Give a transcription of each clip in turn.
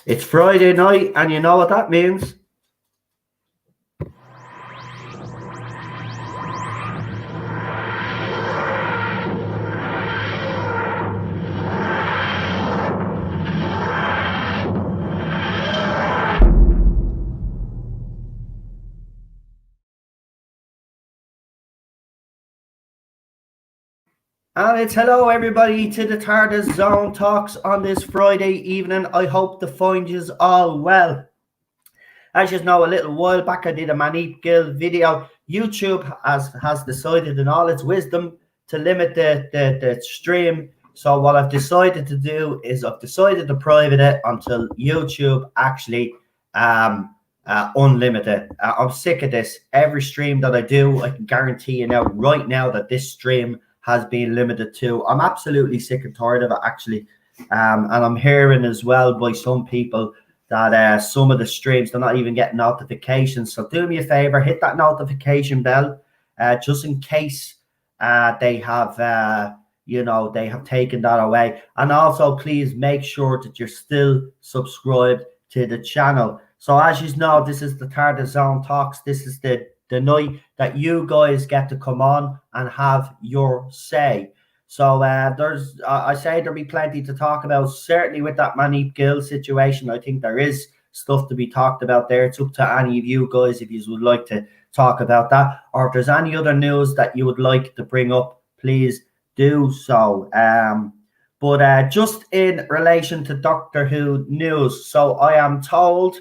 It's Friday night, and you know what that means. And it's hello everybody to the Tardis Zone talks on this Friday evening. I hope to find you all well. As you know, a little while back I did a Manip Gill video. YouTube has decided in all its wisdom to limit the stream. So what I've decided to do is I've decided to private it until YouTube actually unlimit it. I'm sick of this. Every stream that I do, I can guarantee you now, right now, that this stream has been limited to. I'm absolutely sick and tired of it, actually. And I'm hearing as well by some people that some of the streams, they're not even getting notifications. So do me a favor, hit that notification bell, just in case they have, they have taken that away. And also, please make sure that you're still subscribed to the channel. So as you know, this is the Tardis Zone Talks. This is the night that you guys get to come on and have your say. So I say there'll be plenty to talk about, certainly with that Manip Gill situation. I think there is stuff to be talked about there. It's up to any of you guys if you would like to talk about that, or if there's any other news that you would like to bring up, please do so. But just in relation to Doctor Who news, so I am told,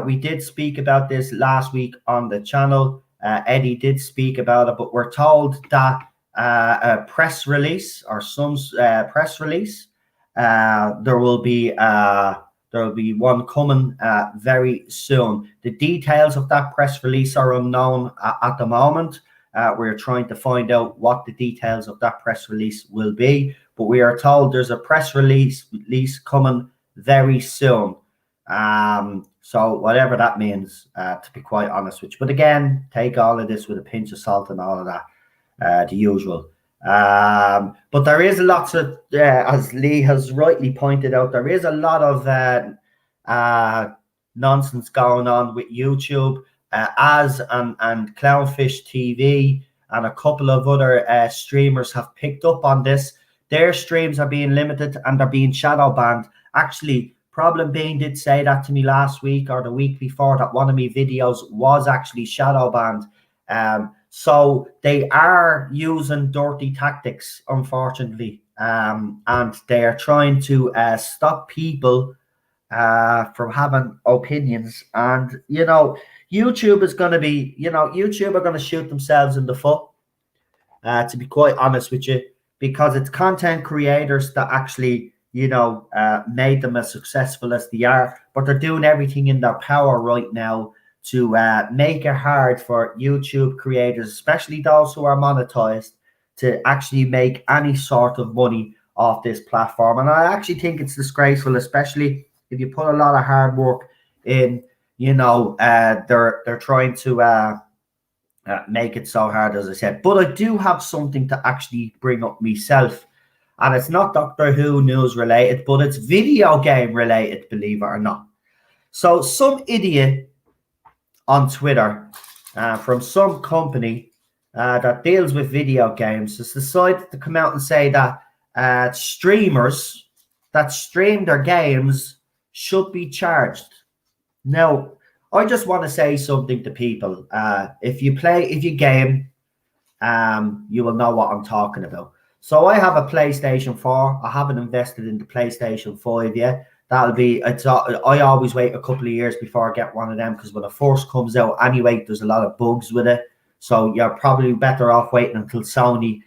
we did speak about this last week on the channel. Eddie did speak about it, but we're told that a press release, or some press release, there will be one coming very soon. The details of that press release are unknown at the moment. We're trying to find out what the details of that press release will be, but we are told there's a press release coming very soon. So whatever that means, to be quite honest with you. But again, take all of this with a pinch of salt and all of that, the usual. But there is lots of, as Lee has rightly pointed out, there is a lot of nonsense going on with YouTube. And Clownfish TV and a couple of other streamers have picked up on this. Their streams are being limited and they're being shadow banned. Actually, Problem Bean did say that to me last week or the week before, that one of my videos was actually shadow banned. So they are using dirty tactics, unfortunately, and they are trying to stop people from having opinions. And YouTube is going to be, YouTube are going to shoot themselves in the foot, to be quite honest with you, because it's content creators that actually made them as successful as they are, but they're doing everything in their power right now to make it hard for YouTube creators, especially those who are monetized, to actually make any sort of money off this platform. And I actually think it's disgraceful, especially if you put a lot of hard work in. They're trying to make it so hard, as I said. But I do have something to actually bring up myself. And it's not Doctor Who news related, but it's video game related, believe it or not. So some idiot on Twitter from some company that deals with video games has decided to come out and say that streamers that stream their games should be charged. Now, I just want to say something to people. If you game, you will know what I'm talking about. So I have a PlayStation 4. I haven't invested in the PlayStation 5 yet. I always wait a couple of years before I get one of them, because when it first comes out anyway, there's a lot of bugs with it. So you're probably better off waiting until Sony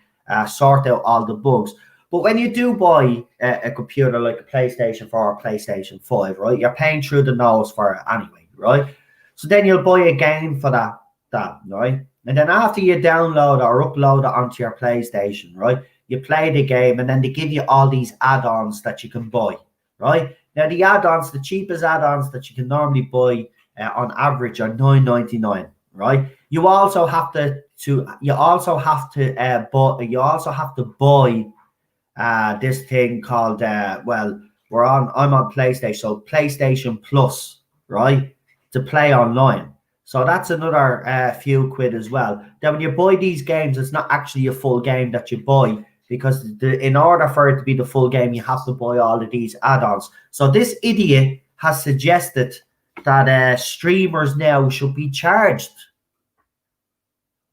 sort out all the bugs. But when you do buy a computer like a PlayStation 4 or PlayStation 5, right, you're paying through the nose for it anyway, right? So then you'll buy a game for that, right? And then after you download it or upload it onto your PlayStation, right, you play the game, and then they give you all these add-ons that you can buy, right? Now, the add-ons, the cheapest add-ons that you can normally buy on average are $9.99, right? You also have to buy this thing called we're I'm on PlayStation, so PlayStation Plus, right, to play online. So that's another few quid as well. Then when you buy these games, it's not actually a full game that you buy, because in order for it to be the full game, you have to buy all of these add-ons. So this idiot has suggested that streamers now should be charged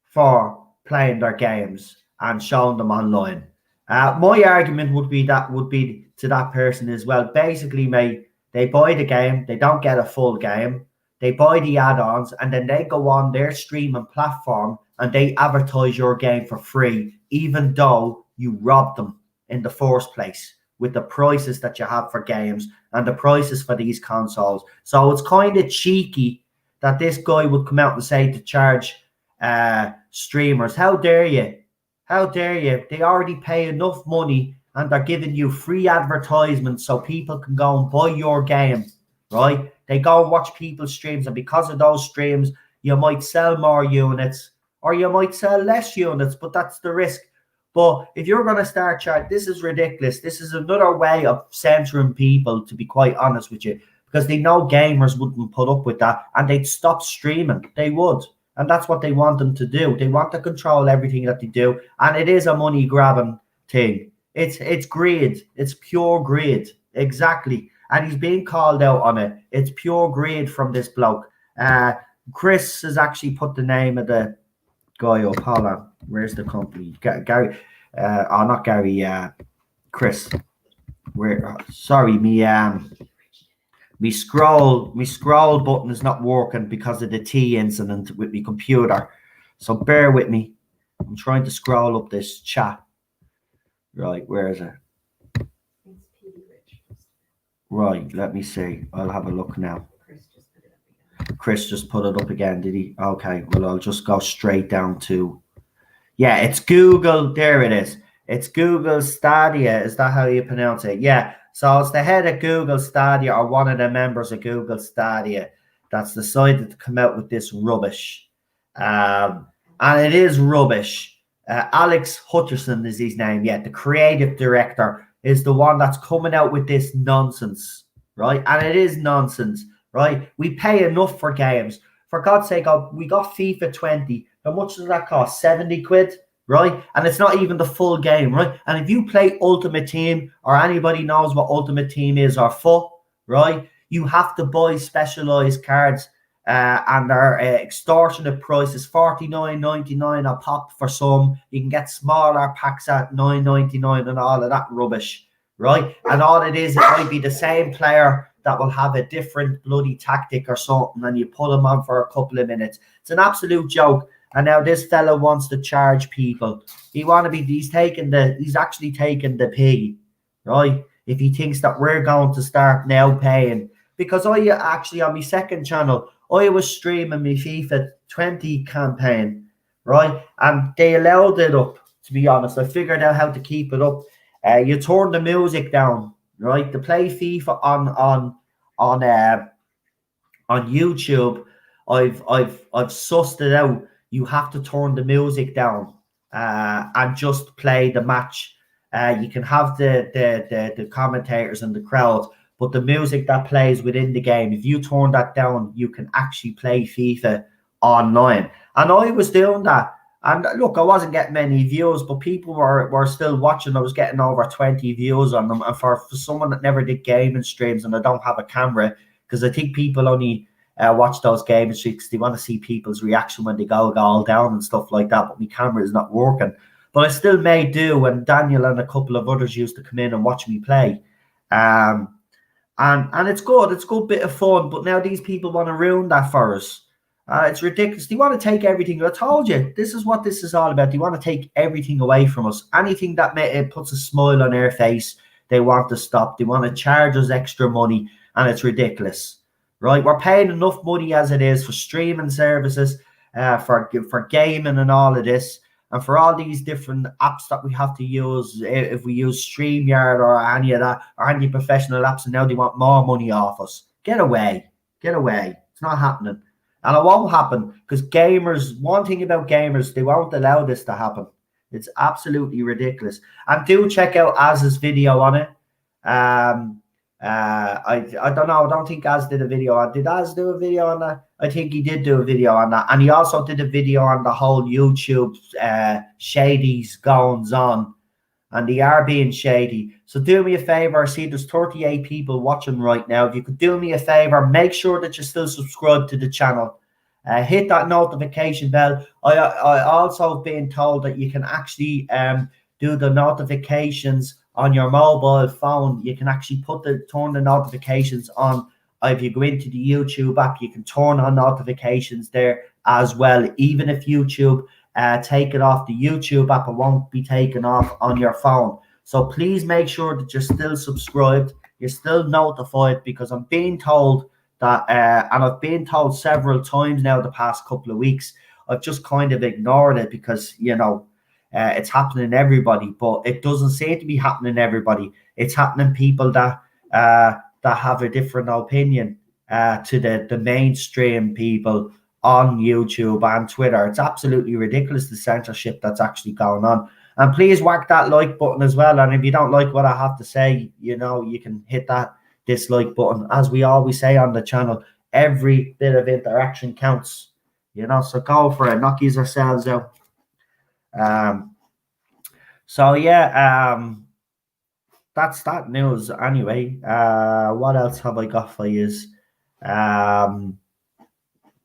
for playing their games and showing them online. My argument would be to that person as well. Basically, mate, they buy the game, they don't get a full game, they buy the add-ons, and then they go on their streaming platform and they advertise your game for free, even though you robbed them in the first place with the prices that you have for games and the prices for these consoles. So it's kind of cheeky that this guy would come out and say to charge streamers. How dare you? How dare you? They already pay enough money and they're giving you free advertisements so people can go and buy your game, right? They go and watch people's streams, and because of those streams, you might sell more units or you might sell less units, but that's the risk. But if you're going to start charging, this is ridiculous. This is another way of censoring people, to be quite honest with you, because they know gamers wouldn't put up with that and they'd stop streaming. They would. And that's what they want them to do. They want to control everything that they do. And it is a money grabbing thing. It's greed. It's pure greed. Exactly. And he's being called out on it. It's pure greed from this bloke. Chris has actually put the name of the guy up. Hold on. Where's the company? Gary. Not Gary. Chris. Sorry, me scroll button is not working because of the T incident with my computer. So bear with me. I'm trying to scroll up this chat. Right, where is it? Right, let me see. I'll have a look now. Chris just put it up again, did he? Okay, well, I'll just go straight down to... Yeah, it's Google. There it is. It's Google Stadia. Is that how you pronounce it? Yeah. So it's the head of Google Stadia, or one of the members of Google Stadia, that's decided to come out with this rubbish. And it is rubbish. Alex Hutcherson is his name. Yeah, the creative director is the one that's coming out with this nonsense, right? And it is nonsense, right? We pay enough for games. For God's sake, we got FIFA 20. How much does that cost? 70 quid? Right? And it's not even the full game, right? And if you play Ultimate Team, or anybody knows what Ultimate Team is, or FUT, right, you have to buy specialized cards, and they're extortionate prices, $49.99 a pop for some. You can get smaller packs at $9.99 and all of that rubbish, right? And all it is, it might be the same player that will have a different bloody tactic or something, and you put them on for a couple of minutes. It's an absolute joke. And now this fella wants to charge people. He's actually taking the pay, right? If he thinks that we're going to start now paying. Because I actually, on my second channel, I was streaming my FIFA 20 campaign, right? And they allowed it up, to be honest. I figured out how to keep it up. You turn the music down, right? To play FIFA on YouTube, I've sussed it out. You have to turn the music down and just play the match. You can have the commentators and the crowd, but the music that plays within the game, if you turn that down, you can actually play FIFA online. And I was doing that. And look, I wasn't getting many views, but people were still watching. I was getting over 20 views on them. And for someone that never did gaming streams, and I don't have a camera, because I think people only... watch those gaming streaks. They want to see people's reaction when they go all down and stuff like that, but my camera is not working. But I still made do when Daniel and a couple of others used to come in and watch me play. And it's good. It's a good bit of fun. But now these people want to ruin that for us. It's ridiculous. They want to take everything. I told you, this is what this is all about. They want to take everything away from us. Anything that puts a smile on their face, they want to stop. They want to charge us extra money, and it's ridiculous. Right, we're paying enough money as it is for streaming services, for gaming and all of this, and for all these different apps that we have to use. If we use StreamYard or any of that, or any professional apps, and now they want more money off us. Get away, get away. It's not happening, and it won't happen, because gamers. One thing about gamers, they won't allow this to happen. It's absolutely ridiculous. And do check out Az's video on it. I don't know. I don't think Az did a video on. Did Az do a video on that? I think he did do a video on that, and he also did a video on the whole YouTube shadies goings on, and they are being shady. So do me a favor. I see there's 38 people watching right now. If you could do me a favor, make sure that you're still subscribed to the channel. Hit that notification bell. I also been told that you can actually do the notifications on your mobile phone. You can actually turn the notifications on. If you go into the YouTube app, you can turn on notifications there as well. Even if YouTube take it off the YouTube app, it won't be taken off on your phone. So please make sure that you're still subscribed, you're still notified, because I'm being told that, and I've been told several times now the past couple of weeks, I've just kind of ignored it because, you know, it's happening to everybody, but it doesn't seem to be happening to everybody. It's happening people that have a different opinion to the mainstream people on YouTube and Twitter. It's absolutely ridiculous, the censorship that's actually going on. And please whack that like button as well. And if you don't like what I have to say, you know, you can hit that dislike button. As we always say on the channel, every bit of interaction counts, you know, so go for it, knock yourselves out. So yeah, that's that news anyway. What else have I got for you?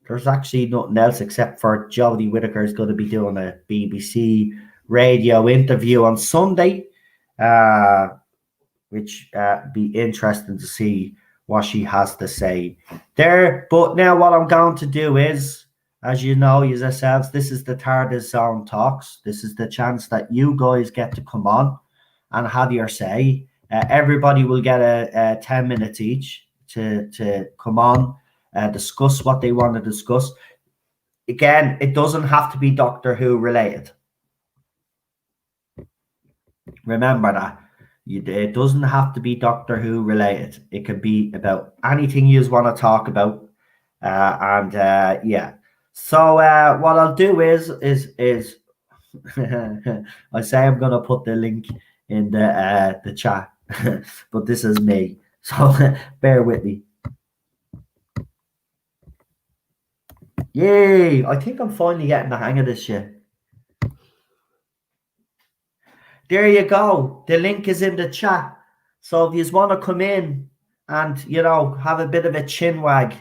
There's actually nothing else except for Jodie Whittaker is going to be doing a BBC radio interview on Sunday, which be interesting to see what she has to say there. But now what I'm going to do is, as you know yourselves, this is the Tardis Zone Talks. This is the chance that you guys get to come on and have your say. Everybody will get a 10 minutes each to come on, discuss what they want to discuss. Again, it doesn't have to be Doctor Who related. Remember that. It doesn't have to be Doctor Who related. It could be about anything you want to talk about. Yeah. So what I'll do is I say I'm gonna put the link in the chat, but this is me. So bear with me. Yay! I think I'm finally getting the hang of this shit. There you go. The link is in the chat. So if you want to come in and, you know, have a bit of a chin wag,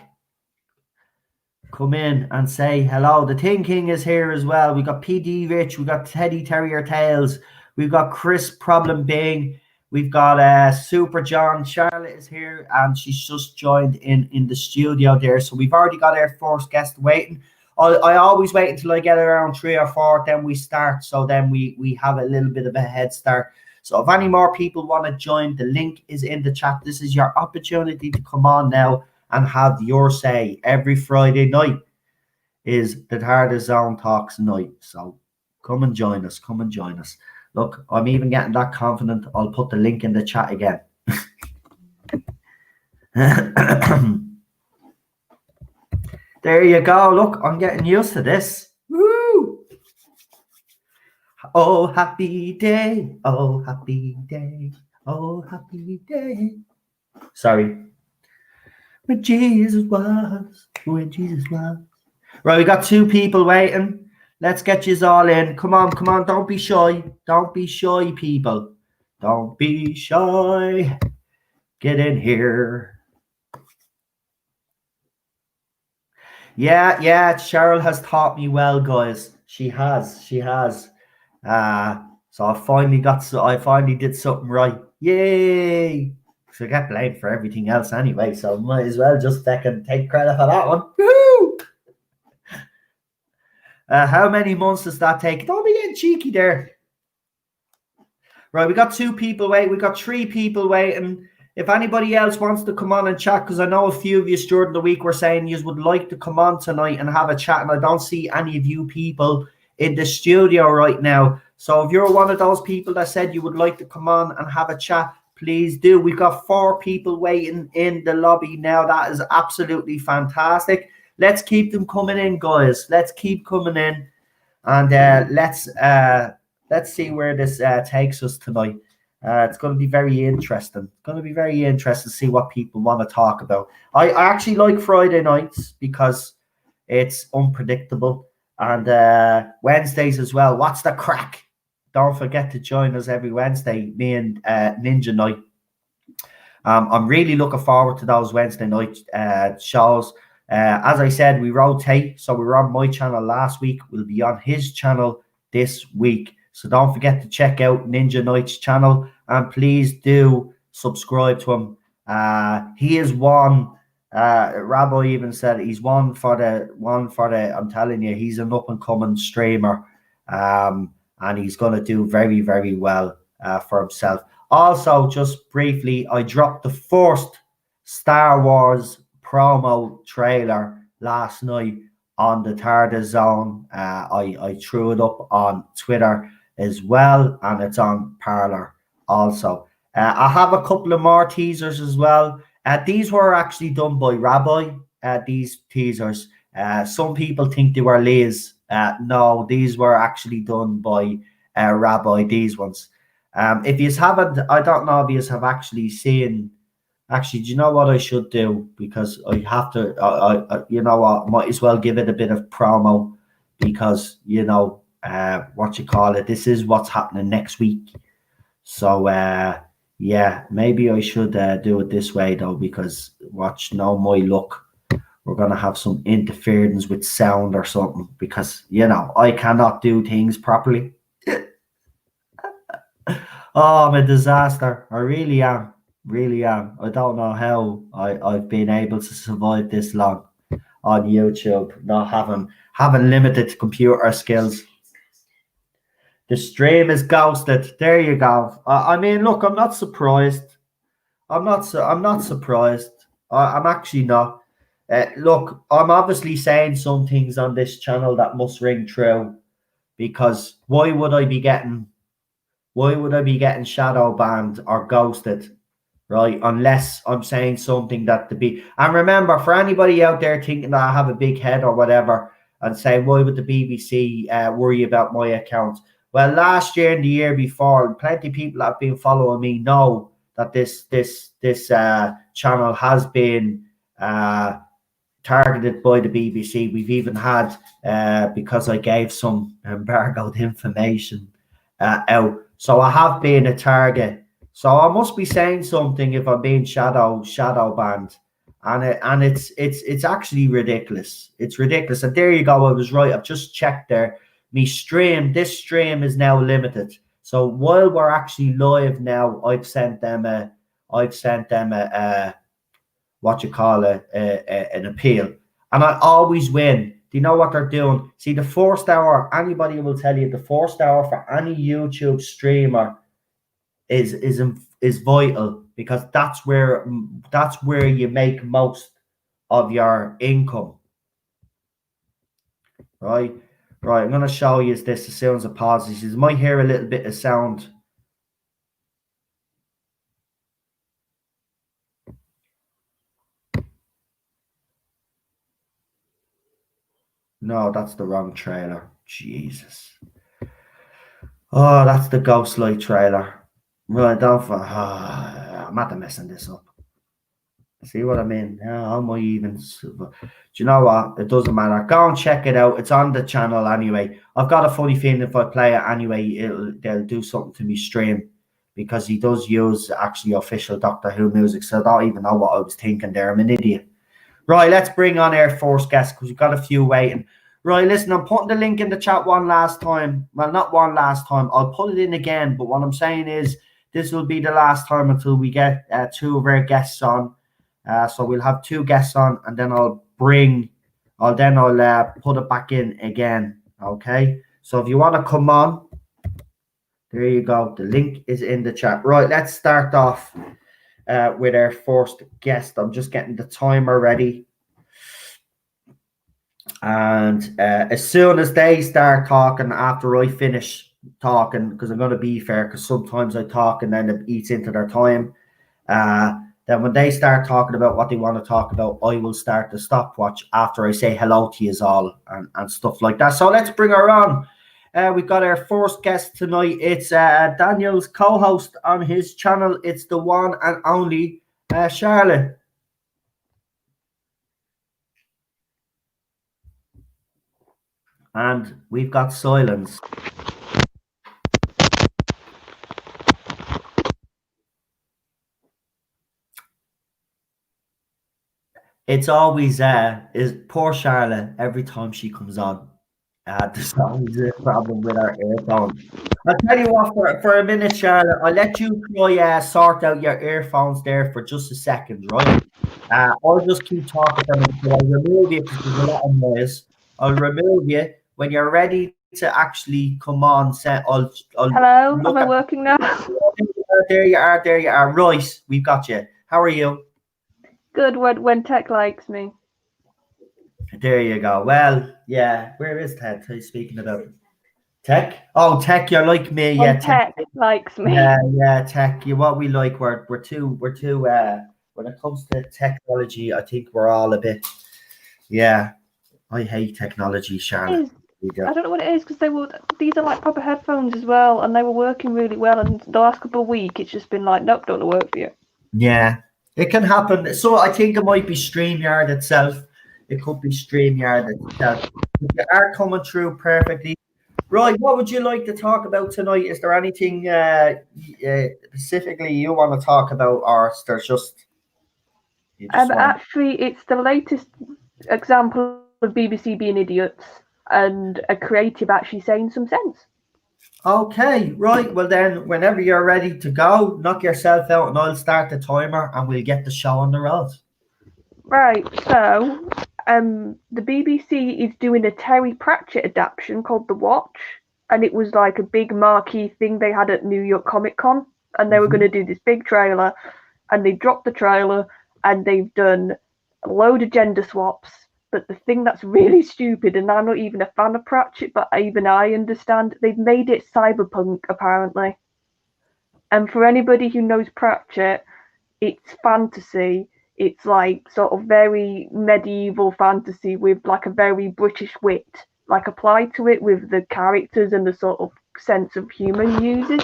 come in and say hello. The Tin King is here as well. We got PD Rich. We got Teddy Terrier Tails. We've got Chris Problem Bing. We've got Super John. Charlotte is here, and she's just joined in the studio there. So we've already got our first guest waiting. I always wait until I get around 3 or 4, then we start. So then we have a little bit of a head start. So if any more people want to join, the link is in the chat. This is your opportunity to come on now and have your say. Every Friday night is the Tardis Zone Talks night. So come and join us. Come and join us. Look, I'm even getting that confident. I'll put the link in the chat again. There you go. Look, I'm getting used to this. Woo! Oh, happy day. Oh, happy day. Oh, happy day. Sorry. When Jesus was. When Jesus was. Right, we got 2 people waiting. Let's get you all in. Come on, come on. Don't be shy. Don't be shy, people. Don't be shy. Get in here. Yeah, Cheryl has taught me well, guys. She has. So I finally did something right. Yay! So I get blamed for everything else anyway, so might as well just take credit for that one. Woo! How many months does that take? Don't be getting cheeky there. Right, we got 2 people waiting. We got 3 people waiting. If anybody else wants to come on and chat, because I know a few of you during the week were saying you would like to come on tonight and have a chat, and I don't see any of you people in the studio right now. So if you're one of those people that said you would like to come on and have a chat, please do. We've got 4 people waiting in the lobby now. That is absolutely fantastic. Let's keep them coming in, guys. Let's keep coming in, and let's see where this takes us tonight. It's going to be very interesting. It's going to be very interesting to see what people want to talk about. I actually like Friday nights because it's unpredictable. And Wednesdays as well. What's the crack? Don't forget to join us every Wednesday, me and Ninja Night. I'm really looking forward to those Wednesday night shows. As I said, we rotate. So we were on my channel last week. We'll be on his channel this week. So don't forget to check out Ninja Knight's channel. And please do subscribe to him. He is one. Rabbi even said he's one for the. I'm telling you, he's an up and coming streamer. And he's going to do very, very well for himself. Also, just briefly, I dropped the first Star Wars promo trailer last night on the Tardis Zone. I threw it up on Twitter as well, and it's on Parler also. I have a couple of more teasers as well. These were actually done by Rabbi, these teasers. Some people think they were Liz. No, these were actually done by Rabbi, these ones. If you haven't, I don't know if you have actually seen. Actually, do you know what I should do? Because I have to. You know what? Might as well give it a bit of promo, because you know what you call it. This is what's happening next week. So yeah, maybe I should do it this way though, because watch, no, my luck, we're gonna have some interference with sound or something, because you know I cannot do things properly. Oh, I'm a disaster. I really am. Really am. I don't know how I've been able to survive this long on YouTube, not having limited computer skills. The stream is ghosted. There you go. I mean, look, I'm not surprised. I'm not surprised. I'm actually not. Look, I'm obviously saying some things on this channel that must ring true, because why would I be getting shadow banned or ghosted, right? Unless I'm saying something that and remember, for anybody out there thinking that I have a big head or whatever, and saying, why would the BBC worry about my account? Well, last year and the year before, plenty of people that have been following me know that this channel has been targeted by the BBC. We've even had, because I gave some embargoed information out. So I have been a target. So I must be saying something if I'm being shadow banned. And it's actually ridiculous. It's ridiculous. And there you go. I was right. I've just checked there. This stream is now limited. So while we're actually live now, I've sent them a what you call an appeal. And I always win. Do you know what they're doing? See, the first hour, anybody will tell you, the first hour for any YouTube streamer is vital, because that's where you make most of your income. Right, I'm going to show you this as soon as it pauses. You might hear a little bit of sound. No, that's the wrong trailer. Jesus. Oh, that's the Ghostlight trailer. Right, I'm at messing this up. See what I mean? How am I even? Do you know what? It doesn't matter. Go and check it out. It's on the channel anyway. I've got a funny feeling if I play it anyway, they'll do something to me stream, because he does use actually official Doctor Who music. So I don't even know what I was thinking there. I'm an idiot. Right, let's bring on our first guest, because we've got a few waiting. Right, listen, I'm putting the link in the chat one last time. Well, not one last time. I'll put it in again. But what I'm saying is, this will be the last time until we get two of our guests on. So we'll have two guests on, and then I'll put it back in again. Okay. So if you want to come on, there you go. The link is in the chat. Right, let's start off with our first guest. I'm just getting the timer ready. And as soon as they start talking, after I finish talking, because I'm going to be fair, because sometimes I talk and then it eats into their time. Then when they start talking about what they want to talk about, I will start the stopwatch after I say hello to you all and stuff like that. So let's bring her on. We've got our first guest tonight. It's Daniel's co-host on his channel. It's the one and only Charlotte. And we've got silence. It's always is poor Charlotte every time she comes on. There's always a problem with our earphones. I'll tell you what, for a minute, Charlotte, I'll let you try sort out your earphones there for just a second, right? I'll just keep talking for a minute. So I'll remove you because there's a lot of noise. I'll remove you when you're ready to actually come on. I'll Hello, am I working now? There you are. There you are. Right, we've got you. How are you? Good. When tech likes me. There you go. Well, yeah. Where is Ted? Who's speaking about Tech? Oh, Tech. You're like me. Yeah, Tech likes me. Yeah, Tech. You what we like. We're too. When it comes to technology, I think we're all a bit. Yeah, I hate technology, Charlotte. I don't know what it is because these are like proper headphones as well, and they were working really well. And the last couple of weeks, it's just been like, nope, don't work for you. Yeah, it can happen. So I think it might be StreamYard itself. It could be StreamYard itself. They are coming through perfectly. Right, what would you like to talk about tonight? Is there anything specifically you want to talk about, or is there just actually, it's the latest example of BBC being idiots and a creative actually saying some sense. Okay, right. Well, then, whenever you're ready to go, knock yourself out and I'll start the timer and we'll get the show on the road. Right, so the BBC is doing a Terry Pratchett adaptation called The Watch, and it was like a big marquee thing they had at New York Comic Con, and they were going to do this big trailer, and they dropped the trailer, and they've done a load of gender swaps. But the thing that's really stupid, and I'm not even a fan of Pratchett, but even I understand, they've made it cyberpunk, apparently. And for anybody who knows Pratchett, it's fantasy. It's like sort of very medieval fantasy with like a very British wit, like applied to it with the characters and the sort of sense of humour he uses.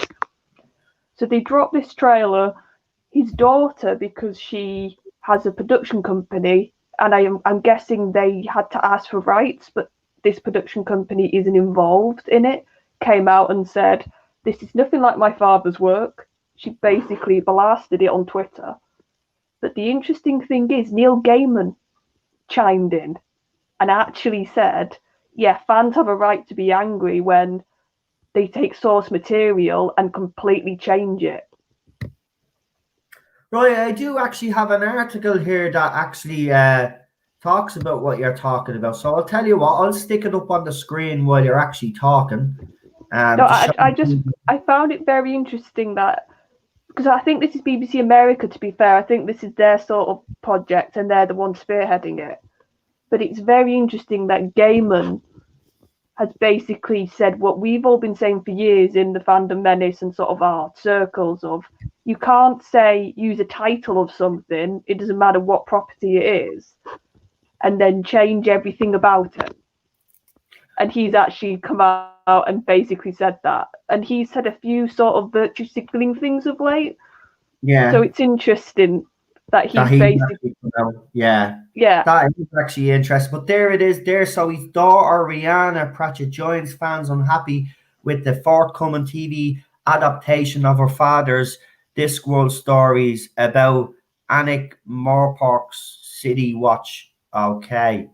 So they dropped this trailer. His daughter, because she has a production company, and I'm guessing they had to ask for rights, but this production company isn't involved in it, came out and said, this is nothing like my father's work. She basically blasted it on Twitter. But the interesting thing is, Neil Gaiman chimed in and actually said, yeah, fans have a right to be angry when they take source material and completely change it. Right, I do actually have an article here that actually talks about what you're talking about. So I'll tell you what, I'll stick it up on the screen while you're actually talking. I found it very interesting that, because I think this is BBC America, to be fair. I think this is their sort of project and they're the ones spearheading it. But it's very interesting that Gaiman has basically said what we've all been saying for years in the fandom menace and sort of art circles of, you can't use a title of something, it doesn't matter what property it is, and then change everything about it. And he's actually come out and basically said that. And he's said a few sort of virtue signaling things of late. Yeah. So it's interesting that he's basically... Yeah. Yeah. That is actually interesting. But there it is there. So his daughter, Rihanna Pratchett, joins fans unhappy with the forthcoming TV adaptation of her father's Discworld stories about Anik Morpork's City Watch. Okay.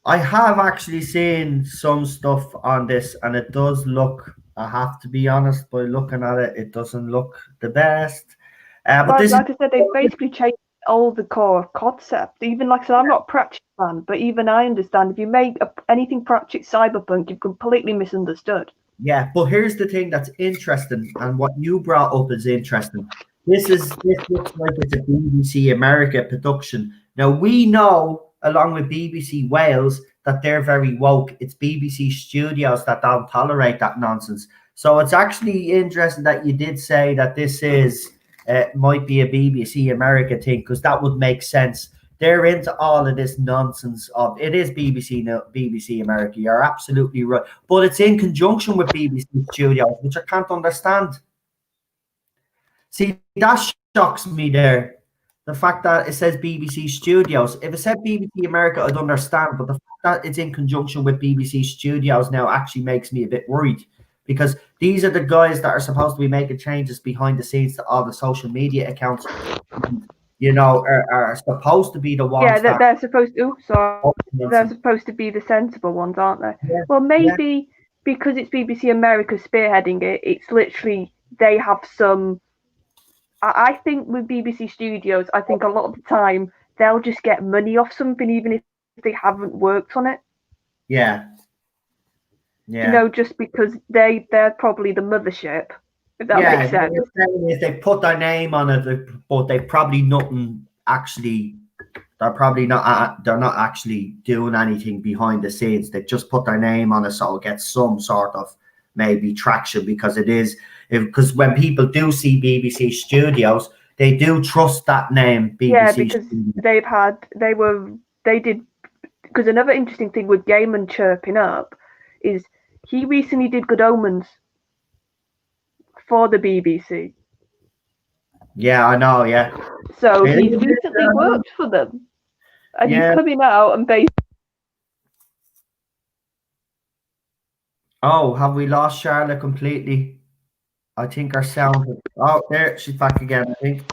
I have actually seen some stuff on this, and it does look, I have to be honest, by looking at it, it doesn't look the best. But like I said, they've basically changed all the core concept. Even like I said, I'm not a Pratchett fan, but even I understand if you make anything Pratchett cyberpunk, you've completely misunderstood. Yeah, but here's the thing that's interesting, and what you brought up is interesting. This looks like it's a BBC America production. Now we know, along with BBC Wales, that they're very woke. It's BBC Studios that don't tolerate that nonsense. So it's actually interesting that you did say that this is might be a BBC America thing, because that would make sense. They're into all of this nonsense of it is BBC, BBC America. You're absolutely right, but it's in conjunction with BBC Studios, which I can't understand. See, that shocks me there. The fact that it says BBC Studios. If it said BBC America, I'd understand, but the fact that it's in conjunction with BBC Studios now actually makes me a bit worried, because these are the guys that are supposed to be making changes behind the scenes to all the social media accounts. You know, are supposed to be the ones Yeah, they're supposed to. Sorry, they're that. supposed to be the sensible ones, aren't they? Yeah, Well, maybe because it's BBC America spearheading it, it's literally they have some. I think with BBC Studios, I think a lot of the time they'll just get money off something, even if they haven't worked on it. yeah. You know, just because they're probably the mothership, if that makes sense. If they put their name on it, but they probably nothing actually. They're probably not. They're not actually doing anything behind the scenes. They just put their name on it so it gets some sort of maybe traction, because it is. Because when people do see BBC Studios, they do trust that name. BBC yeah, because Studios. they did. Because another interesting thing with Gaiman chirping up is he recently did Good Omens for the BBC. Yeah, I know. Yeah. So he's recently worked for them, and he's coming out and basically. Oh, have we lost Charlotte completely? I think our sound. Oh, there, she's back again, I think.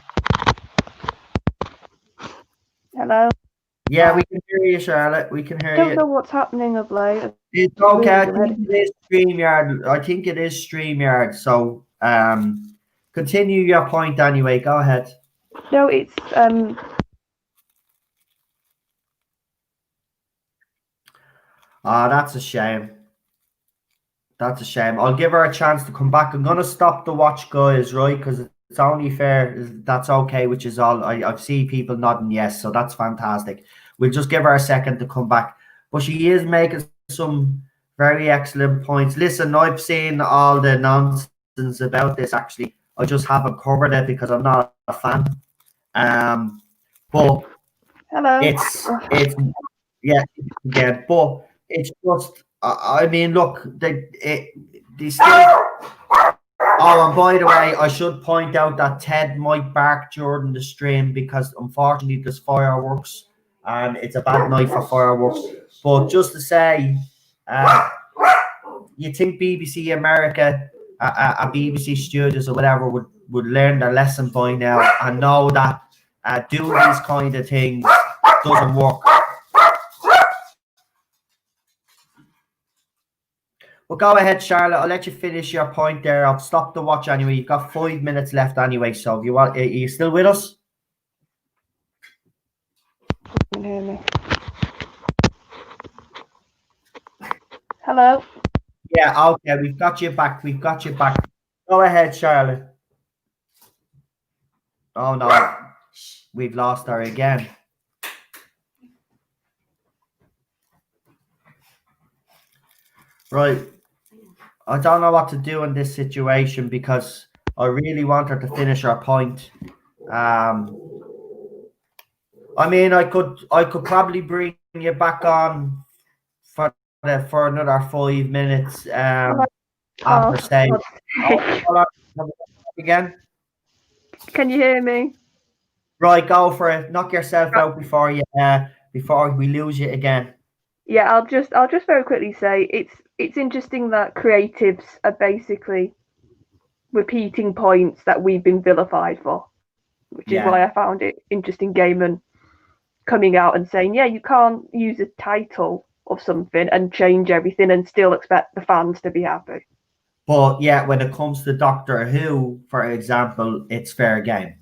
Hello? Yeah, we can hear you, Charlotte. We can hear you. I don't know what's happening of late. It's okay. I think it is StreamYard. I think it is StreamYard. So, continue your point anyway. Go ahead. No, it's Oh, that's a shame. That's a shame. I'll give her a chance to come back. I'm gonna stop the watch, guys, right? Because it's only fair. That's okay, which is all. I see people nodding yes, so that's fantastic. We'll just give her a second to come back. But she is making some very excellent points. Listen, I've seen all the nonsense about this. Actually, I just haven't covered it because I'm not a fan. But hello. It's yeah, again, but it's just. I mean, look, they still. Oh, and by the way, I should point out that Ted might bark during the stream because unfortunately there's fireworks and it's a bad night for fireworks. But just to say, you think BBC America, BBC Studios or whatever would learn their lesson by now and know that doing these kind of things doesn't work. Well, go ahead, Charlotte. I'll let you finish your point there. I'll stop the watch anyway. You've got 5 minutes left anyway. So, if you want, are you still with us? You can hear me. Hello. Yeah. Okay. We've got you back. We've got you back. Go ahead, Charlotte. Oh no, we've lost her again. Right. I don't know what to do in this situation because I really want her to finish her point. I mean, I could probably bring you back on for another 5 minutes. After saying, again. Can you hear me? Right, go for it. Knock yourself out before we lose you again. Yeah, I'll just very quickly say it's interesting that creatives are basically repeating points that we've been vilified for, which is why I found it interesting. Gaiman coming out and saying, yeah, you can't use a title of something and change everything and still expect the fans to be happy. But yeah, when it comes to Doctor Who, for example, it's fair game.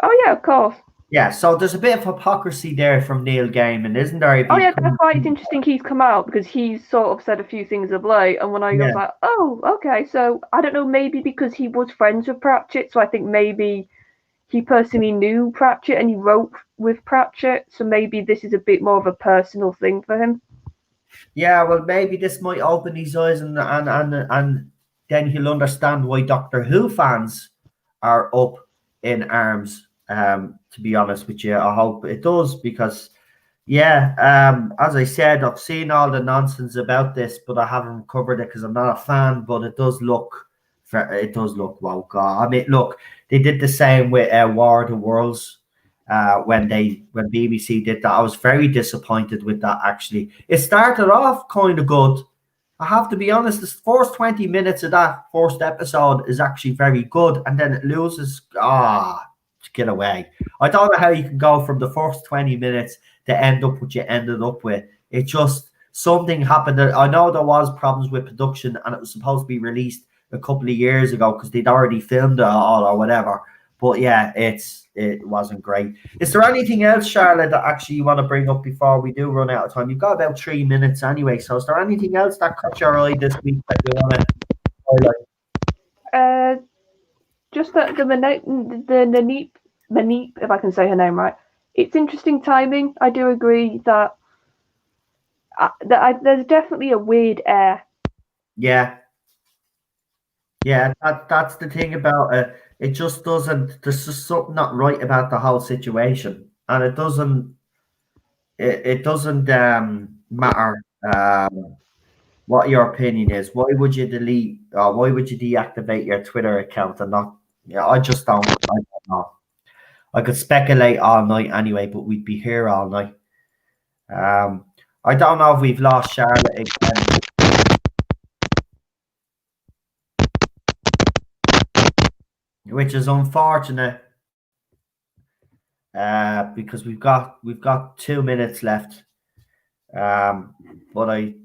Oh yeah, of course. Yeah, so there's a bit of hypocrisy there from Neil Gaiman, isn't there? Oh yeah, that's why it's interesting he's come out, because he's sort of said a few things of late, and when I was like, oh, okay, so I don't know, maybe because he was friends with Pratchett, so I think maybe he personally knew Pratchett and he wrote with Pratchett, so maybe this is a bit more of a personal thing for him. Yeah, well, maybe this might open his eyes, and then he'll understand why Doctor Who fans are up in arms to be honest with you. I hope it does because, yeah, as I said, I've seen all the nonsense about this, but I haven't covered it because I'm not a fan. But it does look, wow, God. I mean, look, they did the same with War of the Worlds. When BBC did that, I was very disappointed with that. Actually, it started off kind of good. I have to be honest. The first 20 minutes of that first episode is actually very good, and then it loses. Get away! I don't know how you can go from the first 20 minutes to end up what you ended up with. It just something happened. I know there was problems with production, and it was supposed to be released a couple of years ago because they'd already filmed it all or whatever. But yeah, it wasn't great. Is there anything else, Charlotte, that actually you want to bring up before we do run out of time? You've got about 3 minutes anyway. So is there anything else that caught your eye this week that you want to highlight? Just that the Manip, if I can say her name right, it's interesting timing. I do agree that there's definitely a weird air. Yeah. Yeah, that's the thing about it. It just doesn't. There's just something not right about the whole situation, and it doesn't. It doesn't matter what your opinion is. Why would you delete or why would you deactivate your Twitter account and not? Yeah, I just don't. I don't know. I could speculate all night anyway, but we'd be here all night. I don't know if we've lost Charlotte again. Which is unfortunate because we've got 2 minutes left. But I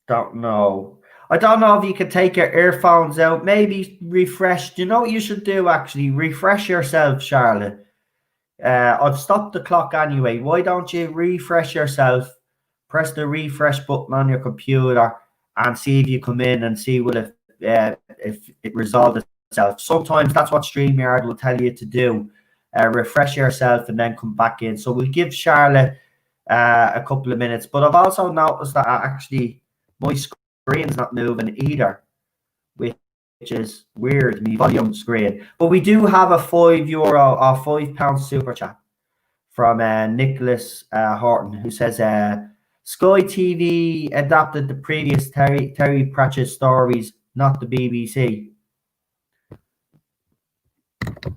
don't know. I don't know if you could take your earphones out, maybe refresh. Do you know what you should do? Actually, refresh yourself, Charlotte. I've stopped the clock anyway. Why don't you refresh yourself? Press the refresh button on your computer and see if you come in and see if it resolved itself. Sometimes that's what StreamYard will tell you to do. Refresh yourself and then come back in. So we'll give Charlotte a couple of minutes. But I've also noticed that actually my screen's not moving either, which is weird, my volume screen. But we do have a €5 or £5 super chat from Nicholas Horton, who says Sky TV adapted the previous Terry Pratchett stories, not the BBC.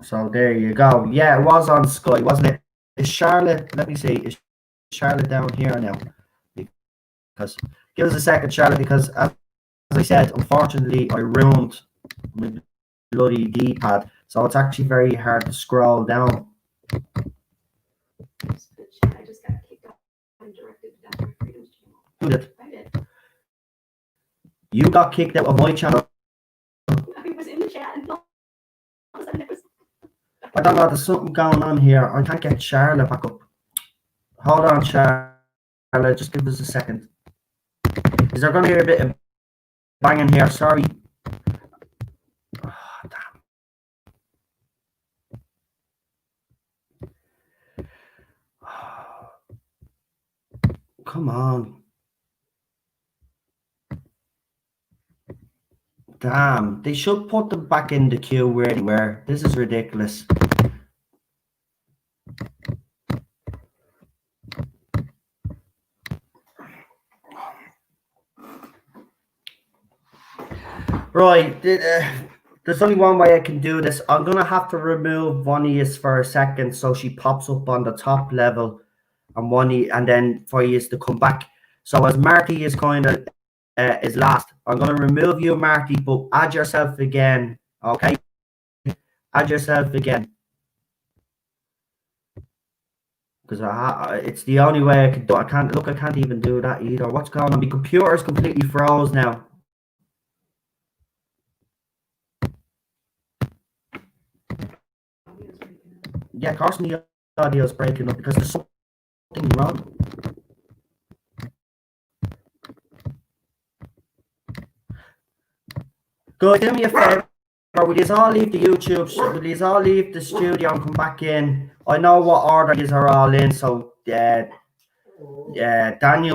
So there you go. Yeah, it was on Sky, wasn't it? Is Charlotte, let me see, is Charlotte down here now? Because give us a second, Charlotte, because as I said, unfortunately, I ruined my bloody D-pad, so it's actually very hard to scroll down. I just got kicked off and directed to Dr. Freedom's channel. Who did? I did. You got kicked out of my channel. I was in the chat and all of a sudden it was. I don't know, there's something going on here. I can't get Charlotte back up. Hold on, Charlotte, just give us a second. Is there going to be a bit of banging here? Sorry. Oh, damn. Come on. Damn, they should put them back in the queue where they were. This is ridiculous. Right, there's only one way I can do this. I'm going to have to remove Vonius for a second so she pops up on the top level and then for you to come back. So as Marty is kind of is last, I'm going to remove you, Marty, but add yourself again, okay? Add yourself again. Because it's the only way I can do it. I can't even do that either. What's going on? My computer is completely froze now. Yeah, of course the audio is breaking up because there's something wrong. Guys, do me a favor. Will you all leave the YouTube? Will you all leave the studio and come back in? I know what order you are all in. So Daniel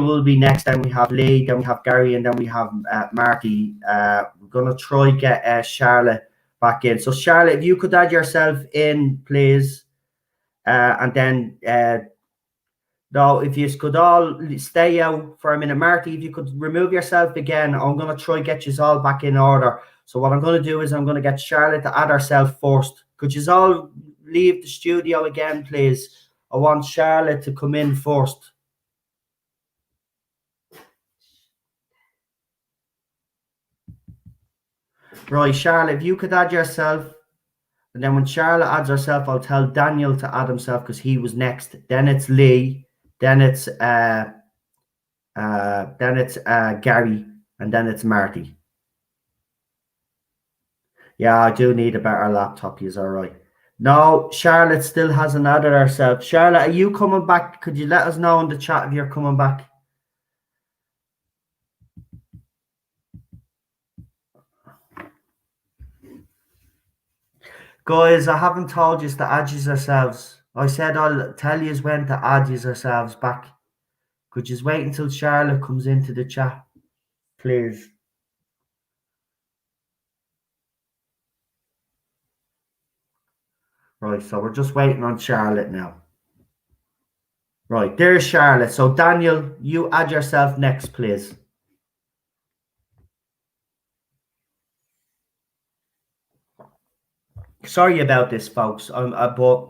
will be next. Then we have Lee. Then we have Gary, and then we have Marty. We're gonna try get Charlotte back in. So Charlotte, if you could add yourself in, please. And then now, if you could all stay out for a minute, Marty, if you could remove yourself again, I'm going to try get you all back in order. So what I'm going to do is I'm going to get Charlotte to add herself first. Could you all leave the studio again, please? I want Charlotte to come in first. Right, Charlotte, if you could add yourself, and then when Charlotte adds herself, I'll tell Daniel to add himself because he was next. Then it's Lee. Then it's Gary, and then it's Marty. Yeah, I do need a better laptop. He's all right. No, Charlotte still hasn't added herself. Charlotte, are you coming back? Could you let us know in the chat if you're coming back? Guys, I haven't told you to add yourselves. I said I'll tell you when to add yourselves back. Could you just wait until Charlotte comes into the chat, please? Right, so we're just waiting on Charlotte now. Right, there's Charlotte. So Daniel, you add yourself next, please. Sorry about this, folks. But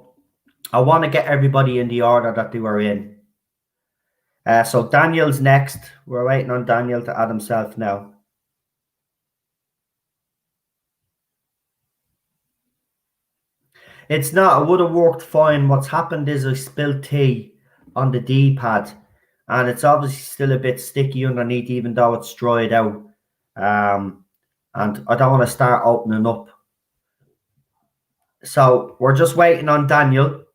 I want to get everybody in the order that they were in. So Daniel's next. We're waiting on Daniel to add himself now. It's not. It would have worked fine. What's happened is I spilled tea on the D-pad, and it's obviously still a bit sticky underneath, even though it's dried out. And I don't want to start opening up. So we're just waiting on Daniel.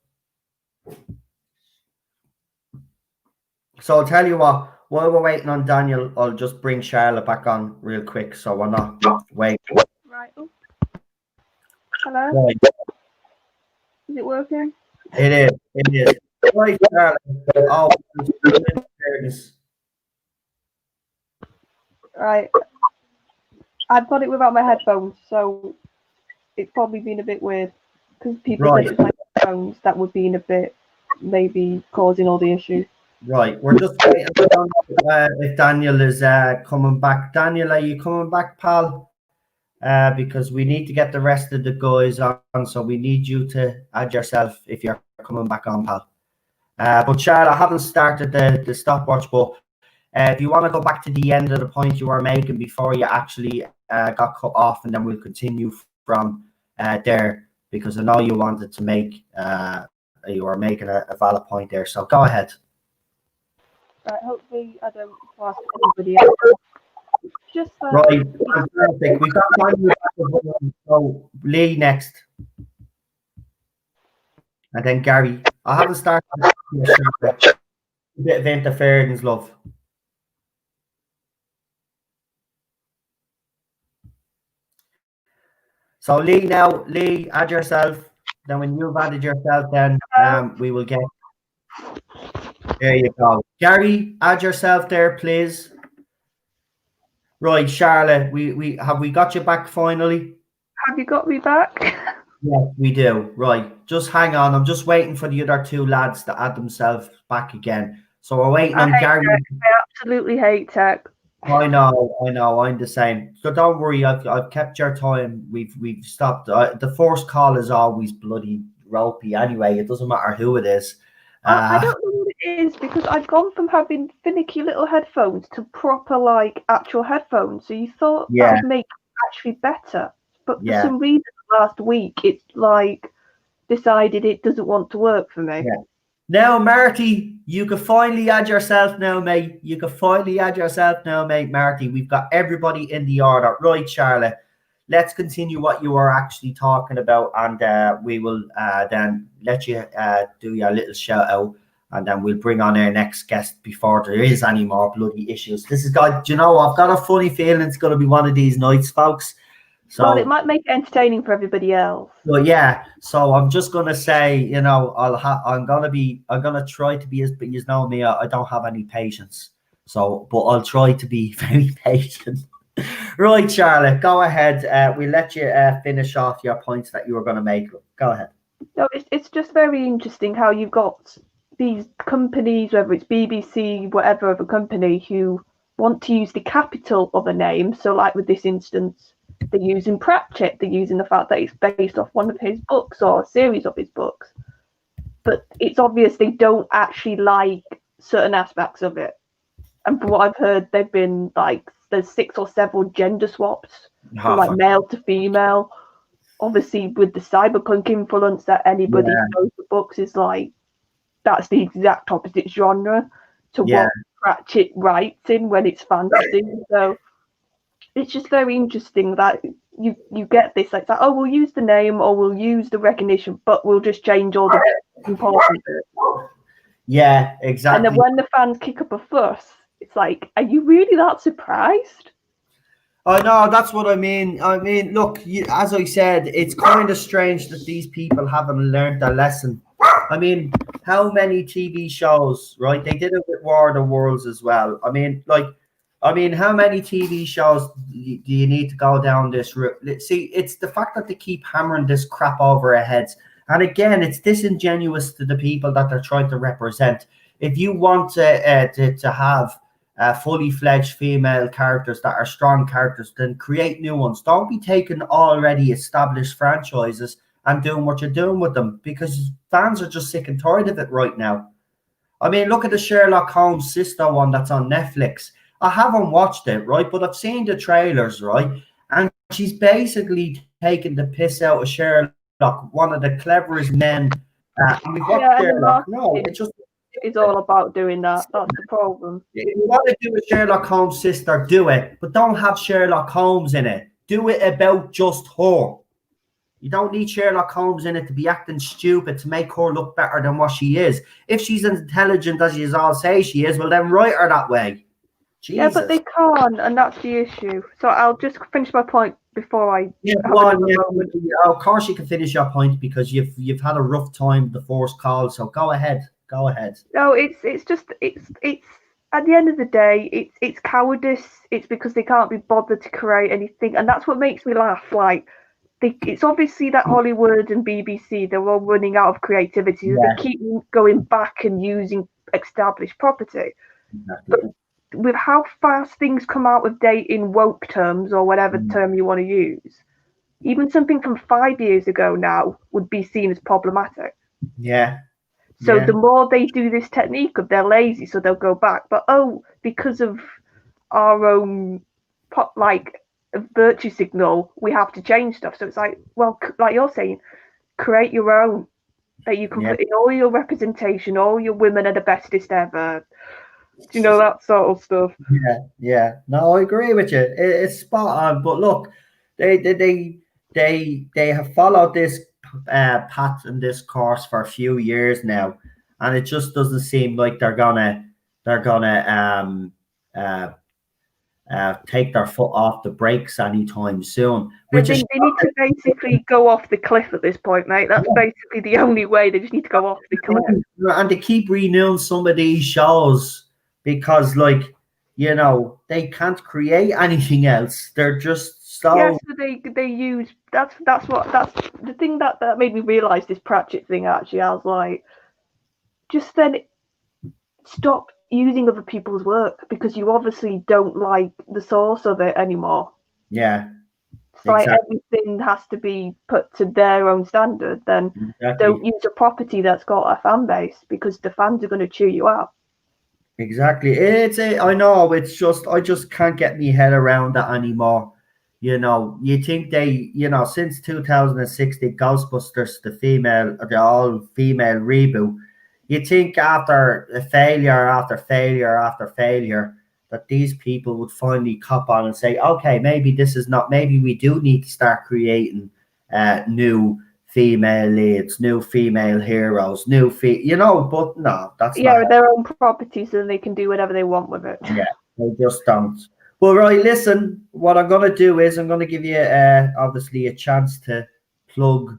So I'll tell you what, while we're waiting on Daniel, I'll just bring Charlotte back on real quick so we're not waiting. Right. Oh. Hello? Right. Is it working? It is. It is. Right, Charlotte. Oh, Right. I've got it without my headphones, so it's probably been a bit weird. Because people said it was my headphones that would be in a bit, maybe causing all the issues. Right, we're just waiting if Daniel is coming back. Daniel, are you coming back, pal? Because we need to get the rest of the guys on, so we need you to add yourself if you're coming back on, pal. But Charlotte, I haven't started the stopwatch, but if you want to go back to the end of the point you were making before you actually got cut off, and then we'll continue from there, because I know you wanted to make, you were making a valid point there, so go ahead. Right, hopefully I don't pass anybody else. Just right, fantastic. We've got Daniel, so Lee next. And then Gary. I haven't started a bit of interference, love. So Lee now, Lee, add yourself. Then when you've added yourself, then we will get. There you go. Gary, add yourself there, please. Right, Charlotte, we got you back finally? Have you got me back? Yes, we do. Right, just hang on. I'm just waiting for the other two lads to add themselves back again. So we're waiting on Gary. I absolutely hate tech. I know. I'm the same. So don't worry. I've kept your time. We've stopped. The first call is always bloody ropey. Anyway, it doesn't matter who it is. I don't know what it is, because I've gone from having finicky little headphones to proper like actual headphones. So you thought that would make it actually better, but for some reason last week it's like decided it doesn't want to work for me. Yeah. Now, Marty, you can finally add yourself now, mate. Marty. We've got everybody in the order. Right, Charlotte. Let's continue what you were actually talking about, and we will then let you do your little shout out, and then we'll bring on our next guest before there is any more bloody issues. This is I've got a funny feeling it's going to be one of these nights, folks. So, well, it might make it entertaining for everybody else. Well, yeah. So I'm just gonna say, I'm gonna try to be as, but you know me, I don't have any patience. So, but I'll try to be very patient. Right, Charlotte, go ahead. We'll let you finish off your points that you were going to make. Go ahead. No, it's just very interesting how you've got these companies, whether it's BBC, whatever other company, who want to use the capital of a name. So, like with this instance, they're using Pratchett, they're using the fact that it's based off one of his books or a series of his books. But it's obvious they don't actually like certain aspects of it. And from what I've heard, they've been like, there's 6 or 7 gender swaps from like male to female. Obviously, with the cyberpunk influence that anybody knows the books is like, that's the exact opposite genre to what Pratchett writes in when it's fantasy. So it's just very interesting that you get this like, oh, we'll use the name or we'll use the recognition, but we'll just change all the important bits. Yeah, exactly. And then when the fans kick up a fuss, it's like, are you really that surprised? I know, that's what I mean. I mean, look, as I said, it's kind of strange that these people haven't learned their lesson. I mean, how many TV shows, right? They did it with War of the Worlds as well. I mean, how many TV shows do you need to go down this route? See, it's the fact that they keep hammering this crap over our heads. And again, it's disingenuous to the people that they're trying to represent. If you want to have fully fledged female characters that are strong characters, then create new ones. Don't be taking already established franchises and doing what you're doing with them, because fans are just sick and tired of it right now. I mean, look at the Sherlock Holmes sister one that's on Netflix. I haven't watched it, right? But I've seen the trailers, right? And she's basically taking the piss out of Sherlock, one of the cleverest men. And we've got Sherlock. No, it's just... It's all about doing that. That's the problem. If you want to do a Sherlock Holmes sister, do it. But don't have Sherlock Holmes in it. Do it about just her. You don't need Sherlock Holmes in it to be acting stupid to make her look better than what she is. If she's as intelligent as you all say she is, well, then write her that way. Jesus. Yeah, but they can't, and that's the issue. So I'll just finish my point before I moment. Of course you can finish your point, because you've had a rough time with the forced call, so go ahead. Go ahead. No, it's at the end of the day, it's cowardice. It's because they can't be bothered to create anything, and that's what makes me laugh. Like, it's obviously that Hollywood and BBC, they're all running out of creativity. Yeah. They keep going back and using established property. Exactly. But with how fast things come out of date in woke terms, or whatever term you want to use, even something from 5 years ago now would be seen as problematic. Yeah. So the more they do this technique of they're lazy, so they'll go back. But because of our own virtue signal, we have to change stuff. So it's like, well, like you're saying, create your own that you can put in all your representation, all your women are the bestest ever. You know, that sort of stuff. Yeah. No, I agree with you. It's spot on. But look, they have followed this path and this course for a few years now, and it just doesn't seem like they're gonna take their foot off the brakes anytime soon. They need to basically go off the cliff at this point, mate. That's basically the only way. They just need to go off the cliff. And they keep renewing some of these shows because, like, you know, they can't create anything else. They're just so... Yeah, so they use... That's the thing that made me realise this Pratchett thing, actually. I was like, just then stop using other people's work, because you obviously don't like the source of it anymore. Yeah. It's like everything has to be put to their own standard. Then don't use a property that's got a fan base, because the fans are going to chew you out. Exactly. I know, it's just, I just can't get my head around that anymore. You know, you think they, you know, since 2006, the Ghostbusters, the all-female reboot, you think after failure after failure after failure, that these people would finally cop on and say, okay, maybe we do need to start creating new female leads, new female heroes, you know, but no, that's not their own properties, and they can do whatever they want with it. Yeah, they just don't. Well, right, listen, what I'm going to do is I'm going to give you obviously a chance to plug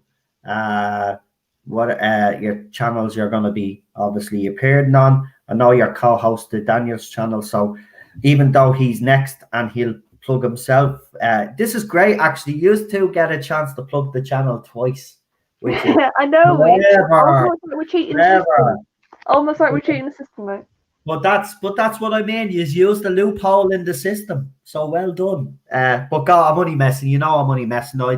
what your channels you're going to be obviously appearing on. I know you're co-hosted Daniel's channel, so even though he's next and he'll plug himself, this is great, actually. You two get a chance to plug the channel twice. which is I know, it's clever, almost like we're cheating the clever. system. Almost like we're cheating the system, mate. But that's what I mean. You use the loophole in the system. So well done. But God, I'm only messing. You know I'm only messing. I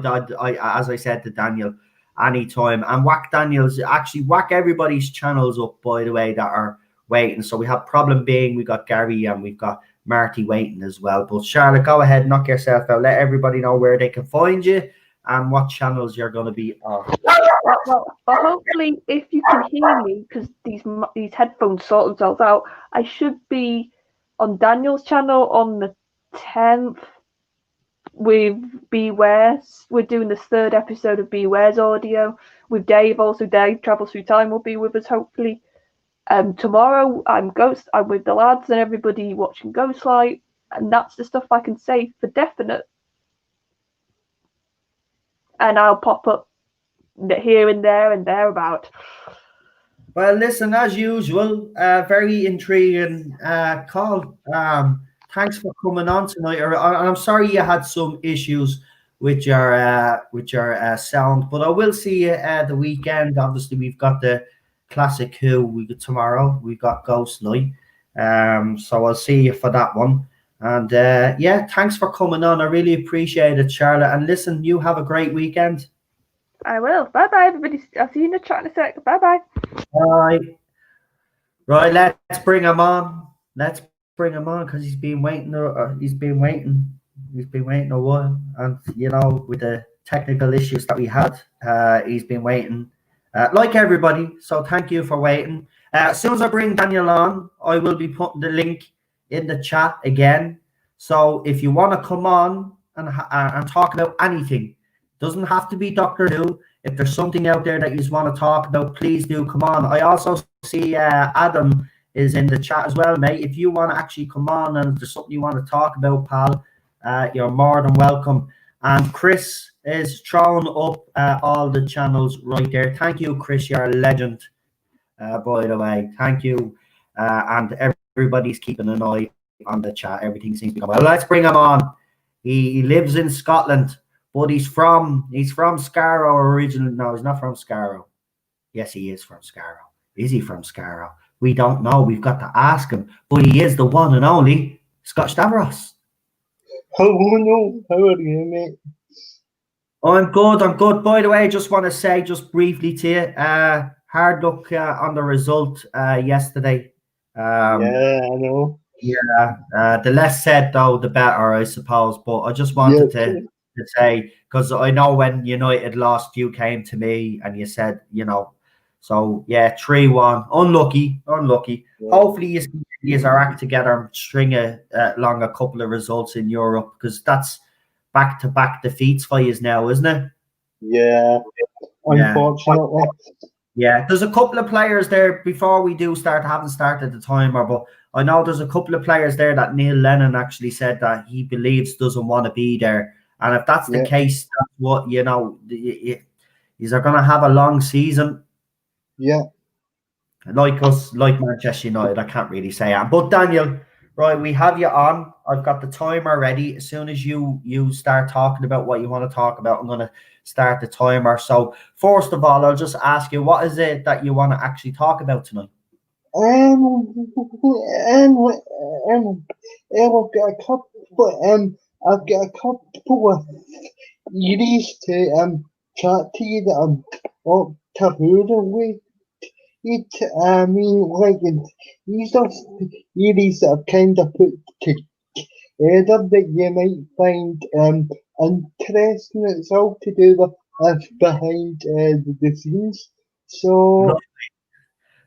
as I said to Daniel, anytime. And whack Daniel's actually whack everybody's channels up, by the way, that are waiting. So we have Problem Being, we got Gary, and we've got Marty waiting as well. But Charlotte, go ahead, knock yourself out. Let everybody know where they can find you and what channels you're going to be on. Well, hopefully, if you can hear me, because these headphones sort themselves out, I should be on Daniel's channel on the 10th with Beware's. We're doing the 3rd episode of Beware's audio with Dave. Also, Dave Travels Through Time will be with us, hopefully. Tomorrow, I'm with the lads and everybody watching Ghostlight, and that's the stuff I can say for definite. And I'll pop up here and there and thereabout. Well, listen, as usual, very intriguing call. Thanks for coming on tonight. I'm sorry you had some issues with your sound, but I will see you the weekend. Obviously, we've got the Classic Who tomorrow. We've got Ghost Night, so I'll see you for that one. And yeah, thanks for coming on. I really appreciate it, Charlotte. And listen, you have a great weekend. I will. Bye bye, everybody. I'll see you in the chat in a sec. Bye bye. Right, let's bring him on. Let's bring him on because he's been waiting. He's been waiting a while, and you know, with the technical issues that we had, he's been waiting, like everybody. So thank you for waiting. As soon as I bring Daniel on, I will be putting the link in the chat again. So if you want to come on and talk about anything, doesn't have to be Doctor Who. If there's something out there that you just want to talk about, please do come on. I also see Adam is in the chat as well, mate. If you want to actually come on and there's something you want to talk about, pal, you're more than welcome. And Chris is throwing up all the channels right there. Thank you, Chris. You're a legend, by the way. Thank you. And everybody's keeping an eye on the chat. Everything seems to be going well. Let's bring him on. He lives in Scotland. But he's from Scarrow originally. No, he's not from Scarrow. Yes, he is from Scarrow. Is he from Scarrow? We don't know. We've got to ask him. But he is the one and only Scott Stavros. Hello, how are you, mate? I'm good. By the way, I just want to say just briefly to you, hard luck on the result yesterday. Yeah, I know. Yeah, the less said though, the better, I suppose. But I just wanted to say, because I know when United lost, you came to me and you said, so yeah, 3-1, unlucky. Yeah. Hopefully you get our act together and string along a couple of results in Europe, because that's back-to-back defeats for you now, isn't it? Yeah, unfortunately. Yeah, there's a couple of players there before we do start. I haven't started the timer, but I know there's a couple of players there that Neil Lennon actually said that he believes doesn't want to be there. And if that's the case, that's what, you're going to have a long season. Yeah. Like us, like Manchester United, I can't really say that. But Daniel, right, we have you on. I've got the timer ready. As soon as you start talking about what you want to talk about, I'm going to start the timer. So first of all, I'll just ask you, what is it that you want to actually talk about tonight? I've got a couple of series to chat to you that I'm up to with. These are series that I've kind of put together that you might find interesting. It's all to do with behind the scenes. So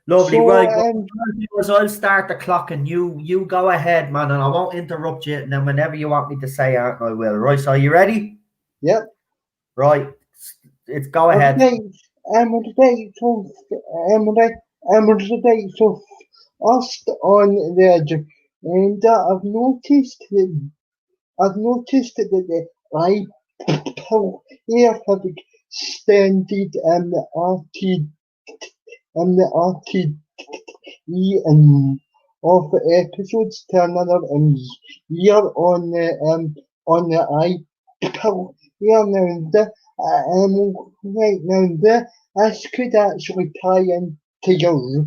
lovely. Right. I'll start the clock and you go ahead, man, and I won't interrupt you. And then whenever you want me to say it, I will. Right. So are you ready? Yep. Right. It's go ahead. Okay. I'm ready. So first on the agenda, and I've noticed that the people here have extended and of episodes to another year on the iPill here now. right now, this could actually tie into your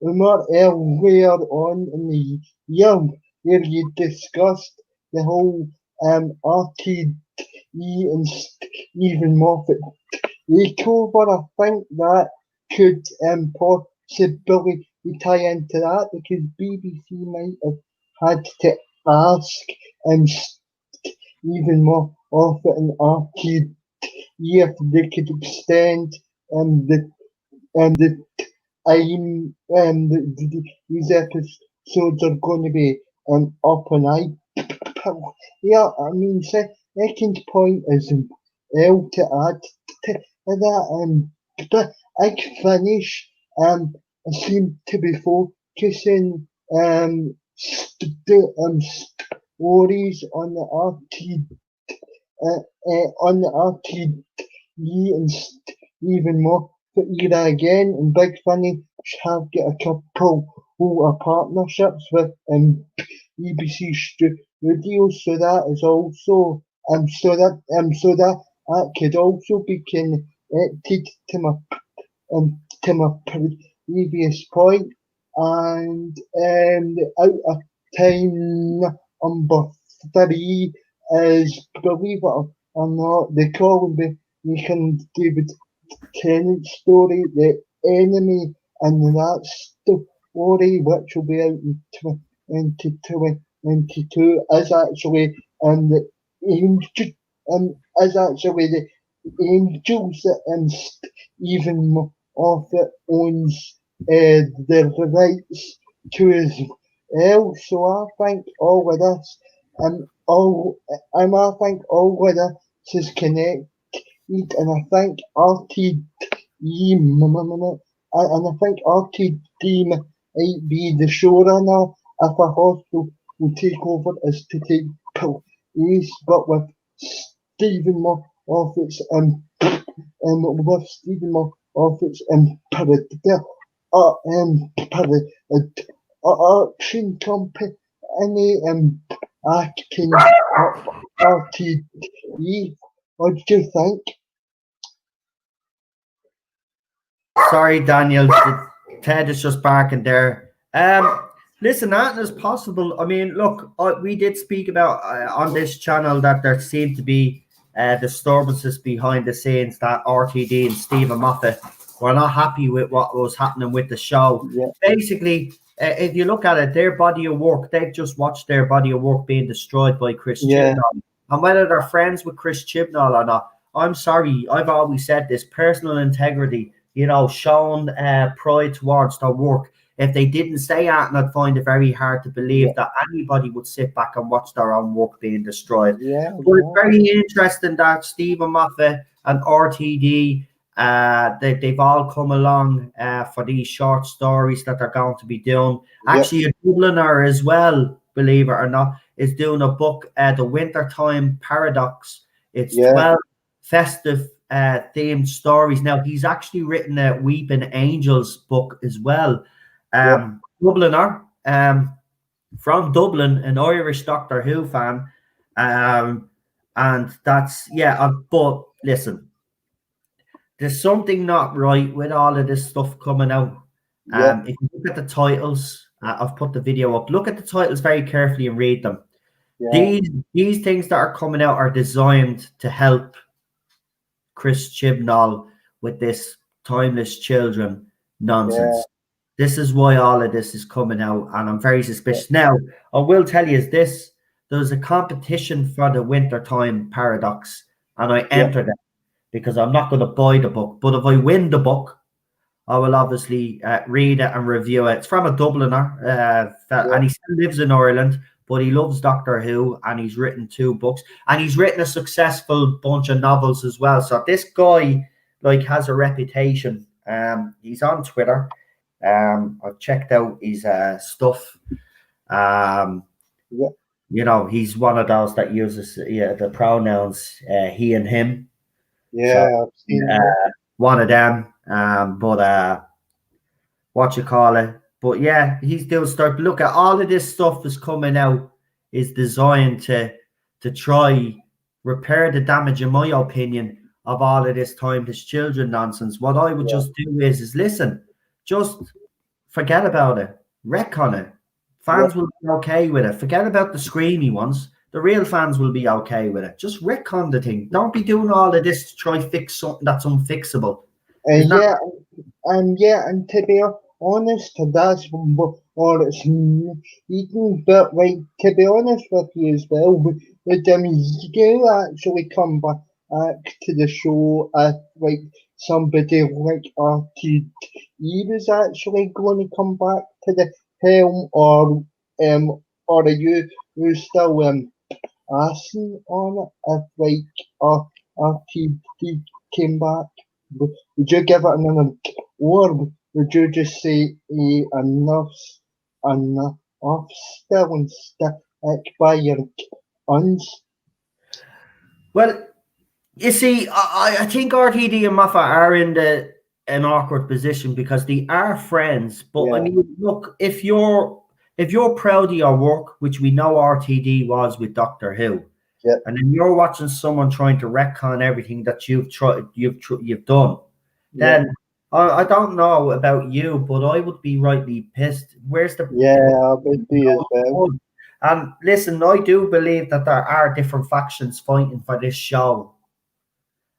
remark earlier on in the year where you discussed the whole RTD and Stephen Moffat takeover. I think that could possibly tie into that because BBC might have had to ask Stephen Moffat and RTD if they could extend the these episodes are going to be up on iPad. Yeah, I mean, second point is to add to that, but I finish seem to be focusing stories on the RTD and even more for era again, and Big Funny have got a couple of partnerships with BBC Studios, so that is also so that could also be connected to my previous point, and out of time number 3 is, believe it or not, the Colin Bacon David Tennant story, The Enemy, and that story, which will be out in 2022, is actually the angel, the Angels that Stephen Moffat owns the rights to as well. So I think all of this I think all of this is connected, and I think RTD might be the showrunner if a hospital will take over is to take place, but with Stephen Moffat's production company acting RTD. What do you think? Sorry, Daniel. Ted is just barking there. Listen, that is possible. I mean, look, we did speak about on this channel that there seemed to be disturbances behind the scenes, that RTD and Stephen Moffat were not happy with what was happening with the show. Yeah. Basically, if you look at it, their body of work, they've just watched their body of work being destroyed by Chris Chibnall. And whether they're friends with Chris Chibnall or not, I'm sorry, I've always said this, personal integrity, shown pride towards their work. If they didn't say that, and I'd find it very hard to believe that anybody would sit back and watch their own work being destroyed. But it's very interesting that Stephen Moffat and RTD, they've all come along for these short stories that they're going to be doing. Actually, a Dubliner as well, believe it or not, is doing a book, The Wintertime Paradox. It's 12 festive themed stories. Now, he's actually written a Weeping Angels book as well. Dubliner, from Dublin, an Irish Doctor Who fan. And that's, but listen, there's something not right with all of this stuff coming out. If you look at the titles, I've put the video up. Look at the titles very carefully and read them. These things that are coming out are designed to help Chris Chibnall with this timeless children nonsense. This is why all of this is coming out, and I'm very suspicious. Now, I will tell you this: there's a competition for the Wintertime Paradox, and I entered it because I'm not going to buy the book. But if I win the book, I will obviously read it and review it. It's from a Dubliner, and he still lives in Ireland, but he loves Doctor Who, and he's written 2 books, and he's written a successful bunch of novels as well. So this guy has a reputation. He's on Twitter. I've checked out his stuff. He's one of those that uses the pronouns he and him. So, one of them. But what you call it? But yeah, he's still start to look at all of this stuff that's coming out is designed to to try repair the damage, in my opinion, of all of this time, this children nonsense. What I would just do is listen, just forget about it, retcon it. Fans will be okay with it. Forget about the screamy ones. The real fans will be okay with it. Just retcon the thing. Don't be doing all of this to try fix something that's unfixable. And to be honest, that's or it's eating, but like to be honest with you as well, would you actually come back to the show if like somebody like RTD was actually going to come back to the helm, or are you still asking on it if like RTD came back? Would you give it another, or would you just say enough still and stick by your guns? Well, you see, I think RTD and Maffa are in an awkward position because they are friends. But I mean, look, if you're proud of your work, which we know RTD was with Doctor Who, and then you're watching someone trying to retcon everything that you've done, then I don't know about you, but I would be rightly pissed. Where's the I would be as well. And listen, I do believe that there are different factions fighting for this show.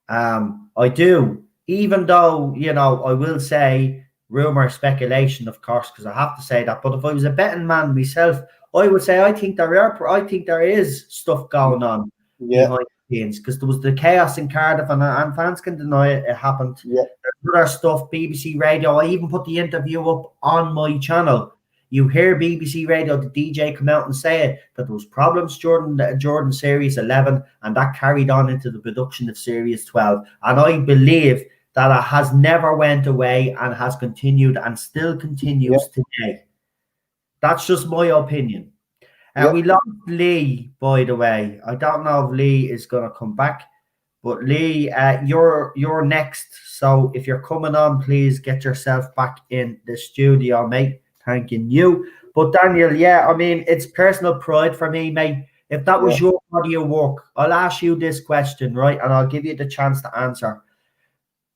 I do, even though, you know, I will say rumor, speculation, of course, because I have to say that. But if I was a betting man myself, I would say I think there is stuff going on behind the scenes, because there was the chaos in Cardiff, and fans can deny it. It happened. There's other stuff, BBC Radio. I even put the interview up on my channel. You hear BBC Radio, the DJ come out and say it, that there was problems during Series 11, and that carried on into the production of Series 12. And I believe that it has never went away and has continued and still continues today. That's just my opinion. We lost Lee, by the way. I don't know if Lee is going to come back, but Lee, you're next. So if you're coming on, please get yourself back in the studio, mate. Thanking you. But Daniel, I mean, it's personal pride for me, mate. If that was your body of work, I'll ask you this question, right? And I'll give you the chance to answer.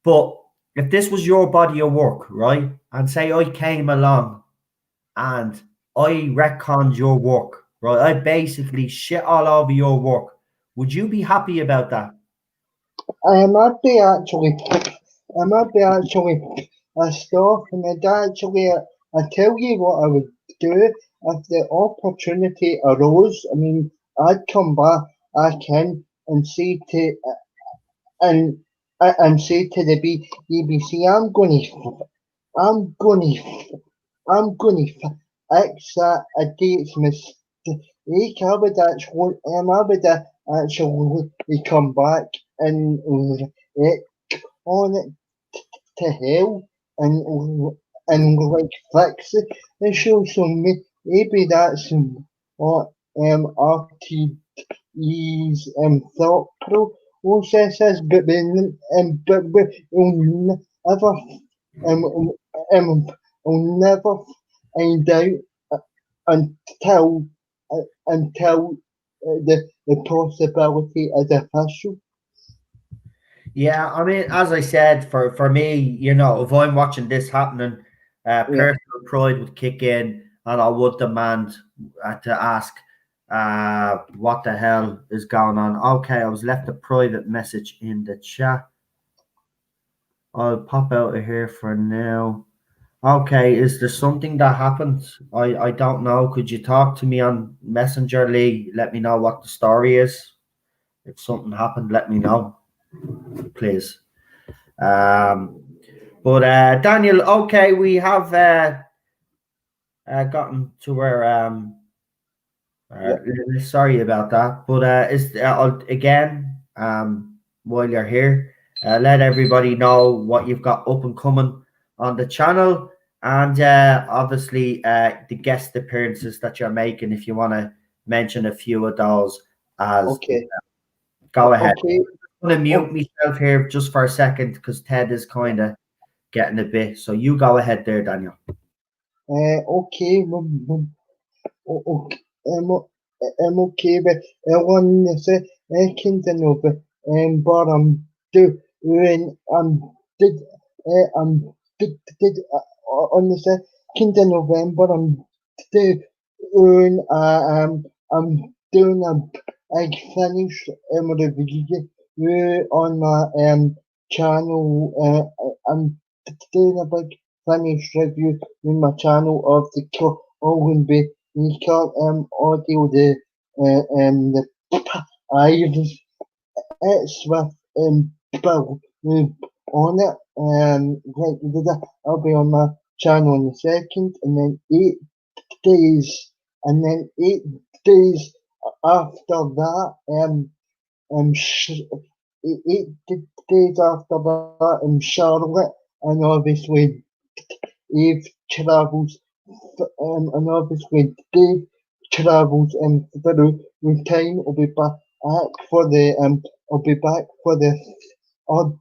But if this was your body of work, right? And say I came along and I retconned your work, right? I basically shit all over your work. Would you be happy about that? I might be actually pissed off, and I tell you what I would do if the opportunity arose. I mean, I'd come back in and say to the BBC, I'm going to fix that idiot's mistake. I would actually come back and on it to hell and like fix the show. So maybe that's what RTE's thought process is, but we'll never find out until the possibility is official. Yeah, I mean, as I said, for me, you know, if I'm watching this happening, personal pride would kick in, and I would demand to ask, what the hell is going on? Okay, I was left a private message in the chat. I'll pop out of here for now. Okay, is there something that happened? I don't know. Could you talk to me on Messenger, Lee? Let me know what the story is. If something happened, let me know, please. But Daniel, okay, we have gotten to where sorry about that, but is again, while you're here, let everybody know what you've got up and coming on the channel, and obviously the guest appearances that you're making, if you want to mention a few of those as go ahead. I'm going to mute myself here just for a second because Ted is kind of getting a bit. So you go ahead there, Daniel. okay with on the second of November. Doing did did on the second of November. Doing I'm doing a finish review on my channel. I'm doing a big finish review on my channel of the Colin Bay audio the Iris. It's with Bill on it. I'll be on my channel on the second, and then 8 days, and then 8 days after that, sh- 8 days after that in Charlotte, and obviously Eve travels, and obviously Dave travels through time. I'll be back for the I'll be back for the odd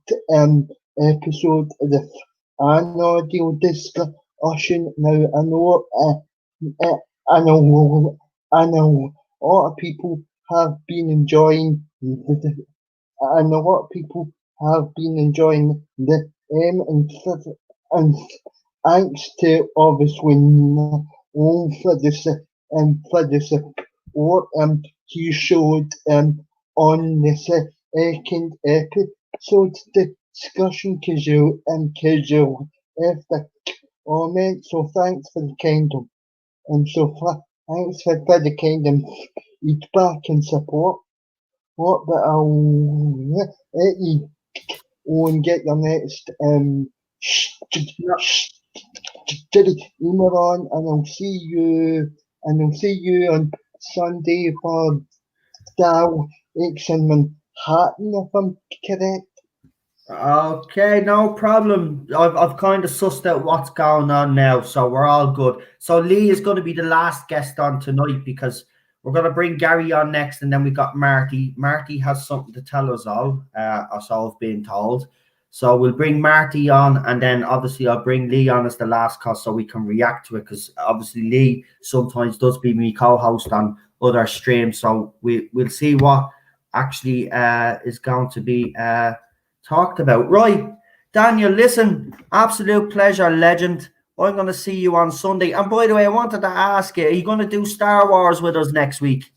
episode of the an audio discussion. Now I know a lot of people have been enjoying and a lot of people have been enjoying the and thanks to obviously all for the support he showed on the second episode discussion casual after comment. So thanks for the kingdom and so far thanks for the kingdom feedback and support. What but I'll let you go and get your next email on, and I'll see you on Sunday for Dow X in Manhattan, if I'm correct. Okay, no problem. I've kind of sussed out what's going on now, so we're all good. So Lee is going to be the last guest on tonight because we're going to bring Gary on next, and then we got Marty. Marty has something to tell us all, so I've been told. So we'll bring Marty on, and then obviously I'll bring Lee on as the last cause so we can react to it, because obviously Lee sometimes does be me co-host on other streams. So we'll see what actually is going to be talked about. Right, Daniel, listen, absolute pleasure, legend. I'm going to see you on Sunday. And by the way, I wanted to ask you, are you going to do Star Wars with us next week?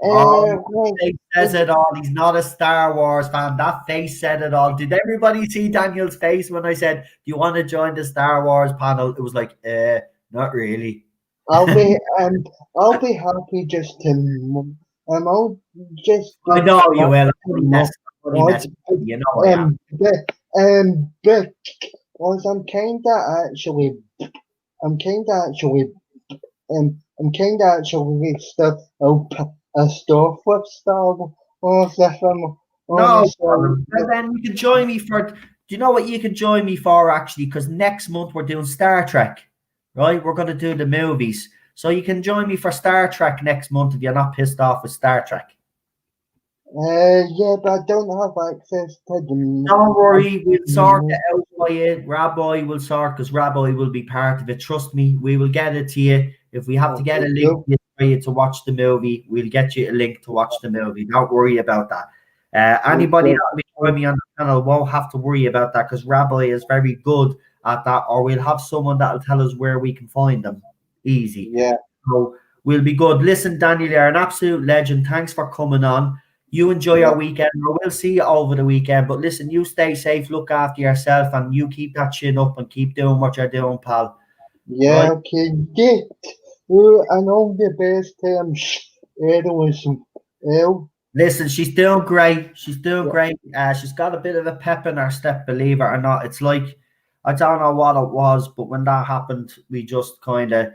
That face says it all. He's not a Star Wars fan. That face said it all. Did everybody see Daniel's face when I said, do you want to join the Star Wars panel? It was like, not really. I'll be happy just to I'll just I know you will. You know I am. But because I'm kinda actually stuff with Star Wars if I'm honest. No, but then you can join me for. Do you know what you can join me for actually? Because next month we're doing Star Trek, right? We're going to do the movies, so you can join me for Star Trek next month if you're not pissed off with Star Trek. Yeah, but I don't have access to them. Don't worry, we'll sort it out for you. Rabbi will sort, because Rabbi will be part of it. Trust me, we will get it to you. If we have to get a link for you to watch the movie, we'll get you a link to watch the movie. Don't worry about that. Anybody that will be joining me on the channel won't have to worry about that, because Rabbi is very good at that, or we'll have someone that will tell us where we can find them. Easy. Yeah. So we'll be good. Listen, Daniel, you're an absolute legend. Thanks for coming on. You enjoy your weekend. We'll see you over the weekend. But listen, you stay safe, look after yourself, and you keep that chin up and keep doing what you're doing, pal. Yeah, Right? okay. Get and all the best Listen, she's doing great. She's doing great. She's got a bit of a pep in her step, believe it or not. It's like, I don't know what it was, but when that happened, we just kind of,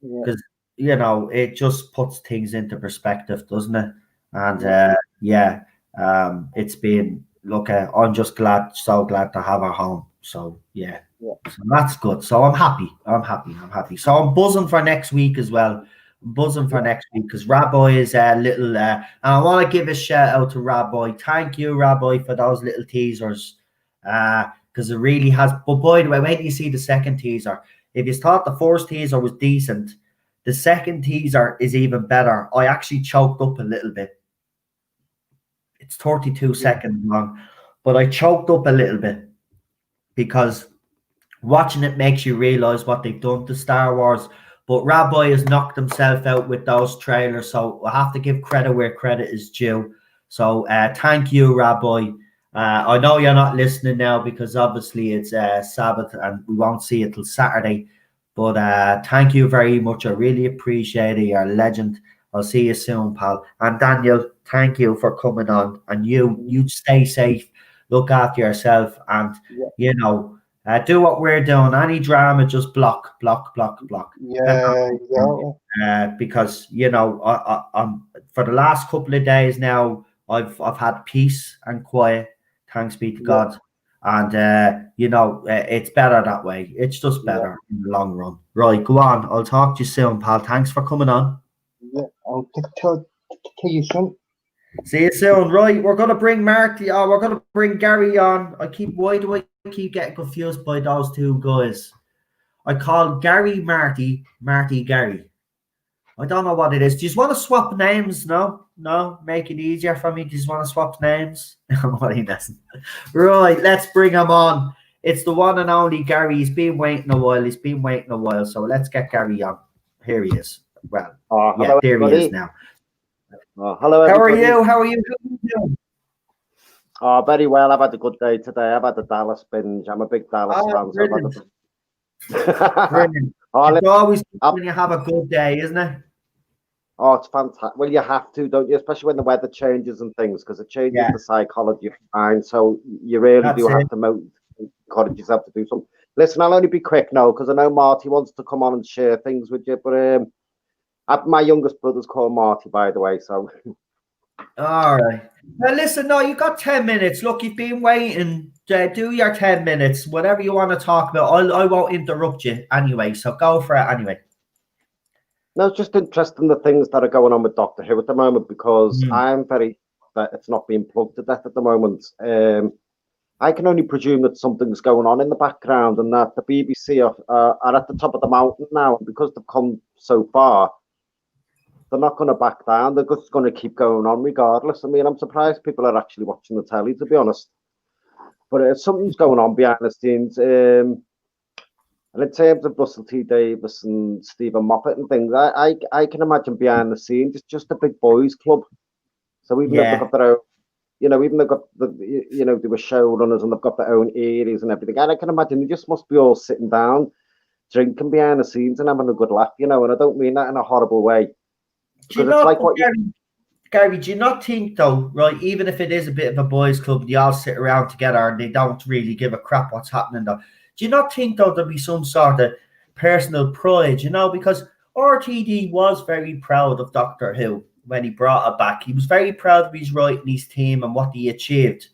because, you know, it just puts things into perspective, doesn't it? And it's been, look, I'm just so glad to have her home. So yeah. So that's good. So I'm happy. So I'm buzzing for next week as well. Next week because Rabbi is a little and I want to give a shout out to Rabbi. Thank you, Rabbi, for those little teasers. Because it really has. But by the way, wait till you see the second teaser. If you thought the first teaser was decent, The second teaser is even better. I actually choked up a little bit. It's 32 seconds long, but I choked up a little bit because watching it makes you realize what they've done to Star Wars. But Rabbi has knocked himself out with those trailers, so I have to give credit where credit is due. So thank you, Rabbi. I know you're not listening now because obviously it's Sabbath and we won't see it till Saturday. But thank you very much. I really appreciate it. You're a legend. I'll see you soon, pal. And Daniel, thank you for coming on. And you stay safe, look after yourself, and you know, do what we're doing. Any drama, just block. Yeah. Because you know, I'm for the last couple of days now, I've had peace and quiet. Thanks be to God. And you know, it's better that way. It's just better in the long run. Right, go on. I'll talk to you soon, pal. Thanks for coming on. Yeah, I'll tell you soon. See you soon. Right, we're gonna bring Marty. We're gonna bring Gary on. Why do I keep getting confused by those two guys? I call Gary Marty, Marty Gary. I don't know what it is. Do you just want to swap names? No, make it easier for me. Do you just want to swap names? What he doesn't. Right, let's bring him on. It's the one and only Gary. He's been waiting a while. So let's get Gary on. Here he is. Well, hello, there everybody. he is now. Hello, How everybody. are you? How are you doing? Oh, very well. I've had a good day today. I've had the Dallas binge. I'm a big Dallas fan. Brilliant. So Brilliant. It's always good when you have a good day, isn't it? Oh, it's fantastic. Well, you have to, don't you? Especially when the weather changes and things, because it changes the psychology of the mind. So you really have to encourage yourself to do something. Listen, I'll only be quick now, because I know Marty wants to come on and share things with you. But my youngest brother's called Marty, by the way. So. All right. Well, listen, no, you got 10 minutes. Look, you've been waiting. Do your 10 minutes. Whatever you want to talk about, I won't interrupt you anyway. So go for it anyway. No, it's just interesting the things that are going on with Doctor Who at the moment, because I'm very that it's not being plugged to death at the moment. I can only presume that something's going on in the background and that the BBC are at the top of the mountain now. Because they've come so far, they're not going to back down. They're just going to keep going on regardless. I mean, I'm surprised people are actually watching the telly, to be honest. But something's going on behind the scenes. And in terms of Russell T Davies and Stephen Moffat and things, I can imagine behind the scenes it's just a big boys club. So even though they've got their own, even they've got they were showrunners and they've got their own areas and everything. And I can imagine they just must be all sitting down, drinking behind the scenes and having a good laugh, And I don't mean that in a horrible way. Do you not, Gary, do you not think though, right, even if it is a bit of a boys' club, they all sit around together and they don't really give a crap what's happening though? Do you not think though there'll be some sort of personal pride, because RTD was very proud of Doctor Who when he brought it back. He was very proud of his writing, his team and what he achieved.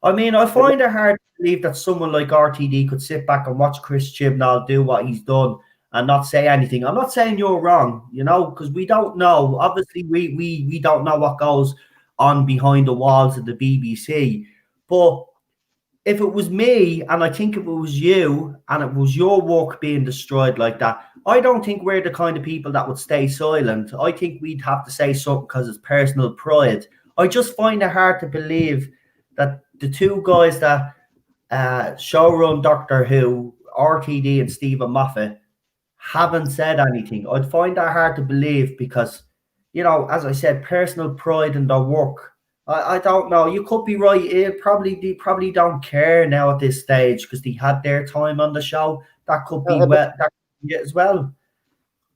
I mean, I find it hard to believe that someone like RTD could sit back and watch Chris Chibnall do what he's done and not say anything. I'm not saying you're wrong, because we don't know. Obviously, we don't know what goes on behind the walls of the BBC. But if it was me, and I think if it was you, and it was your work being destroyed like that, I don't think we're the kind of people that would stay silent. I think we'd have to say something because it's personal pride. I just find it hard to believe that the two guys that showrun Doctor Who, RTD and Stephen Moffat, haven't said anything. I'd find that hard to believe because, as I said, personal pride in their work. I don't know. You could be right. They probably don't care now at this stage because they had their time on the show. That could be as well.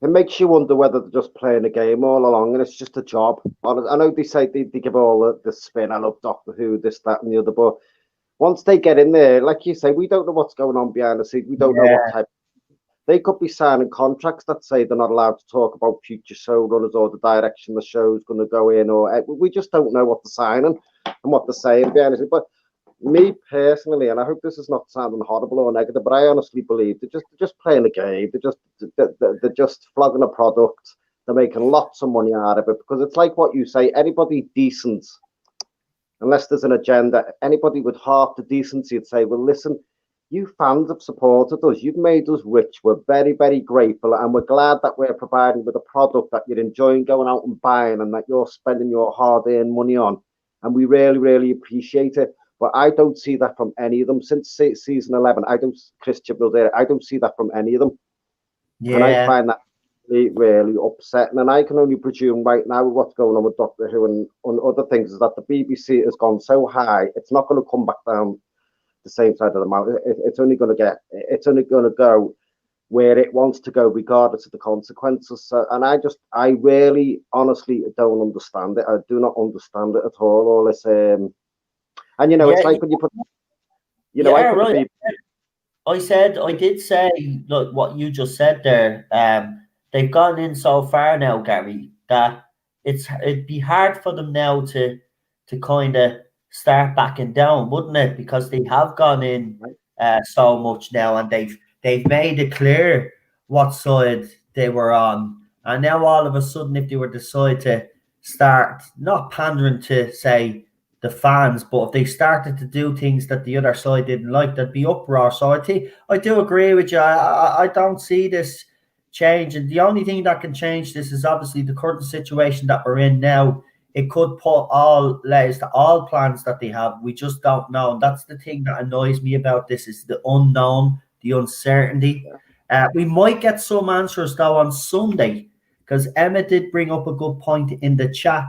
It makes you wonder whether they're just playing a game all along and it's just a job. I know they say they give all the spin. I love Doctor Who, this, that, and the other. But once they get in there, like you say, we don't know what's going on behind the scenes. We don't know what type. They could be signing contracts that say they're not allowed to talk about future showrunners or the direction the show's going to go in, or we just don't know what they're signing and what they're saying behind it. But me personally, and I hope this is not sounding horrible or negative, but I honestly believe they're just playing a game. They're just flogging a product. They're making lots of money out of it because it's like what you say. Anybody decent, unless there's an agenda, anybody with half the decency would say, well, listen. you fans have supported us. You've made us rich. We're very, very grateful, and we're glad that we're providing with a product that you're enjoying going out and buying, and that you're spending your hard-earned money on. And we really, really appreciate it. But I don't see that from any of them since season 11. Chris Chibnall there. I don't see that from any of them. Yeah. And I find that really, really upsetting. And I can only presume right now what's going on with Doctor Who and other things is that the BBC has gone so high, it's not going to come back down the same side of the mountain. It's only going to go where it wants to go, regardless of the consequences. So, and I really, honestly don't understand it. I do not understand it at all. All this, and it's like when you put, right. I did say, look, what you just said there. They've gone in so far now, Gary, that it'd be hard for them now to kind of start backing down, wouldn't it? Because they have gone in so much now, and they've made it clear what side they were on. And now all of a sudden, if they were to decide to start not pandering to, say, the fans, but if they started to do things that the other side didn't like, there'd be uproar. So I do agree with you. I don't see this changing. The only thing that can change this is obviously the current situation that we're in now. It could put all legs to all plans that they have. We just don't know. And that's the thing that annoys me about this, is the unknown, the uncertainty. We might get some answers though on Sunday, because Emma did bring up a good point in the chat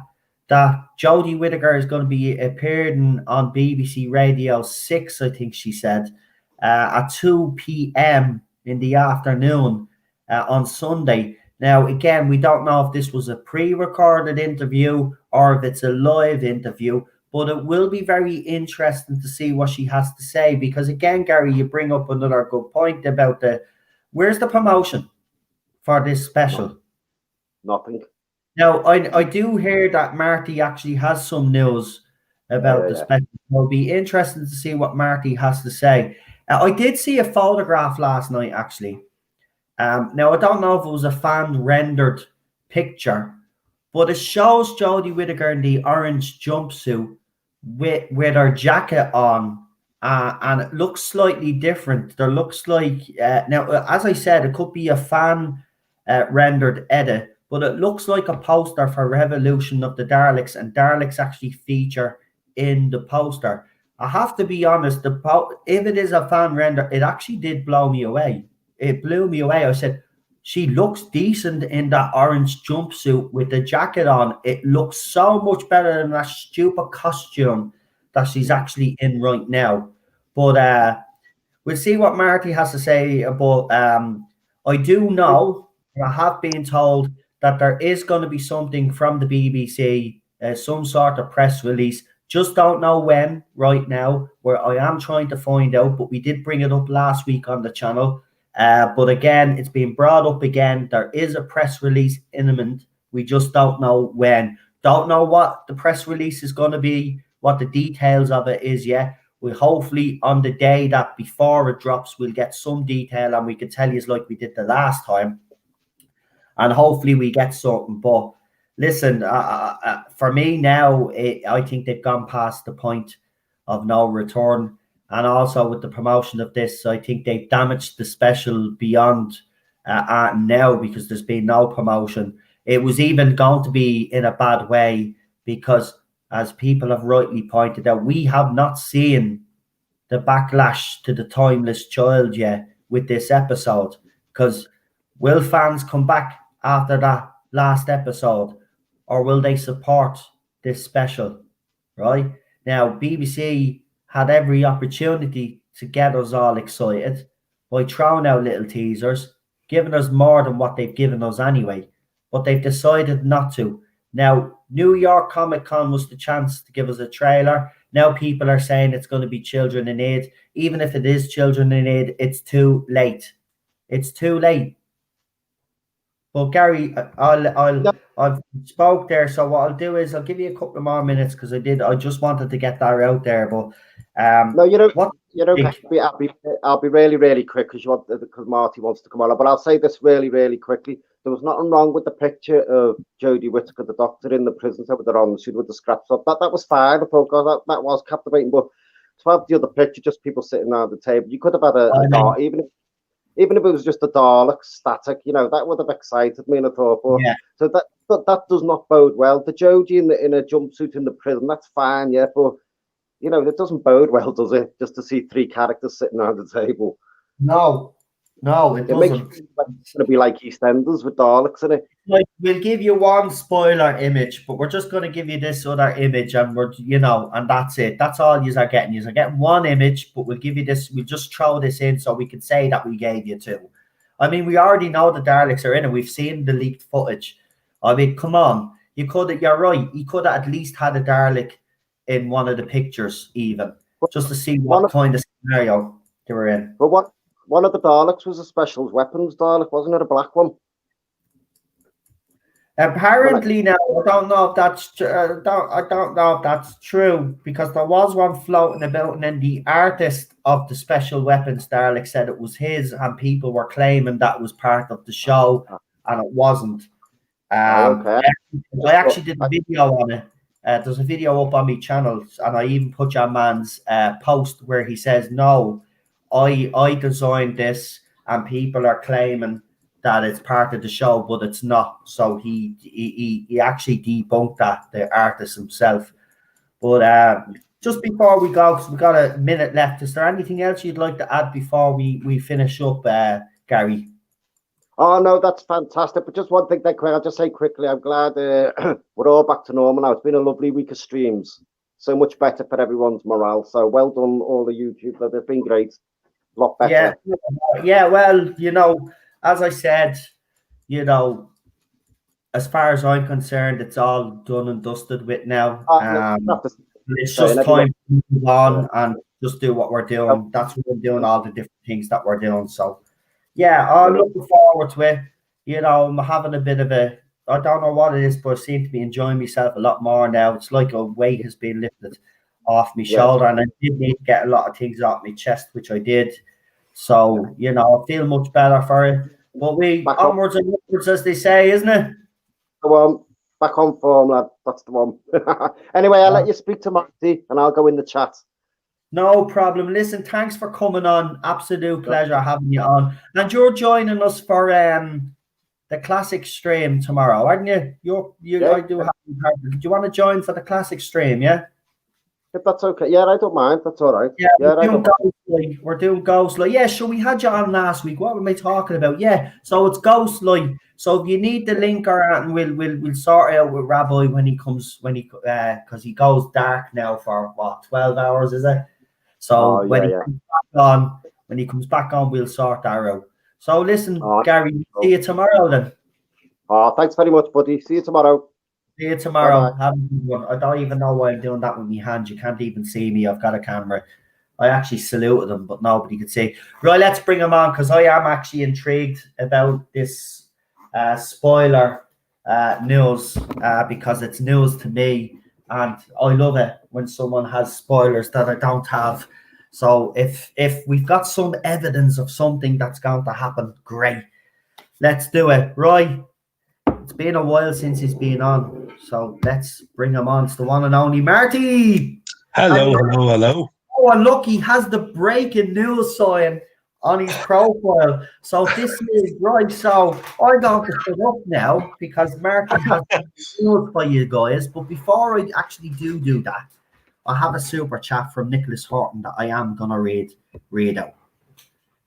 that Jodie Whittaker is going to be appearing on BBC Radio 6, I think she said, at 2 p.m. in the afternoon on Sunday. Now, again, we don't know if this was a pre-recorded interview or if it's a live interview, but it will be very interesting to see what she has to say, because, again, Gary, you bring up another good point about where's the promotion for this special? Nothing. Now, I do hear that Marty actually has some news about the special. It'll be interesting to see what Marty has to say. I did see a photograph last night, actually. Now, I don't know if it was a fan-rendered picture, but it shows Jodie Whittaker in the orange jumpsuit with her jacket on, and it looks slightly different. There looks like, now, as I said, it could be a fan-rendered edit, but it looks like a poster for Revolution of the Daleks, and Daleks actually feature in the poster. I have to be honest, if it is a fan render, it actually did blow me away. It blew me away. I said, she looks decent in that orange jumpsuit with the jacket on. It looks so much better than that stupid costume that she's actually in right now. But we'll see what Marty has to say about. I do know, I have been told that there is going to be something from the BBC, some sort of press release. Just don't know when right now, where I am trying to find out, but we did bring it up last week on the channel. But again, it's been brought up again. There is a press release imminent. We just don't know when. Don't know what the press release is going to be, what the details of it is yet. We hopefully on the day that before it drops, we'll get some detail and we can tell you like we did the last time. And hopefully we get something. But listen, for me now, I think they've gone past the point of no return. And also with the promotion of this, I think they've damaged the special beyond now, because there's been no promotion. It was even going to be in a bad way because, as people have rightly pointed out, we have not seen the backlash to the Timeless Child yet with this episode. Because will fans come back after that last episode, or will they support this special? Right now, BBC had every opportunity to get us all excited by throwing out little teasers, giving us more than what they've given us anyway, but they've decided not to. Now, New York Comic Con was the chance to give us a trailer. Now people are saying it's going to be Children in Aid. Even if it is Children in Aid, it's too late. It's too late. Well, Gary, I've spoke there, so what I'll do is I'll give you a couple of more minutes because I just wanted to get that out there. But no, I'll be really, really quick because Marty wants to come on. But I'll say this really, really quickly. There was nothing wrong with the picture of Jodie Whittaker, the doctor, in the prison cell with her on suit with the scraps up. That was fine. I thought, God, that was captivating. But to have the other picture, just people sitting around the table. You could have had a I mean- Dalek, even if it was just a Dalek static, you know, that would have excited me. And I thought, but, Yeah. so that does not bode well. The Joji in a jumpsuit in the prison, that's fine, yeah, but you know, it doesn't bode well, does it? Just to see 3 characters sitting around the table. No, it It makes doesn't. you feel like it's going to be like EastEnders with Daleks in it. Like, we'll give you one spoiler image, but we're just going to give you this other image, and we're, you know, and that's it. That's all you are getting. You are getting one image, but we'll give you this. We'll just throw this in so we can say that we gave you 2. I mean, we already know the Daleks are in it. We've seen the leaked footage. I mean, come on. You're right. You could have at least had a Dalek in one of the pictures, even, just to see what kind of scenario they were in. But one of the Daleks was a special weapons Dalek, wasn't it? A black one. Apparently, now I don't know if that's I don't know if that's true, because there was one floating about, and then the artist of the special weapons Dalek said it was his, and people were claiming that was part of the show, and it wasn't. Okay. I actually did a video on it. There's a video up on my channel, and I even put your man's post where he says, "No, I designed this, and people are claiming that it's part of the show, but it's not." So he actually debunked that, the artist himself. But just before we go, because we've got a minute left, is there anything else you'd like to add before we finish up, Gary? Oh no, that's fantastic. But just one thing, I'll just say quickly, I'm glad we're all back to normal now. It's been a lovely week of streams. So much better for everyone's morale. So well done, all the YouTube. They've been great. A lot better. Yeah. Well, you know, as I said, you know, as far as I'm concerned, it's all done and dusted with now. It's just time to move on and just do what we're doing. That's what we're doing, all the different things that we're doing. So, yeah, I'm looking forward to it. You know, I'm having a bit of I don't know what it is, but I seem to be enjoying myself a lot more now. It's like a weight has been lifted off my shoulder, and I did need to get a lot of things off my chest, which I did. So, you know, I feel much better for it. But we onwards and upwards, as they say, isn't it? Back on form, lad. That's the one. Anyway, I'll let you speak to Marty, and I'll go in the chat. No problem. Listen, thanks for coming on. Absolute pleasure having you on. And you're joining us for the classic stream tomorrow, aren't you? I do have. Do you want to join for the classic stream? Yeah. If that's okay. Yeah, I don't mind. That's all right. Yeah, we're doing Ghostlight. Yeah, so we had you on last week. What were we talking about? Yeah, so it's Ghostlight. So if you need the link or and we'll sort it out with Rabbi when he because he goes dark now for what, 12 hours, is it? So when he comes back on, we'll sort that out. So listen, Gary, see you tomorrow then. Thanks very much, buddy. See you tomorrow. See you tomorrow. Have a good one. I don't even know why I'm doing that with my hands. You can't even see me. I've got a camera. I actually saluted him, but nobody could see. Right, let's bring him on, because I am actually intrigued about this spoiler news, because it's news to me, and I love it when someone has spoilers that I don't have. So if we've got some evidence of something that's going to happen, great. Let's do it. Right. It's been a while since he's been on, so let's bring him on. It's the one and only Marty. Hello. Oh, and look, he has the breaking news sign on his profile. So this is right. So I'm going to shut up now, because Marty has news for you guys. But before I actually do that, I have a super chat from Nicholas Horton that I am going to read out.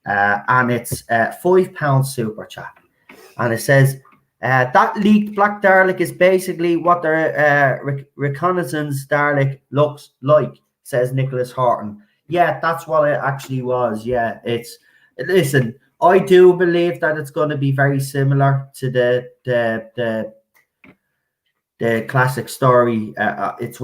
And it's £5 super chat. And it says, that leaked Black Dalek is basically what the reconnaissance Dalek looks like, says Nicholas Horton. Yeah, that's what it actually was. Yeah, listen, I do believe that it's going to be very similar to the classic story. It's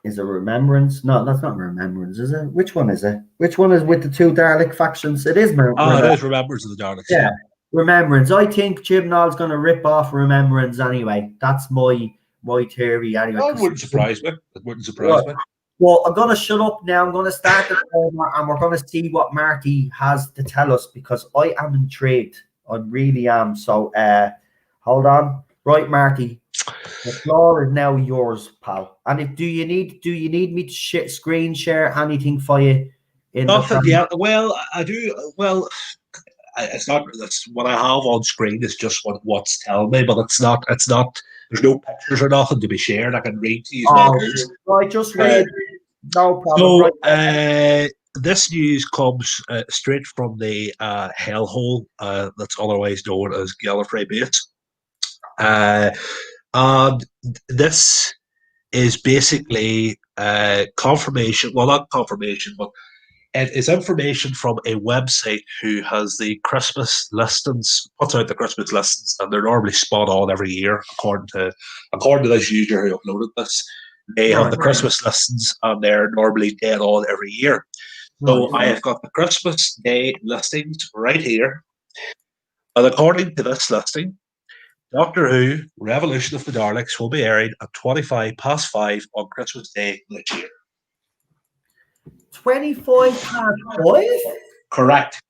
is it Remembrance? No, that's not Remembrance, is it? Which one is it? Which one is with the 2 Dalek factions? It is Remembrance. It is Remembrance of the Daleks. Yeah. Remembrance. I think Chibnall's going to rip off Remembrance anyway. That's my theory anyway. That wouldn't surprise me. Well, I'm going to shut up now. I'm going to start the timer, and we're going to see what Marty has to tell us, because I am intrigued. I really am. So hold on. Right, Marty. The floor is now yours, pal. And do you need me to screen share anything for you in the Nothing front? yet. Well, I do. Well, it's not. That's what I have on screen is just what's telling me, but it's not. It's not. There's no pictures or nothing to be shared. I can read to you Oh, what it is. I just read. No problem. So, Right. this news comes straight from the hellhole that's otherwise known as Gallifrey Base. And this is basically confirmation. Well, not confirmation, but it is information from a website who has the Christmas listings, puts out the Christmas listings, and they're normally spot on every year, according to this user who uploaded this. They have the Christmas listings, and they're normally dead on every year. So I have got the Christmas Day listings right here, and according to this listing, Doctor Who: Revolution of the Daleks will be airing at 5 on Christmas Day next year. 25 past 5 Correct.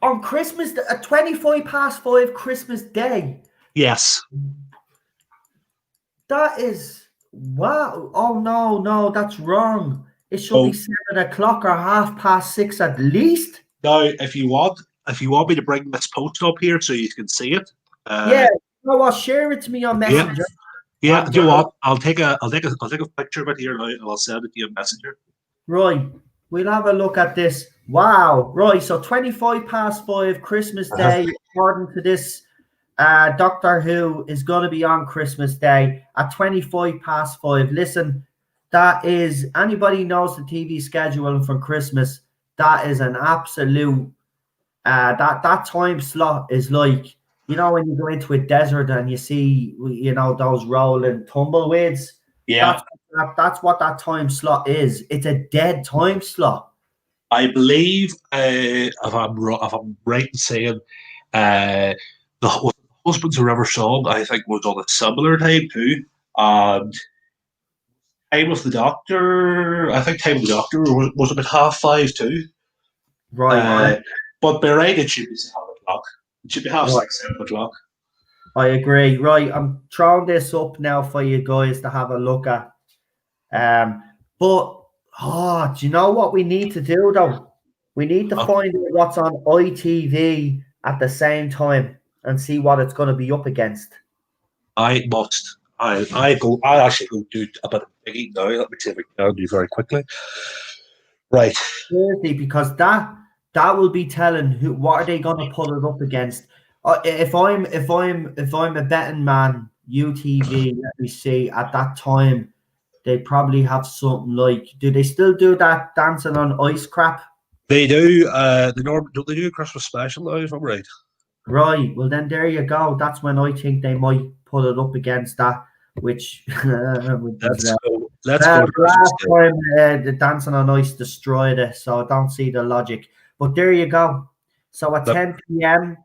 on Christmas. At 5 Christmas Day. Yes. That is wow. Oh no, that's wrong. It should be 7 o'clock or 6:30 at least. Now, if you want me to bring this post up here so you can see it, Yeah, you know what? Share it to me on Messenger. Yeah, do you know what? I'll take a picture of it here now, and I'll send it to you on Messenger. Right, we'll have a look at this. Wow, right. So 5 Christmas Day, according to this, Doctor Who is going to be on Christmas Day at 5 Listen, that is, anybody knows the TV schedule for Christmas, that is an absolute, that time slot is like, you know, when you go into a desert and you see, you know, those rolling tumbleweeds. Yeah. That's what that time slot is. It's a dead time slot. I believe, if I'm right in saying, the Husbands of River song, I think, was on a similar time too. And Time of the Doctor, I think Time of the Doctor was about 5:30 too. Right. But by right, it should be 7 o'clock. It should be 6:30, 7 o'clock. I agree. Right, I'm throwing this up now for you guys to have a look at. But do you know what we need to do though? We need to find out what's on ITV at the same time and see what it's going to be up against. I must. I actually go do a bit of digging now. Let me see if I can do very quickly. Right. Because that will be telling what are they going to put it up against. If I'm a betting man, UTV, let me see, at that time they probably have something like, do they still do that dancing on ice crap? They do. Don't they do a Christmas special now, if I'm right? Right. Well, then there you go. That's when I think they might put it up against that. Which let's go. Last time the dancing on ice destroyed it, so I don't see the logic. But there you go. So at 10 p.m.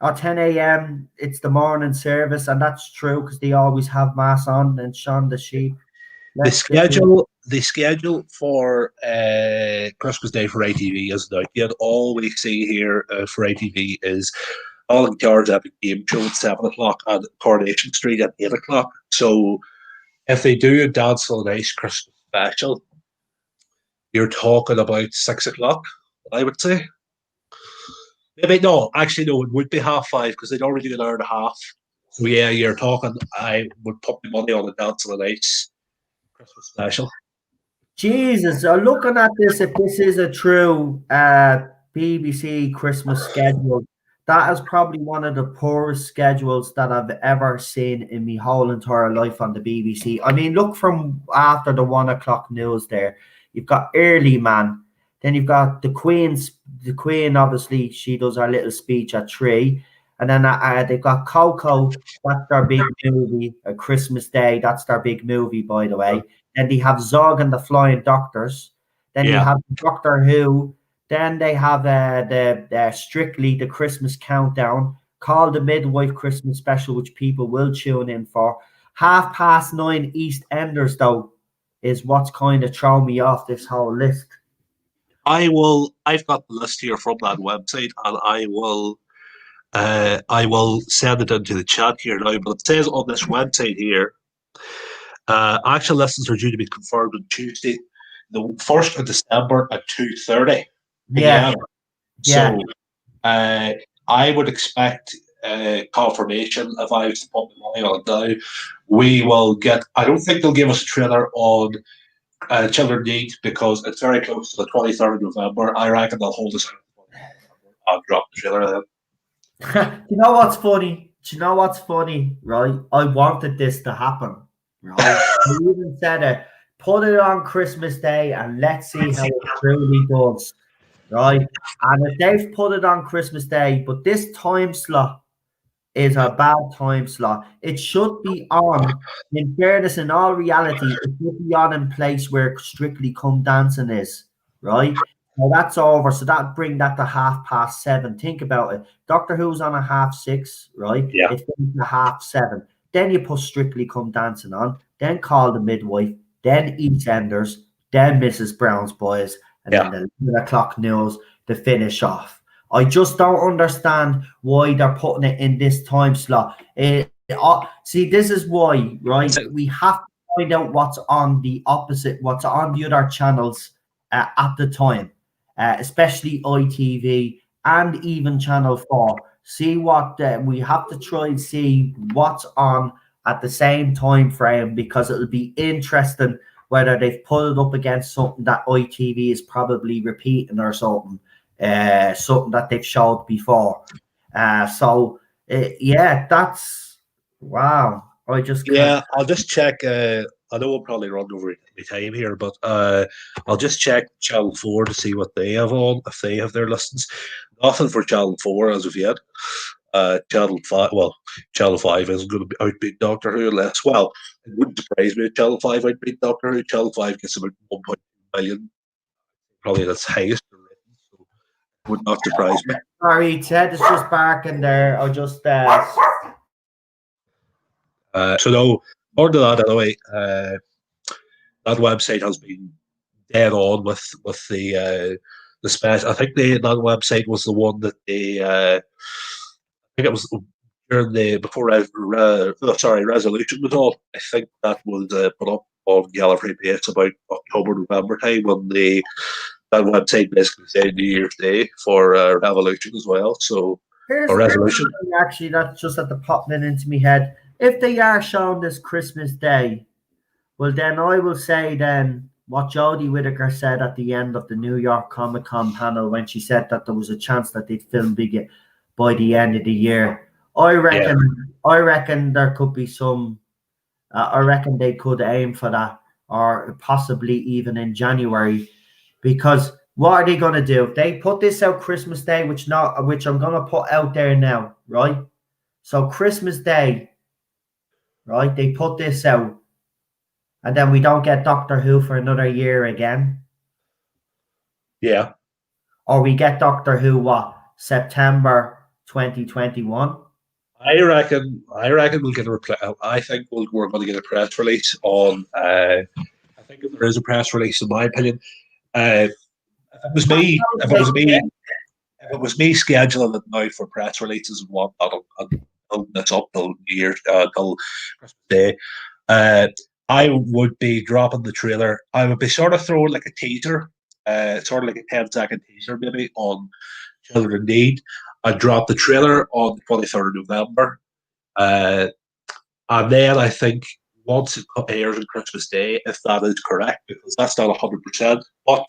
or 10 a.m. it's the morning service, and that's true because they always have mass on and Shaun the Sheep. The schedule for Christmas Day for ATV is out yet. All we see here for ATV is Alan Carr's Epic Game Show at 7 o'clock and Coronation Street at 8 o'clock. So if they do a Dance on Ice Christmas special, you're talking about 6 o'clock, I would say. Maybe no, actually no, it would be 5:30 because they'd already do an hour and a half. So yeah, you're talking. I would put the money on the Dance on Ice Christmas special. Jesus, looking at this, if this is a true BBC Christmas schedule, that is probably one of the poorest schedules that I've ever seen in my whole entire life on the BBC. I mean, look from after the 1 o'clock news there. You've got Early Man. Then you've got the Queen. The Queen, obviously, she does her little speech at 3. And then they've got Coco. That's their big movie. Christmas Day. That's their big movie, by the way. Then they have Zog and the Flying Doctors. Then you have Doctor Who. Then they have the Strictly the Christmas Countdown, called the Midwife Christmas Special, which people will tune in for. 9:30 EastEnders, though, is what's kind of thrown me off this whole list. I've got the list here from that website, and I will I will send it into the chat here now, but it says on this website here, actual lessons are due to be confirmed on Tuesday, the 1st of December at 2:30 Yeah, p.m. yeah. So I would expect confirmation if I was to put my money on it now. We will get, I don't think they'll give us a trailer on Children Need because it's very close to the 23rd of November. I reckon they'll hold us out. I'll drop the trailer then. You know what's funny? Do you know what's funny, right? I wanted this to happen, right? I even said it, put it on Christmas Day and let's see how it truly does, right? And if they've put it on Christmas Day, but this time slot is a bad time slot. It should be on, in fairness, in all reality, it should be on in place where Strictly Come Dancing is, right? Now that's over, so that bring that to 7:30. Think about it. Doctor Who's on a 6:30, right? Yeah. It's going to 7:30. Then you put Strictly Come Dancing on, then Call the Midwife, then EastEnders, then Mrs. Brown's Boys, and then the 11 o'clock news to finish off. I just don't understand why they're putting it in this time slot. See, this is why, right? We have to find out what's on the opposite, what's on the other channels at the time, especially ITV and even Channel 4. See what we have to try and see what's on at the same time frame, because it'll be interesting whether they've put it up against something that ITV is probably repeating or something. Something that they've showed before. Yeah, that's wow. I just can't. Yeah, I'll just check. I know we'll probably run over the time here, but I'll just check Channel 4 to see what they have on, if they have their listings. Nothing for Channel 4 as of yet. Channel 5, well, Channel 5 isn't going to outbeat Doctor Who unless, well, it wouldn't surprise me if Channel 5 outbeat Doctor Who. Channel 5 gets about 1.2 million, probably that's highest. So would not surprise me. Sorry, Ted is just barking there. I'll just so no, more than that anyway. That website has been dead on with the special. I think that website was the one that they. I think it was during the before resolution was on. I think that was put up on Gallifrey Base about October, November time when that website basically said New Year's Day for Revolution as well. So here's a resolution. Actually, that's just at the popping into my head. If they are showing this Christmas Day, well, then I will say then what Jodie Whittaker said at the end of the New York Comic Con panel when she said that there was a chance that they'd film Big by the end of the year. I reckon there could be some. I reckon they could aim for that, or possibly even in January, because what are they going to do if they put this out Christmas Day, which I'm going to put out there now, right? So Christmas Day, right? They put this out, and then we don't get Doctor Who for another year again. Yeah. Or we get Doctor Who September 2021. I reckon we'll get a reply. I think we're going to get a press release on. I think if there is a press release, in my opinion, if it was me scheduling it now for press releases and whatnot, I'll this up till till Christmas Day. I would be dropping the trailer. I would be sort of throwing like a teaser, sort of like a 10-second teaser maybe on Children in Need. I'd drop the trailer on the 23rd of November. And then I think once it airs on Christmas Day, if that is correct, because that's not 100%, but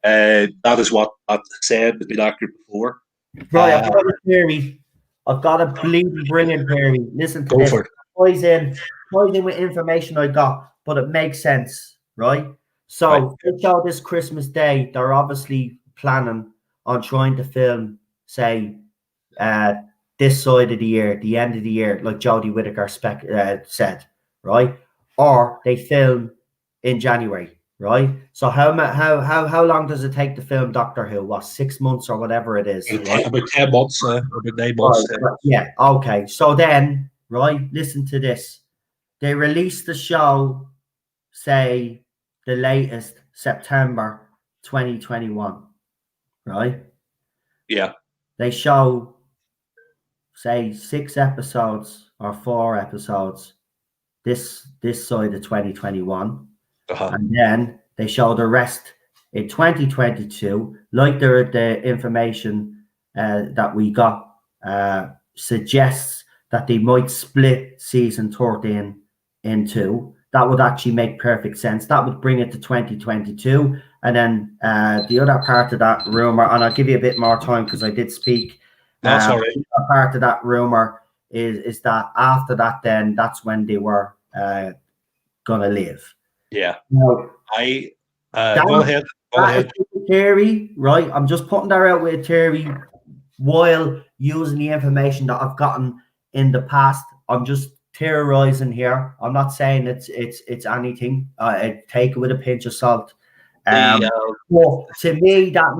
that is what I've said has been accurate before. Right, I've got a theory. I've got a bleeding brilliant theory. Listen to Go this. for it. Ties in with information I got, but it makes sense, right? So they show this Christmas Day, they're obviously planning on trying to film, say, this side of the year, the end of the year, like Jodie Whittaker said, right? Or they film in January, right? So how long does it take to film Doctor Who? What, 6 months or whatever it is? Right? About 10 months, about 9 months. Right. Yeah, okay. So then, right, listen to this. They release the show, say, the latest September 2021, right? Yeah. They show say 6 episodes or 4 episodes this side of 2021, and then they show the rest in 2022. Like the information that we got suggests that they might split season 13 in 2. That would actually make perfect sense. That would bring it to 2022. And then the other part of that rumor, and I'll give you a bit more time because I did speak. That's all right. The other part of that rumor is that after that, then that's when they were gonna leave. Yeah. Now, Go ahead. Go that ahead. is a theory, right? I'm just putting that out with a theory while using the information that I've gotten in the past. I'm just theorizing here. I'm not saying it's anything. Take it with a pinch of salt. But to me, that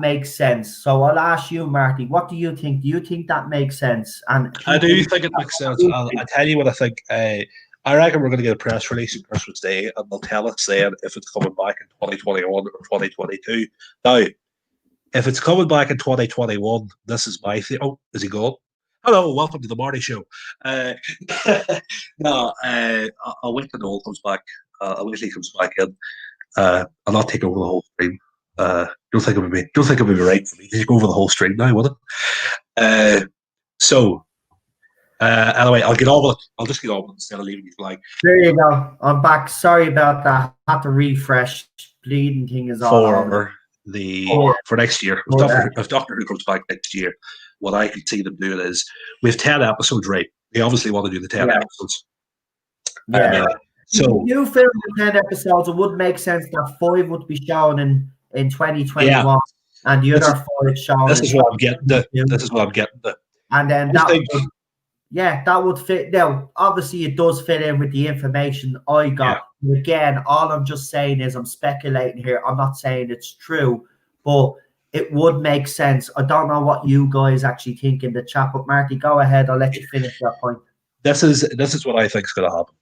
makes sense. So I'll ask you, Marty, what do you think? Do you think that makes sense? And I do think it makes sense. I'll tell you what I think. I reckon we're going to get a press release on Christmas Day, and they'll tell us then if it's coming back in 2021 or 2022. Now, if it's coming back in 2021, this is my thing. Oh, is he gone? Hello, welcome to the Marty Show. No, I'll wait till Noel comes back. I'll wait till he comes back in. I'll not take over the whole stream. Don't think it would be right for me to take over the whole stream now, would it? Anyway, I'll get on with it. I'll just get on with it instead of leaving you flying. There you go. I'm back. Sorry about that. I had to refresh. Bleeding thing is all over. For next year. If Doctor Who comes back next year, what I could see them doing is we have 10 episodes, right? They obviously want to do the 10 episodes. Yeah. So if you film the 10 episodes, it would make sense that 5 would be shown in 2021 and the other 5 shown. This is what I'm getting to. And then that would fit. Now, obviously, it does fit in with the information I got. Yeah. Again, all I'm just saying is I'm speculating here. I'm not saying it's true, but it would make sense. I don't know what you guys actually think in the chat, but Marty, go ahead. I'll let you finish that point. This is what I think is going to happen.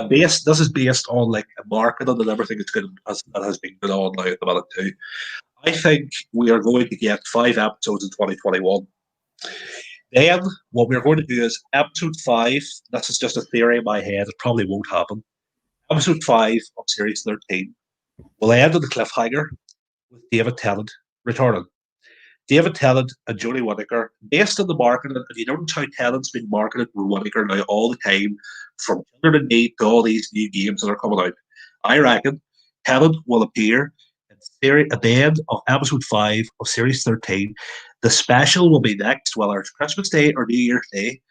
This is based on like marketing and everything that has been going on now at the minute too. I think we are going to get 5 episodes in 2021. Then what we're going to do is episode 5. This is just a theory in my head. It probably won't happen. Episode 5 of series 13 will end on the cliffhanger with David Tennant returning. David Tennant and Jodie Whittaker, based on the marketing, and you notice how Tennant's been marketed with Whittaker now all the time, from Children in Need to all these new games that are coming out. I reckon Tennant will appear at the end of episode 5 of series 13. The special will be next, whether it's Christmas Day or New Year's Day,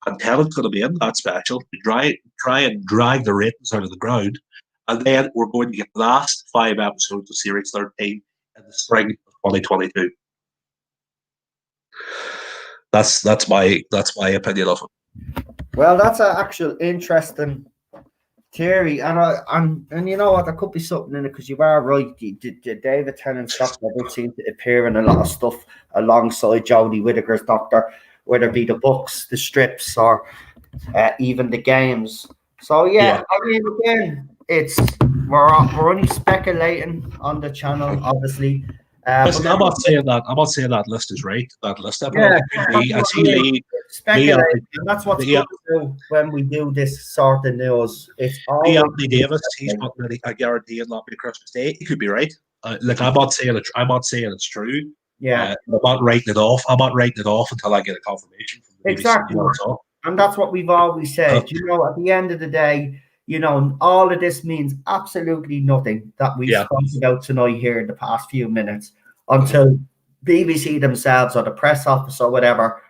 and Tennant's going to be in that special to try and drag the ratings out of the ground. And then we're going to get the last 5 episodes of series 13 in the spring of 2022. That's my opinion of it. Well, that's an actual interesting theory, and you know what, there could be something in it because you are right. The David Tennant's Doctor did seem to appear in a lot of stuff alongside Jodie Whittaker's Doctor, whether it be the books, the strips, or even the games. So I mean, again, we're only speculating on the channel, obviously. Listen, I'm not saying that list is right. That list, speculating. And that's what's good to do when we do this sort of news. It's all Anthony Davis. He's not really a guarantee it'll not be Christmas Day. He could be right. I'm not saying it's true. Yeah, I'm not writing it off. I'm not writing it off until I get a confirmation from the BBC. Exactly. And that's what we've always said. You know, at the end of the day, you know, all of this means absolutely nothing that we've spoken about tonight here in the past few minutes until BBC themselves or the press office or whatever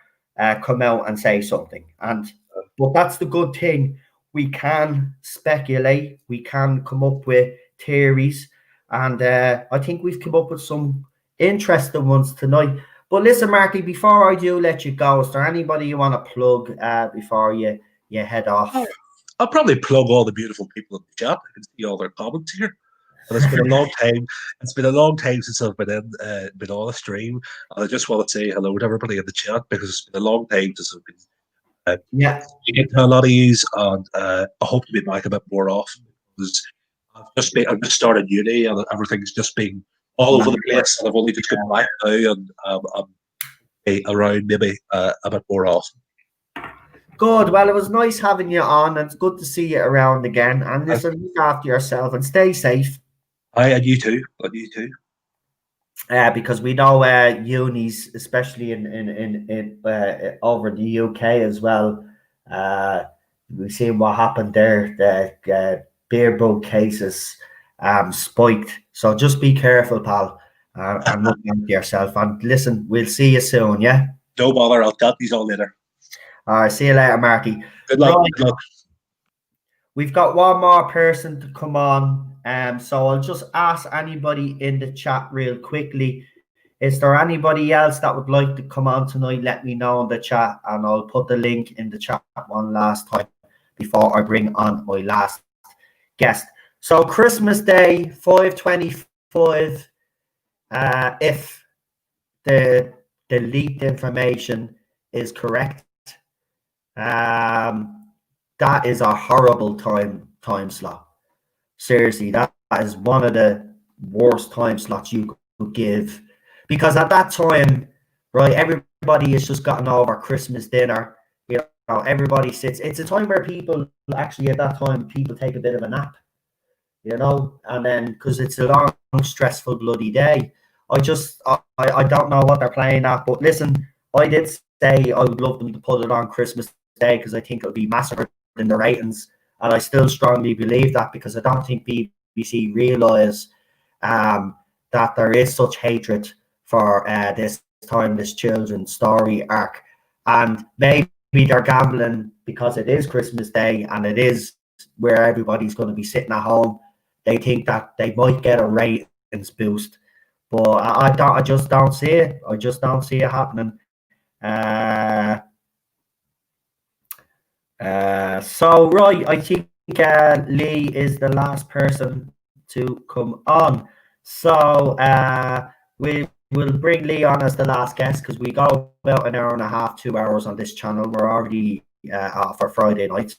come out and say something. But that's the good thing. We can speculate. We can come up with theories. And I think we've come up with some interesting ones tonight. But listen, Marty, before I do let you go, is there anybody you want to plug before you head off? I'll probably plug all the beautiful people in the chat. I can see all their comments here. But it's been a long time. It's been a long time since I've been on a stream. And I just want to say hello to everybody in the chat because it's been a long time since I've been speaking to a lot of yous, and I hope to be back a bit more often because I've just started uni and everything's just been all over the place, and I've only just come back now, and I'm around maybe a bit more often. Good. Well, it was nice having you on, and it's good to see you around again. And listen, look after yourself and stay safe. And you too. And you too. Because we know unis, especially in over the UK as well, we've seen what happened there. The beer bug cases spiked. So just be careful, pal, and look after yourself. And listen, we'll see you soon. Yeah. No bother. I'll chat these all later. All right. See you later, Marty. Good luck. Right. Good luck. We've got one more person to come on. So I'll just ask anybody in the chat real quickly. Is there anybody else that would like to come on tonight? Let me know in the chat, and I'll put the link in the chat one last time before I bring on my last guest. So Christmas Day, 5:25. If the leaked information is correct, that is a horrible time slot. Seriously, that is one of the worst time slots you could give, because at that time, right, everybody has just gotten over Christmas dinner. You know, everybody sits. It's a time where people actually, at that time, people take a bit of a nap. You know, and then because it's a long, stressful, bloody day. I don't know what they're playing at, but listen, I did say I would love them to put it on Christmas Day because I think it'll be massive in the ratings, and I still strongly believe that, because I don't think BBC realise that there is such hatred for this children's story arc, and maybe they're gambling because it is Christmas Day and it is where everybody's going to be sitting at home. They think that they might get a ratings boost, but I just don't see it. I just don't see it happening. So right, I think Lee is the last person to come on. So we will bring Lee on as the last guest, because we go about an hour and a half, 2 hours on this channel. We're already for Friday nights,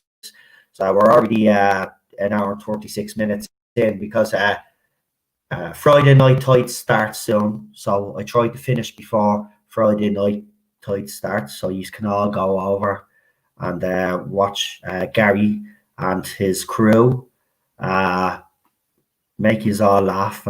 so we're already an hour and 36 minutes in, because Friday night tights starts soon. So I tried to finish before Friday night tights starts, so you can all go over and watch Gary and his crew make you all laugh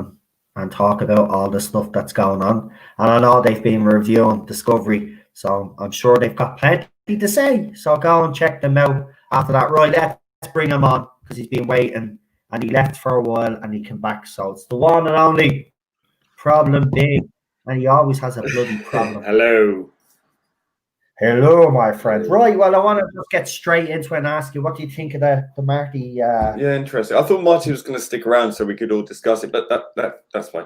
and talk about all the stuff that's going on. And I know they've been reviewing Discovery, so I'm sure they've got plenty to say. So go and check them out after that. Right, let's bring him on, because he's been waiting, and he left for a while and he came back. So it's the one and only Problem Big, and he always has a bloody problem. Hello, my friend. Right, well, I want to just get straight into it and ask you, what do you think of the Marty? Yeah, interesting. I thought Marty was going to stick around so we could all discuss it, but that's fine.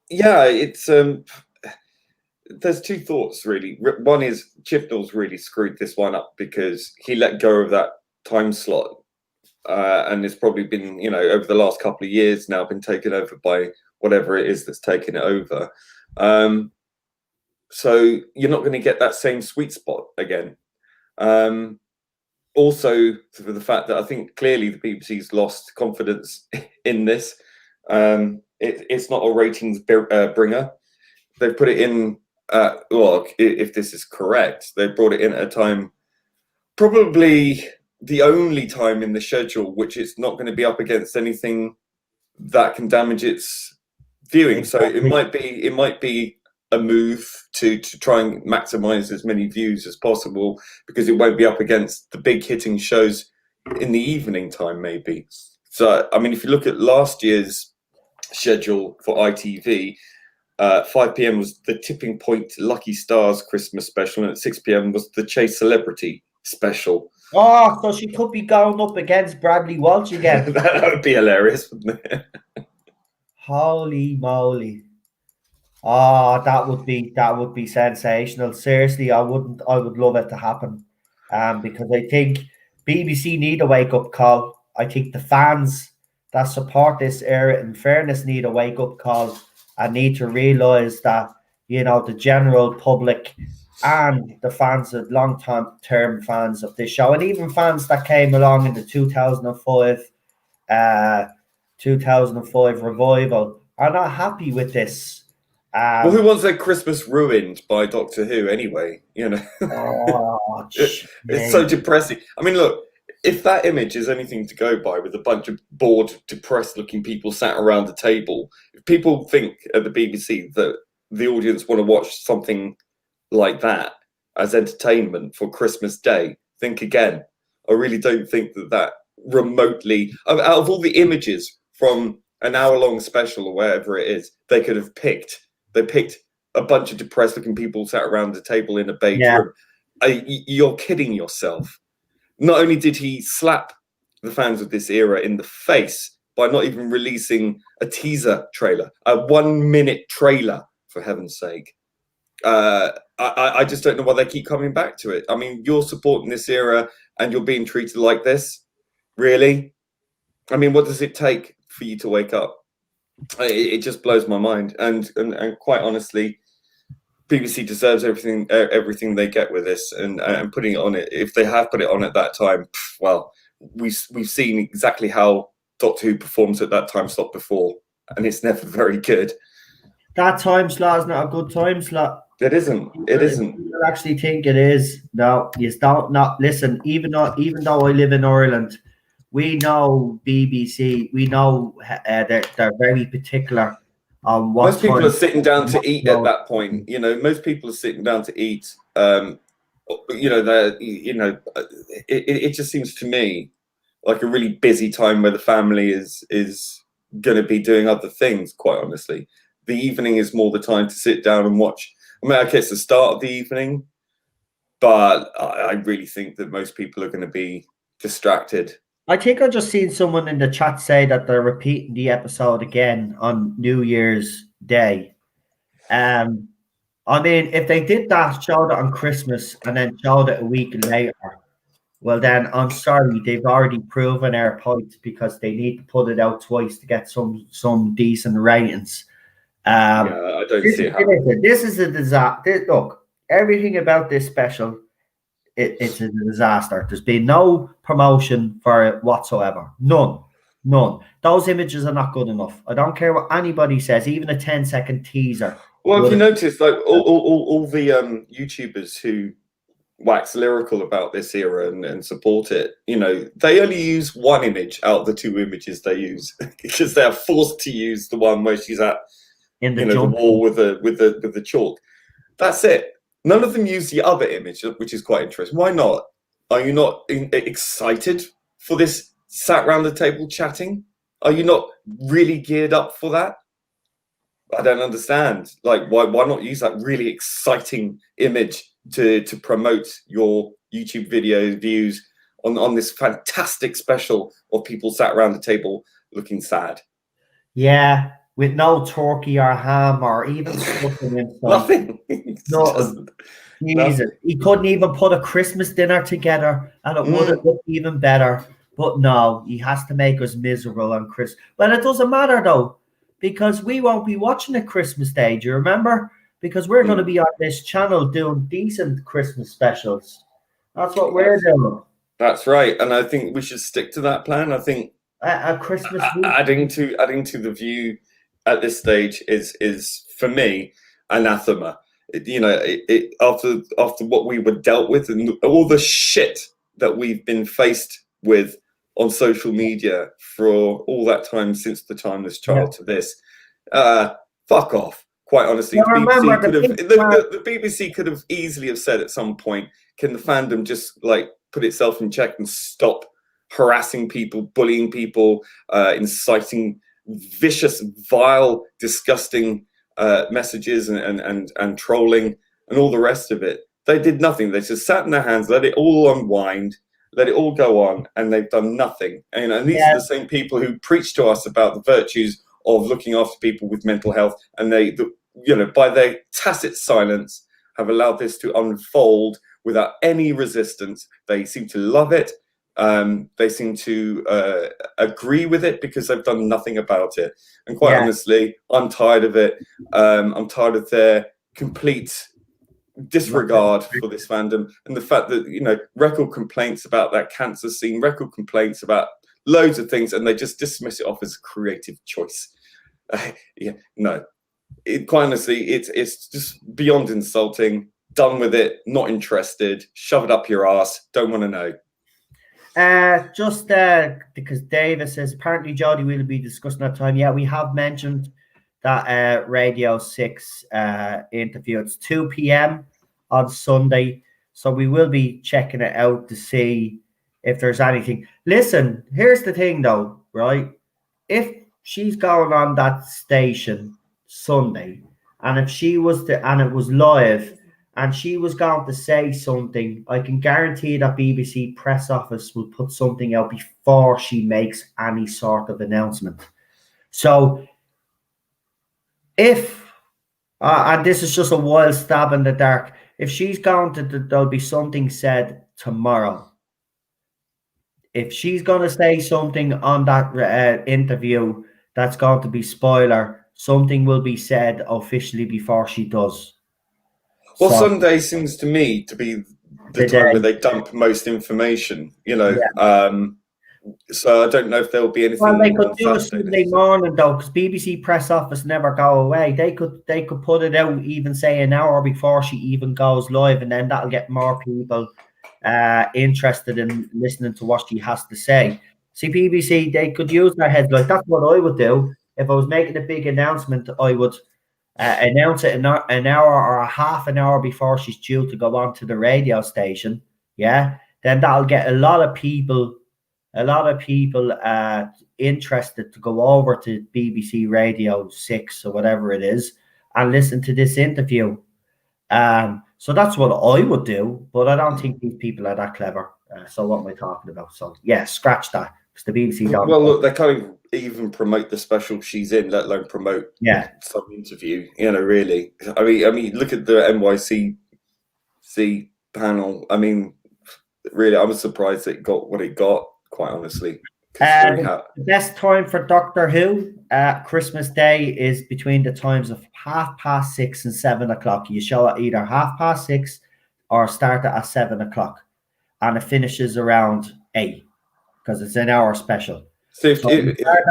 Yeah, it's there's two thoughts really. One is Chibnall's really screwed this one up, because he let go of that time slot, and it's probably been, you know, over the last couple of years now, been taken over by whatever it is that's taken it over. So you're not going to get that same sweet spot again. Also, for the fact that I think clearly the BBC's lost confidence in this. It's not a ratings bringer. They've put it in, well, if this is correct, they brought it in at a time, probably the only time in the schedule which it's not going to be up against anything that can damage its viewing. Exactly. So it might be a move to try and maximize as many views as possible, because it won't be up against the big hitting shows in the evening time, maybe. So, I mean, if you look at last year's schedule for ITV, 5 p.m. was the Tipping Point Lucky Stars Christmas special, and at 6 p.m. was the Chase Celebrity special. Oh, so she could be going up against Bradley Walsh again. That would be hilarious, wouldn't it? Holy moly. Oh, that would be sensational. Seriously, I would love it to happen. Because I think BBC need a wake-up call. I think the fans that support this era, in fairness, need a wake-up call and need to realise that, you know, the general public and the fans, the long-term fans of this show, and even fans that came along in the 2005 revival, are not happy with this. Well, who wants their Christmas ruined by Doctor Who anyway? You know, Oh, it's so depressing. I mean, look, if that image is anything to go by, with a bunch of bored, depressed-looking people sat around a table, if people think at the BBC that the audience want to watch something like that as entertainment for Christmas Day, think again. I really don't think that remotely, out of all the images from an hour-long special or wherever it is, they could have picked. They picked a bunch of depressed-looking people sat around a table in a beige room. You're kidding yourself. Not only did he slap the fans of this era in the face by not even releasing a teaser trailer, a 1-minute trailer, for heaven's sake. I just don't know why they keep coming back to it. I mean, you're supporting this era and you're being treated like this? Really? I mean, what does it take for you to wake up? It just blows my mind. And quite honestly, BBC deserves everything they get with this, and putting it on it. If they have put it on at that time, well, we've seen exactly how Doctor Who performs at that time slot before, and it's never very good. That time slot is not a good time slot. It isn't. It isn't. I actually think it is. No, you don't. Not listen. Even though I live in Ireland, we know BBC. We know they're very particular on what. Most people are sitting down to eat at that point. You know, most people are sitting down to eat. You know, it just seems to me like a really busy time where the family is going to be doing other things. Quite honestly, the evening is more the time to sit down and watch. I mean, okay, it's the start of the evening, but I really think that most people are going to be distracted. I think I just seen someone in the chat say that they're repeating the episode again on New Year's Day. I mean, if they did that, showed it on Christmas and then showed it a week later, well, then I'm sorry, they've already proven their point, because they need to put it out twice to get some decent ratings. Yeah, I don't see how. This is a disaster. Look, everything about this special, it's a disaster. There's been no promotion for it whatsoever. None. Those images are not good enough. I don't care what anybody says, even a 10-second teaser. Well, if you notice, like all the YouTubers who wax lyrical about this era and support it, you know, they only use one image out of the 2 images they use, because they're forced to use the one where she's at in the, the wall with the chalk. That's it. None of them use the other image, which is quite interesting. Why not? Are you not excited for this sat round the table chatting? Are you not really geared up for that? I don't understand. Like, why not use that really exciting image to promote your YouTube video views on this fantastic special of people sat around the table looking sad? Yeah, with no turkey or ham or even stuffing and stuff. Nothing. No, Jesus. He couldn't even put a Christmas dinner together, and it would have looked even better. But no, he has to make us miserable on Christmas. Well, it doesn't matter though, because we won't be watching it Christmas Day. Do you remember? Because we're going to be on this channel doing decent Christmas specials. That's what we're doing. That's right, and I think we should stick to that plan. I think a Christmas adding to the View at this stage is for me anathema. You know, after what we were dealt with and all the shit that we've been faced with on social media for all that time since the Timeless Child to this, fuck off. Quite honestly, the BBC could have easily have said at some point, can the fandom just like put itself in check and stop harassing people, bullying people, inciting vicious, vile, disgusting messages and trolling and all the rest of it. They did nothing. They just sat in their hands, let it all unwind, let it all go on, and they've done nothing. And these are the same people who preach to us about the virtues of looking after people with mental health, and they by their tacit silence have allowed this to unfold without any resistance. They seem to love it. They seem to agree with it because they've done nothing about it. And quite honestly, I'm tired of it. I'm tired of their complete disregard for this fandom, and the fact that record complaints about that cancer scene, record complaints about loads of things, and they just dismiss it off as a creative choice. No, quite honestly, it's just beyond insulting. Done with it. Not interested. Shove it up your ass. Don't want to know. Just because Davis says apparently Jody will be discussing that time. Yeah, we have mentioned that Radio 6 interview. It's 2 p.m. on Sunday, so we will be checking it out to see if there's anything. Listen, here's the thing though, right? If she's going on that station Sunday, and if she was to, and it was live, and she was going to say something, I can guarantee that BBC press office will put something out before she makes any sort of announcement. So if, and this is just a wild stab in the dark, if she's going to, there'll be something said tomorrow. If she's going to say something on that interview that's going to be spoiler, something will be said officially before she does. Well, So, Sunday seems to me to be the The time day. where they dump most information, you know. Yeah. So I don't know if there'll be anything Well, they could on do a Saturday. Sunday morning though, because BBC press office never go away. They could put it out even say an hour before she even goes live, and then that'll get more people interested in listening to what she has to say. See, BBC, they could use their heads. Like, that's what I would do if I was making a big announcement. I would announce it an hour or a half an hour before she's due to go on to the radio station. Yeah, then that'll get a lot of people interested to go over to BBC Radio 6 or whatever it is and listen to this interview. So that's what I would do, but I don't think these people are that clever. So what am I talking about? So yeah, scratch that, because the BBC don't. Well, look, they can't even promote the special she's in, let alone promote some interview. You know, really. I mean, look at the NYC panel. I mean, really, I was surprised it got what it got. Quite honestly, the best time for Doctor Who Christmas Day is between the times of 6:30 and 7 o'clock. You show at either 6:30 or start it at 7 o'clock, and it finishes around 8 because it's an hour special. So if you start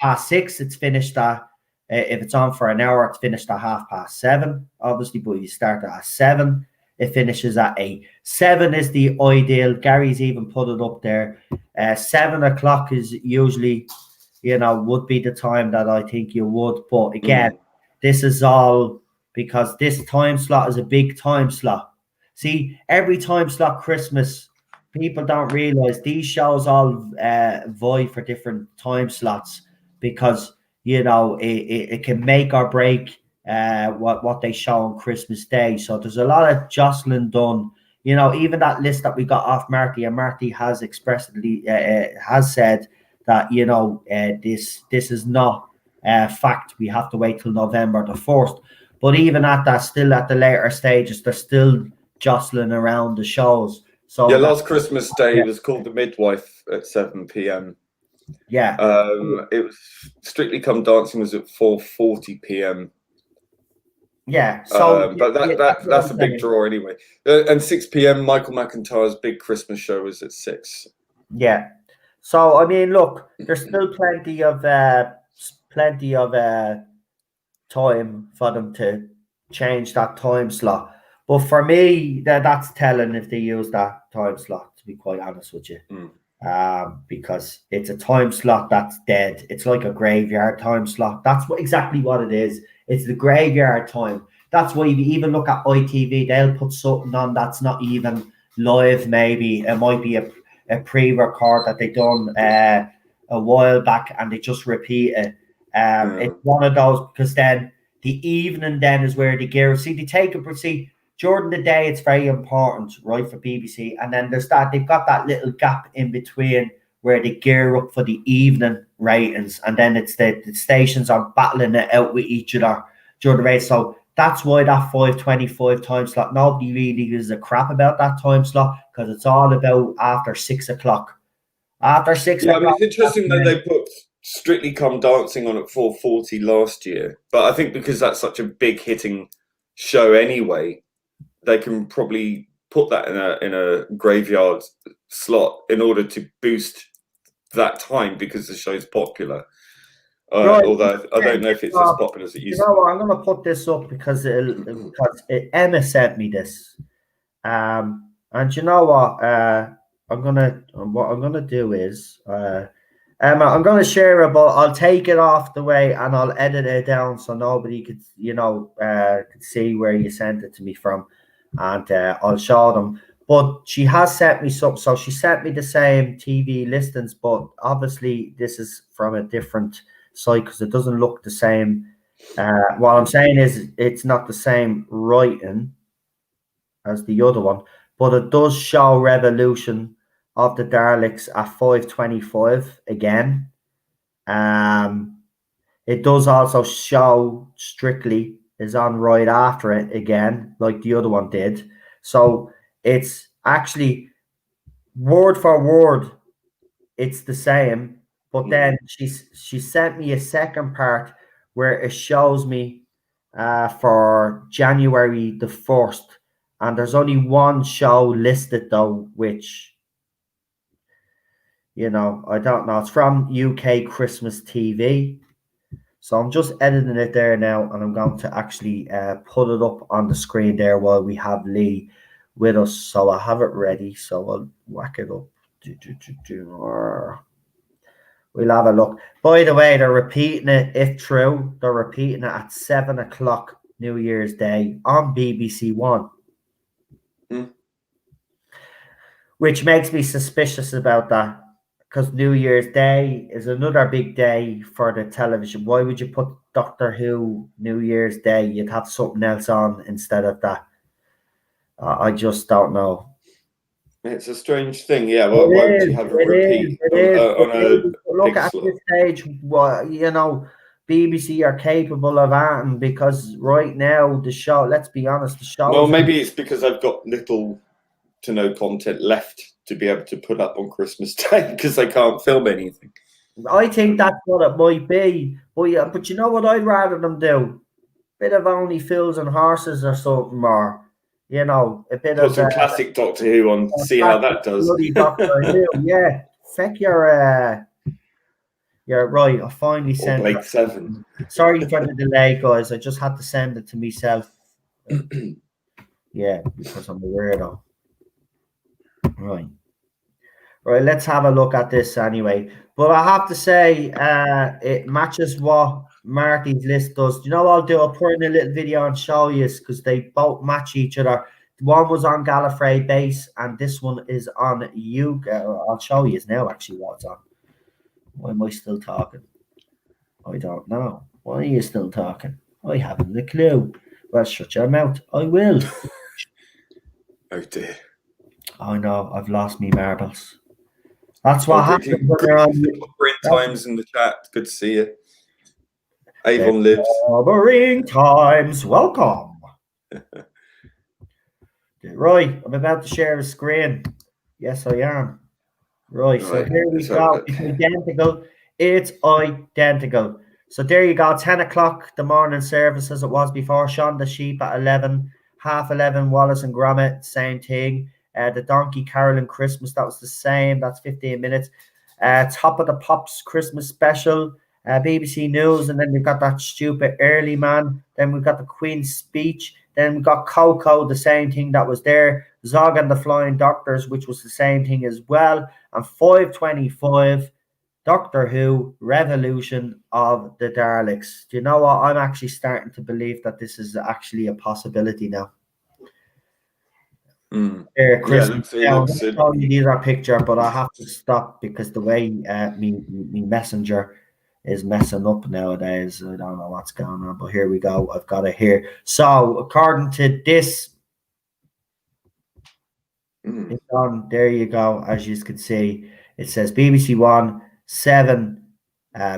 at 6:30, it's finished at. If it's on for an hour, it's finished at 7:30. Obviously, but you start it at 7. It finishes at 8. 7 is the ideal. Gary's even put it up there. 7 o'clock is usually, would be the time that I think you would. But again, this is all because this time slot is a big time slot. See, every time slot Christmas, people don't realize these shows all vie for different time slots because, it can make or break what they show on Christmas Day. So there's a lot of jostling done. Even that list that we got off Marty, and Marty has expressly has said that this is not fact. We have to wait till November the 4th. But even at that, still at the later stages, they're still jostling around the shows. So last Christmas Day was called The Midwife at 7 p.m. Yeah. It was Strictly Come Dancing was at 4:40 p.m. Yeah, so but that's a big draw anyway. And 6 p.m. Michael McIntyre's big Christmas show is at 6. Yeah, so I mean, look, there's still plenty of time for them to change that time slot. But for me, that's telling if they use that time slot. To be quite honest with you, because it's a time slot that's dead. It's like a graveyard time slot. That's exactly what it is. It's the graveyard time. That's why you even look at ITV, they'll put something on that's not even live, maybe. It might be a pre-record that they done a while back and they just repeat it. It's one of those, because then the evening then is where they gear. See, they take it, see, during the day it's very important, right, for BBC. And then there's that, they've got that little gap in between where they gear up for the evening ratings, and then it's the stations are battling it out with each other during the race. So that's why that 5:25 time slot, nobody really gives a crap about that time slot, because it's all about after 6 o'clock. After 6 o'clock. I mean, it's interesting that they put Strictly Come Dancing on at 4:40 last year, but I think because that's such a big hitting show anyway, they can probably put that in a graveyard slot in order to boost that time because the show's popular. Right. Although I don't know if it's as popular as it You used to know what? I'm going to put this up because Emma sent me this. And you know what? What I'm gonna do is, Emma, I'm gonna share it, but I'll take it off the way and I'll edit it down so nobody could, could see where you sent it to me from, and I'll show them. But she has sent me something, so she sent me the same TV listings, but obviously this is from a different site because it doesn't look the same. What I'm saying is it's not the same writing as the other one, but it does show Revolution of the Daleks at 5:25 again. It does also show Strictly is on right after it again, like the other one did. So it's actually word for word, it's the same. But then she sent me a second part where it shows me for January the 1st. And there's only one show listed though, which, I don't know. It's from UK Christmas TV. So I'm just editing it there now, and I'm going to actually put it up on the screen there while we have Lee with us. So I have it ready. So I'll whack it up. We'll have a look. By the way, they're repeating it, if true, they're repeating it at 7 o'clock New Year's Day on BBC One. Which makes me suspicious about that, because New Year's Day is another big day for the television. Why would you put Doctor Who New Year's Day? You'd have something else on instead of that. I just don't know. It's a strange thing, yeah. Why would you have a repeat on a look at this stage? BBC are capable of acting, because right now the show. Let's be honest, the show. Well, maybe it's because I've got little to no content left to be able to put up on Christmas Day because they can't film anything. I think that's what it might be. But you know what I'd rather them do? Bit of Only Fools and Horses or something, or a bit Put of some classic Doctor Who on, see how that does. Bloody Doctor Who, yeah. Feck you're right. I finally sent Blake 7. Sorry for the delay, guys. I just had to send it to myself. Yeah, because I'm a weirdo. Right, let's have a look at this anyway. But I have to say, it matches what Marty's list does. You know what I'll do? I'll put in a little video and show you, because they both match each other. One was on Gallifrey base, and this one is on UK. I'll show you now, actually, what it's on. Why am I still talking? I don't know. Why are you still talking? I haven't a clue. Well, shut your mouth. I will. Oh, dear. I know. I've lost me marbles. That's what happens when you're on. Times in the chat. Good to see you. Avon lives. Covering times. Welcome. Right, I'm about to share a screen. Yes, I am. Right, so here we go. It's identical. It's identical. So there you go. 10 o'clock, the morning service as it was before. Shaun the Sheep at 11. 11:30, Wallace and Gromit, same thing. The Donkey Carolyn Christmas, that was the same. That's 15 minutes. Top of the Pops Christmas special. BBC News, and then we've got that stupid Early Man. Then we've got the Queen's Speech. Then we got Coco, the same thing that was there. Zog and the Flying Doctors, which was the same thing as well. And 5:25, Doctor Who, Revolution of the Daleks. Do you know what? I'm actually starting to believe that this is actually a possibility now. Chris, these are picture, but I have to stop because the way me messenger is messing up nowadays. I don't know what's going on, but here we go. I've got it here. So according to this, it's on. There you go. As you can see, it says BBC One, 7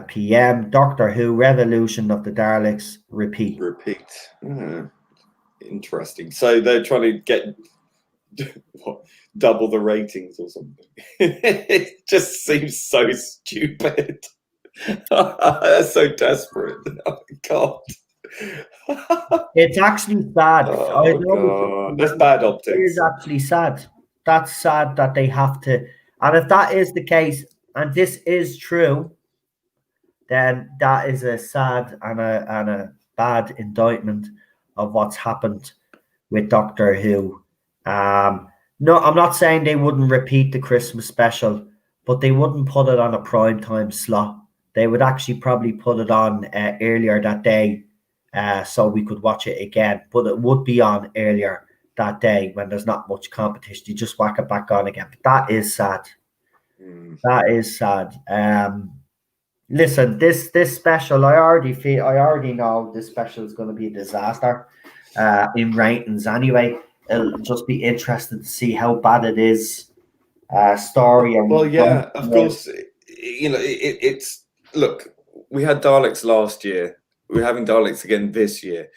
p.m. Doctor Who, Revolution of the Daleks, repeat. Interesting. So they're trying to get double the ratings or something. It just seems so stupid. That's so desperate. Oh, God. It's actually sad. Oh, God. That's bad optics. It is actually sad. That's sad that they have to. And if that is the case, and this is true, then that is a sad and a bad indictment of what's happened with Doctor Who. No, I'm not saying they wouldn't repeat the Christmas special, but they wouldn't put it on a prime time slot. They would actually probably put it on earlier that day, so we could watch it again. But it would be on earlier that day when there's not much competition. You just whack it back on again. But that is sad. That is sad. Listen, this special, I already know this special is going to be a disaster in ratings anyway. It'll just be interesting to see how bad it is. Story and well, yeah, of course. You know, it's look. We had Daleks last year. We're having Daleks again this year.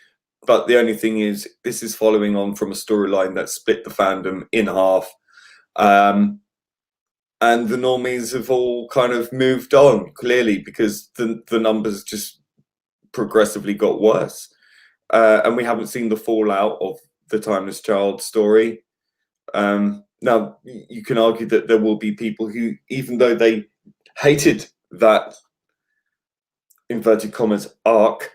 But the only thing is, this is following on from a storyline that split the fandom in half. And the normies have all kind of moved on, clearly, because the numbers just progressively got worse. And we haven't seen the fallout of the Timeless Child story. Now, you can argue that there will be people who, even though they hated that, inverted commas, arc,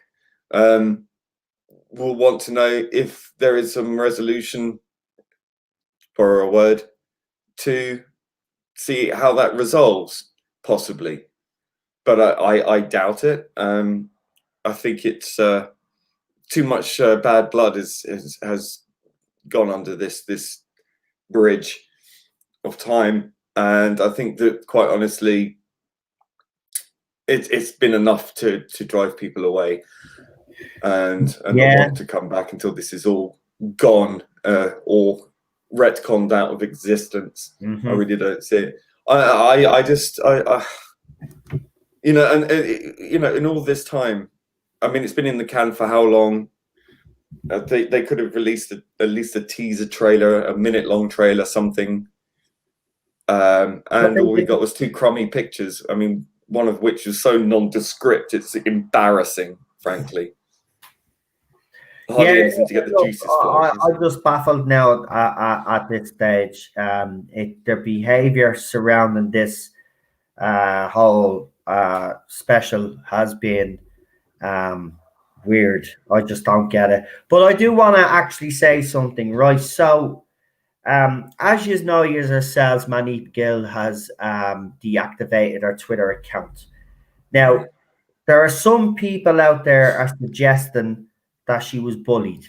will want to know if there is some resolution, borrow a word, to see how that resolves, possibly. But I doubt it. I think it's too much bad blood has gone under this bridge of time, and I think that, quite honestly, it's been enough to drive people away and not want to come back until this is all gone or retconned out of existence. I really don't see it. I just you know, and you know, in all this time, I mean, it's been in the can for how long? They could have released at least a teaser trailer, a minute-long trailer, something. And all we got was 2 crummy pictures. I mean, one of which was so nondescript, it's embarrassing, frankly. Hardly anything to get the juices flowing. I'm just baffled now at this stage. Their behaviour surrounding this whole special has been weird. I just don't get it. But I do want to actually say something, right? So, as you know, yourselves, Manip Gill has deactivated her Twitter account. Now, there are some people out there are suggesting that she was bullied.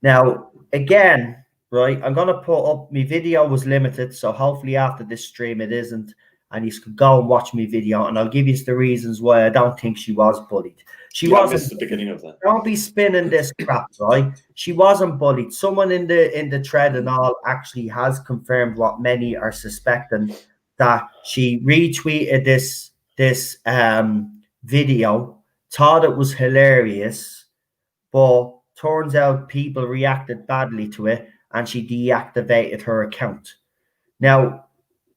Now, again, right, I'm going to put up, my video was limited, so hopefully after this stream it isn't, and you can go and watch my video, and I'll give you the reasons why I don't think she was bullied. She wasn't. I missed the beginning of that. Don't be spinning this crap, right? She wasn't bullied. Someone in the thread and all actually has confirmed what many are suspecting, that she retweeted this video, thought it was hilarious, but turns out people reacted badly to it, and she deactivated her account. Now,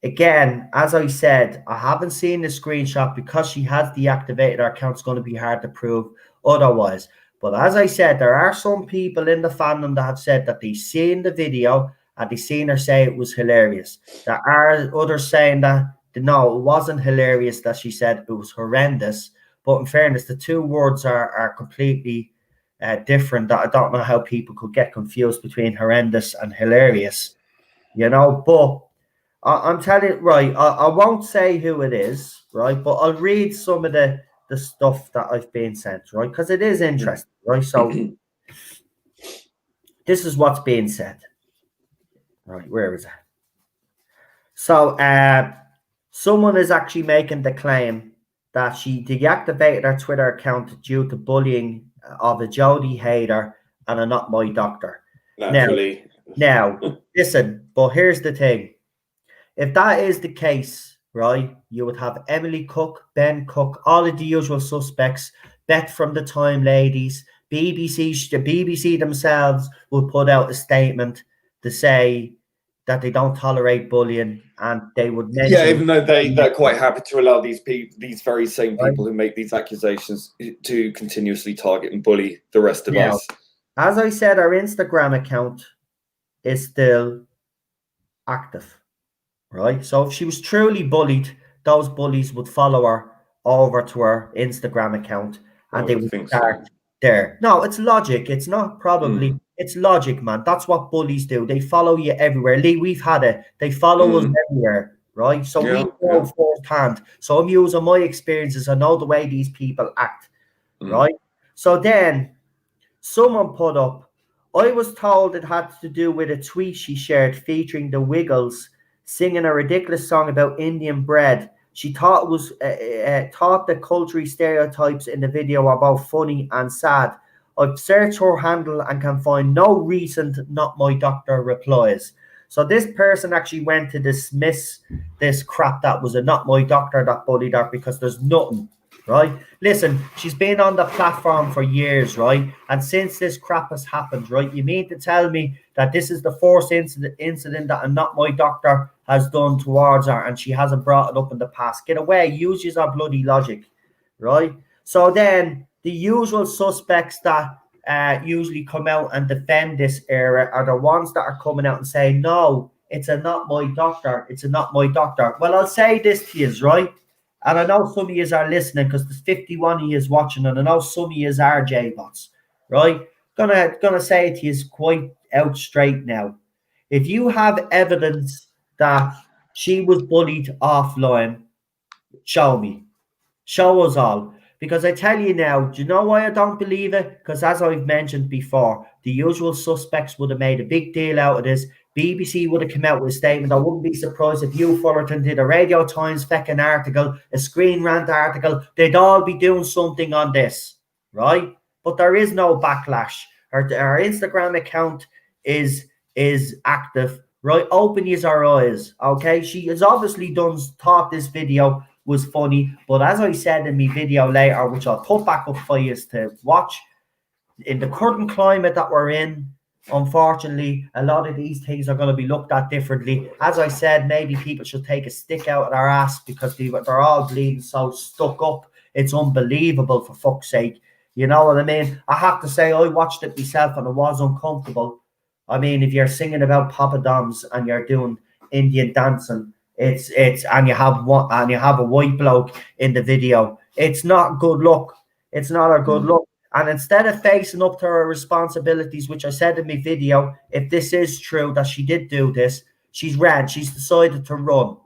again, as I said, I haven't seen the screenshot because she has deactivated her account. It's going to be hard to prove otherwise. But as I said, there are some people in the fandom that have said that they've seen the video and they've seen her say it was hilarious. There are others saying that, no, it wasn't hilarious, that she said it was horrendous. But in fairness, the two words are completely different. That I don't know how people could get confused between horrendous and hilarious, you know. But I'm telling you, right, I won't say who it is, right, but I'll read some of the stuff that I've been sent, right, because it is interesting, right. So this is what's being said, right. Where is it? So someone is actually making the claim that she deactivated her Twitter account due to bullying of a Jodie hater and a Not My Doctor. Naturally. Now, listen, but here's the thing. If that is the case, right, you would have Emily Cook, Ben Cook, all of the usual suspects, Beth from the Time Ladies, the BBC themselves would put out a statement to say that they don't tolerate bullying, and they would mention... Yeah, even though they're quite happy to allow these very same people who make these accusations to continuously target and bully the rest of us. As I said, our Instagram account is still active, right? So if she was truly bullied, those bullies would follow her over to her Instagram account, and they would would think so. start there. No, it's logic. It's not probably. It's logic, man. That's what bullies do. They follow you everywhere. Lee, we've had it. They follow us everywhere, right? So we know firsthand. So I'm using my experiences. I know the way these people act, right? So then someone put up, I was told it had to do with a tweet she shared featuring the Wiggles singing a ridiculous song about Indian bread. She thought it was thought the cultural stereotypes in the video were both funny and sad. I've searched her handle and can find no recent "Not My Doctor" replies. So this person actually went to dismiss this crap that was a "Not My Doctor" that bullied her because there's nothing. Right? Listen, she's been on the platform for years, right? And since this crap has happened, right? You mean to tell me that this is the first incident that a "Not My Doctor" has done towards her and she hasn't brought it up in the past? Get away, use your bloody logic, right? So then the usual suspects that usually come out and defend this era are the ones that are coming out and saying, no, it's a "Not My Doctor, it's a "Not My Doctor." Well, I'll say this to you, right? And I know some of you are listening because there's 51 of you watching, and I know some of you are J-bots, right? Gonna say it to you quite out straight now. If you have evidence that she was bullied offline, show me. Show us all. Because I tell you now, do you know why I don't believe it? Because as I've mentioned before, the usual suspects would have made a big deal out of this. BBC would have come out with a statement. I wouldn't be surprised if you, Fullerton, did a Radio Times feckin' article, a Screen Rant article. They'd all be doing something on this, right? But there is no backlash. Her Instagram account is active, right? Open your eyes, okay? She has obviously thought this video was funny, but as I said in my video later, which I'll put back up for you to watch, in the current climate that we're in, unfortunately, a lot of these things are going to be looked at differently. As I said, maybe people should take a stick out of their ass because they're all bleeding so stuck up. It's unbelievable, for fuck's sake. You know what I mean? I have to say, I watched it myself and it was uncomfortable. I mean, if you're singing about Papa Doms and you're doing Indian dancing, it's and you have a white bloke in the video, it's not good luck. It's not a good look. And instead of facing up to her responsibilities, which I said in my video, if this is true that she did do this, she's decided to run,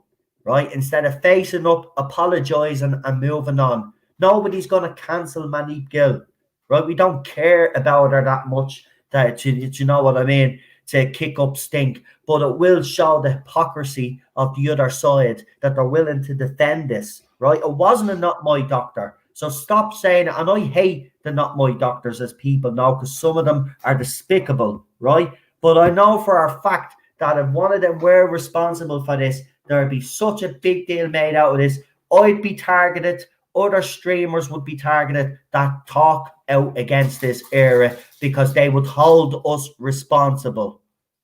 right? Instead of facing up, apologizing and moving on. Nobody's going to cancel Manip Gill, right? We don't care about her that much, that you know what I mean, to kick up stink. But it will show the hypocrisy of the other side that they're willing to defend this, right? It wasn't a "Not My Doctor." So stop saying it. And I hate the "Not My Doctors," as people know, because some of them are despicable, right? But I know for a fact that if one of them were responsible for this, there'd be such a big deal made out of this. I'd be targeted. Other streamers would be targeted that talk out against this era because they would hold us responsible,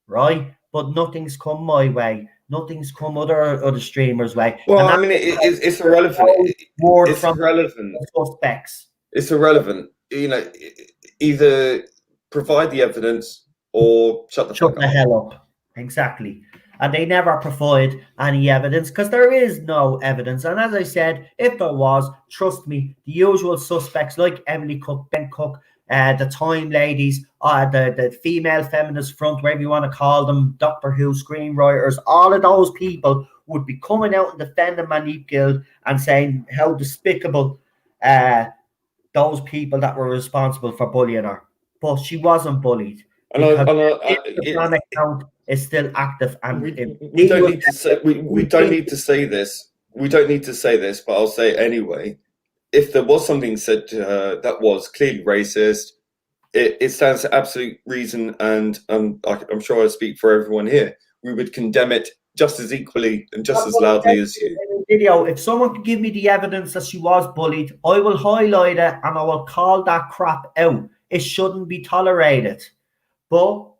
right? But nothing's come my way. Nothing's come other streamers' way. Well, I mean, it's irrelevant. It's irrelevant. Suspects. It's irrelevant. You know, either provide the evidence or shut the hell up. Exactly. And they never provide any evidence because there is no evidence. And as I said, if there was, trust me, the usual suspects like Emily Cook, Ben Cook, the Time ladies, the female feminist front, whatever you want to call them, Doctor Who screenwriters, all of those people would be coming out and defending Manip Gill and saying how despicable those people that were responsible for bullying her. But she wasn't bullied. The account is still active, and we don't need to say we don't need to say this. We don't need to say this, but I'll say it anyway. If there was something said to her that was clearly racist, it stands to absolute reason, and I'm sure I speak for everyone here. We would condemn it just as equally and just as loudly as you. Video. If someone can give me the evidence that she was bullied, I will highlight it and I will call that crap out. It shouldn't be tolerated. But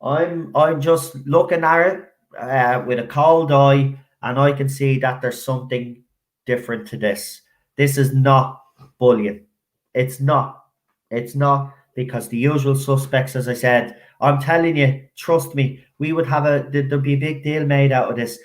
I'm just looking at it with a cold eye, and I can see that there's something different to this. This is not bullying. It's not. It's not, because the usual suspects, as I said, I'm telling you, trust me, we would have there'd be a big deal made out of this.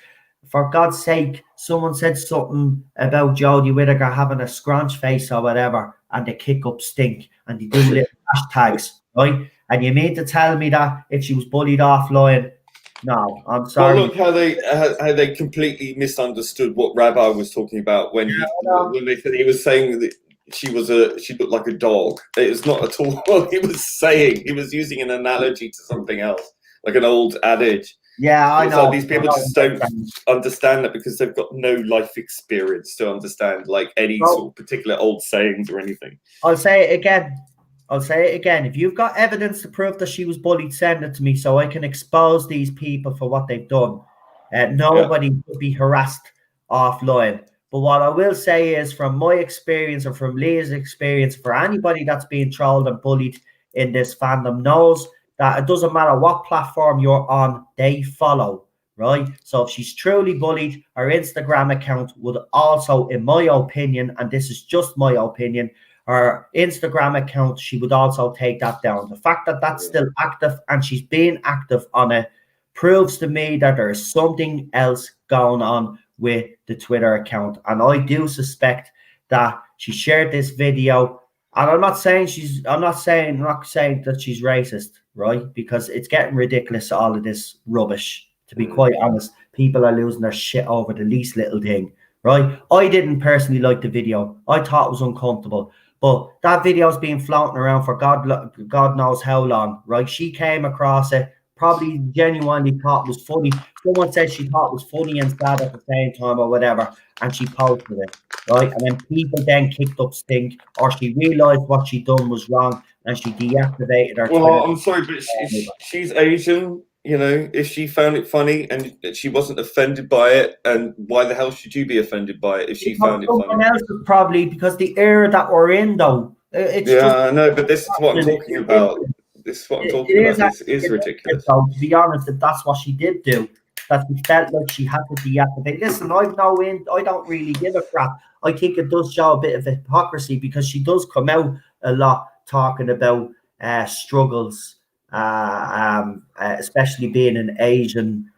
for God's sake, someone said something about Jodie Whittaker having a scrunch face or whatever, and they kick up stink and they do little hashtags, right? And you mean to tell me that if she was bullied offline? No, I'm Well, sorry. look how they completely misunderstood what Rabbi was talking about when they said he was saying that she looked like a dog. It was not at all what he was saying. He was using an analogy to something else, like an old adage. Yeah, I know. Like these people just don't understand that because they've got no life experience to understand like any sort of particular old sayings or anything. I'll say it again. If you've got evidence to prove that she was bullied, send it to me so I can expose these people for what they've done. Nobody would be harassed offline. But what I will say is, from my experience or from Leah's experience, for anybody that's being trolled and bullied in this fandom knows that it doesn't matter what platform you're on, they follow, right? So if she's truly bullied, her Instagram account would also, in my opinion, and this is just my opinion, her Instagram account, she would also take that down. The fact that that's still active and she's being active on it proves to me that there's something else going on with the Twitter account. And I do suspect that she shared this video. And I'm not saying that she's racist, right? Because it's getting ridiculous, all of this rubbish. To be quite honest, people are losing their shit over the least little thing, right? I didn't personally like the video. I thought it was uncomfortable. But that video's been floating around for God knows how long, right? She came across it, probably genuinely thought it was funny. Someone said she thought it was funny and sad at the same time or whatever, and she posted it, right? And then people then kicked up stink, or she realised what she'd done was wrong, and she deactivated her Twitter. Well, I'm sorry, but she's Asian. You know, if she found it funny and she wasn't offended by it, and why the hell should you be offended by it if she found it funny? Someone else is probably because the era that we're in, though. I know, but this is what I'm talking about. This is what I'm talking about. This is ridiculous. So, to be honest, if that's what she did do, that she felt like she had to deactivate. Listen, I don't really give a crap. I think it does show a bit of hypocrisy because she does come out a lot talking about struggles. Especially being an Asian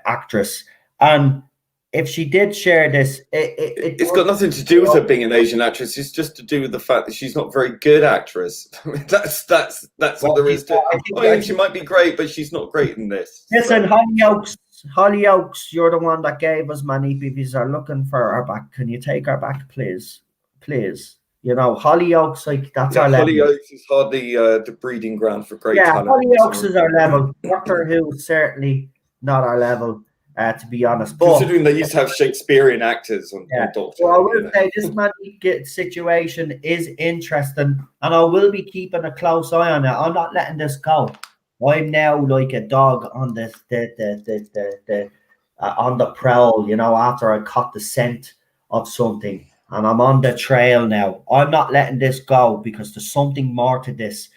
actress, and if she did share this, it's got nothing to do with her being an Asian actress. It's just to do with the fact that she's not a very good actress. that's all there is to it. I mean, she might be great, but she's not great in this. Listen, Hollyoaks, you're the one that gave us money. BBs are looking for her back. Can you take her back, please? You know, Hollyoaks, like that's our level. Hollyoaks is hardly the breeding ground for great talent. Hollyoaks is our level. Doctor Who is certainly not our level, to be honest. But considering they used to have Shakespearean actors on Doctor. Well, I will say this Manny situation is interesting, and I will be keeping a close eye on it. I'm not letting this go. I'm now like a dog on the on the prowl. You know, after I caught the scent of something. And I'm on the trail now. I'm not letting this go because there's something more to this.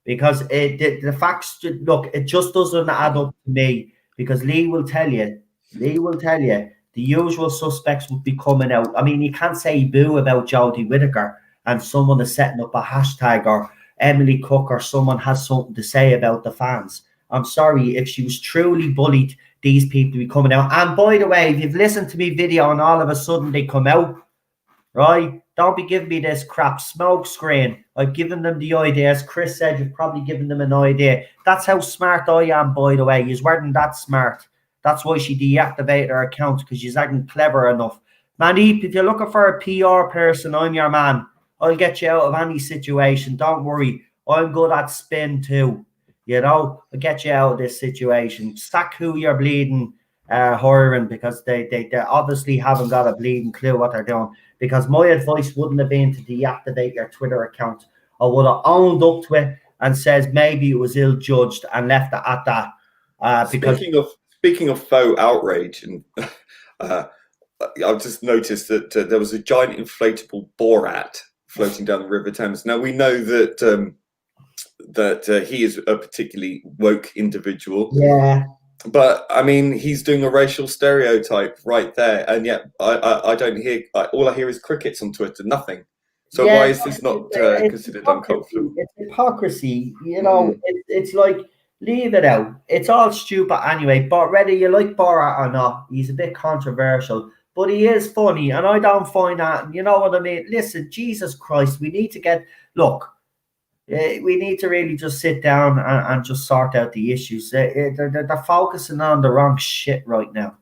Because the facts, look, it just doesn't add up to me. Because Lee will tell you, the usual suspects would be coming out. I mean, you can't say boo about Jodie Whittaker and someone is setting up a hashtag, or Emily Cook or someone has something to say about the fans. I'm sorry, if she was truly bullied, these people would be coming out. And by the way, if you've listened to me video and all of a sudden they come out, right? Don't be giving me this crap smoke screen. I've given them the idea. As Chris said, you've probably given them an idea. That's how smart I am, by the way. You weren't that smart. That's why she deactivated her account, because she's acting clever enough. Mandeep, if you're looking for a PR person, I'm your man. I'll get you out of any situation. Don't worry. I'm good at spin too. You know, I'll get you out of this situation. Sack who you're bleeding hiring, because they obviously haven't got a bleeding clue what they're doing. Because my advice wouldn't have been to deactivate your Twitter account. I would have owned up to it and said maybe it was ill-judged and left it at that. Speaking of faux outrage, and I've just noticed that there was a giant inflatable Borat floating down the River Thames. Now we know that he is a particularly woke individual. Yeah. But I mean, he's doing a racial stereotype right there, and yet I don't hear. All I hear is crickets on Twitter. Nothing. So why is this not considered uncomfortable? It's hypocrisy. You know, it's like Leave it out. It's all stupid anyway. But whether you like Borat or not, he's a bit controversial. But he is funny, and I don't find that. You know what I mean? Listen, Jesus Christ, we need to we need to really just sit down and just sort out the issues. They're focusing on the wrong shit right now,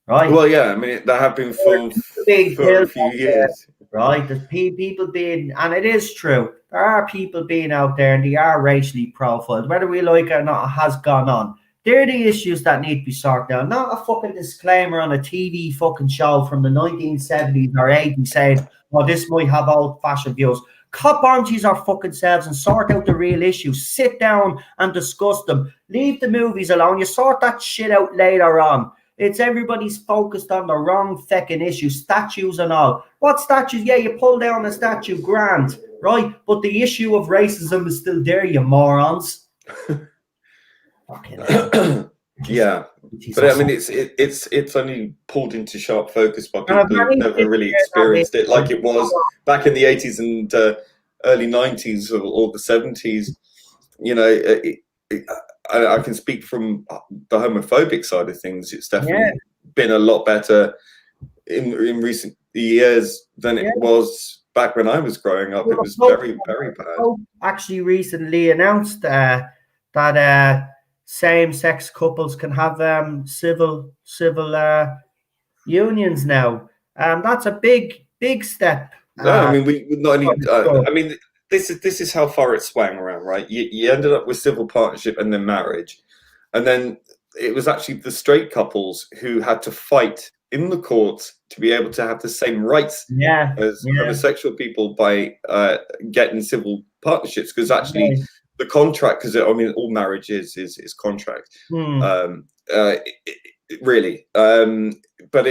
right? Well, yeah, I mean, there have been for a few years. Right, there's people being, and it is true, there are people being out there and they are racially profiled, whether we like it or not, it has gone on. They're the issues that need to be sorted out, not a fucking disclaimer on a TV fucking show from the 1970s or 80s saying, well, this might have old-fashioned views. Cop onto our fucking selves and sort out the real issues. Sit down and discuss them. Leave the movies alone. You sort that shit out later on. It's everybody's focused on the wrong fucking issue, statues and all. What statues? Yeah, you pull down a statue, grand, right? But the issue of racism is still there, you morons. Yeah, but I mean, it's only pulled into sharp focus by people who've never really experienced it like it was back in the 80s and early 90s or the 70s. You know, I can speak from the homophobic side of things. It's definitely been a lot better in recent years than it was back when I was growing up. It was very, very bad. Actually, recently announced that same-sex couples can have civil unions now. That's a big step. No, I mean, we not only. I mean, this is how far it swung around, right? You ended up with civil partnership and then marriage, and then it was actually the straight couples who had to fight in the courts to be able to have the same rights as homosexual people by getting civil partnerships, because actually the contract, because I mean all marriage is contract, really, but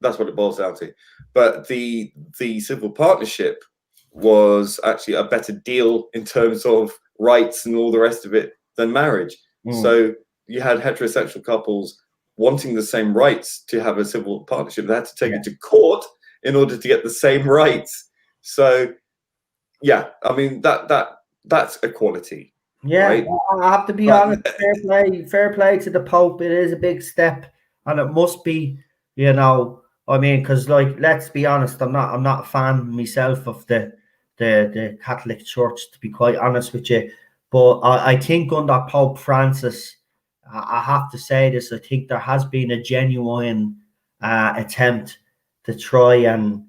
that's what it boils down to. But the civil partnership was actually a better deal in terms of rights and all the rest of it than marriage. So you had heterosexual couples wanting the same rights to have a civil partnership. They had to take it to court in order to get the same rights. So yeah, I mean that's equality. Yeah, right? I have to be honest. Fair play to the Pope. It is a big step, and it must be, you know. I mean, because like, let's be honest, I'm not a fan myself of the Catholic Church, to be quite honest with you. But I think under Pope Francis, I have to say this, I think there has been a genuine attempt to try and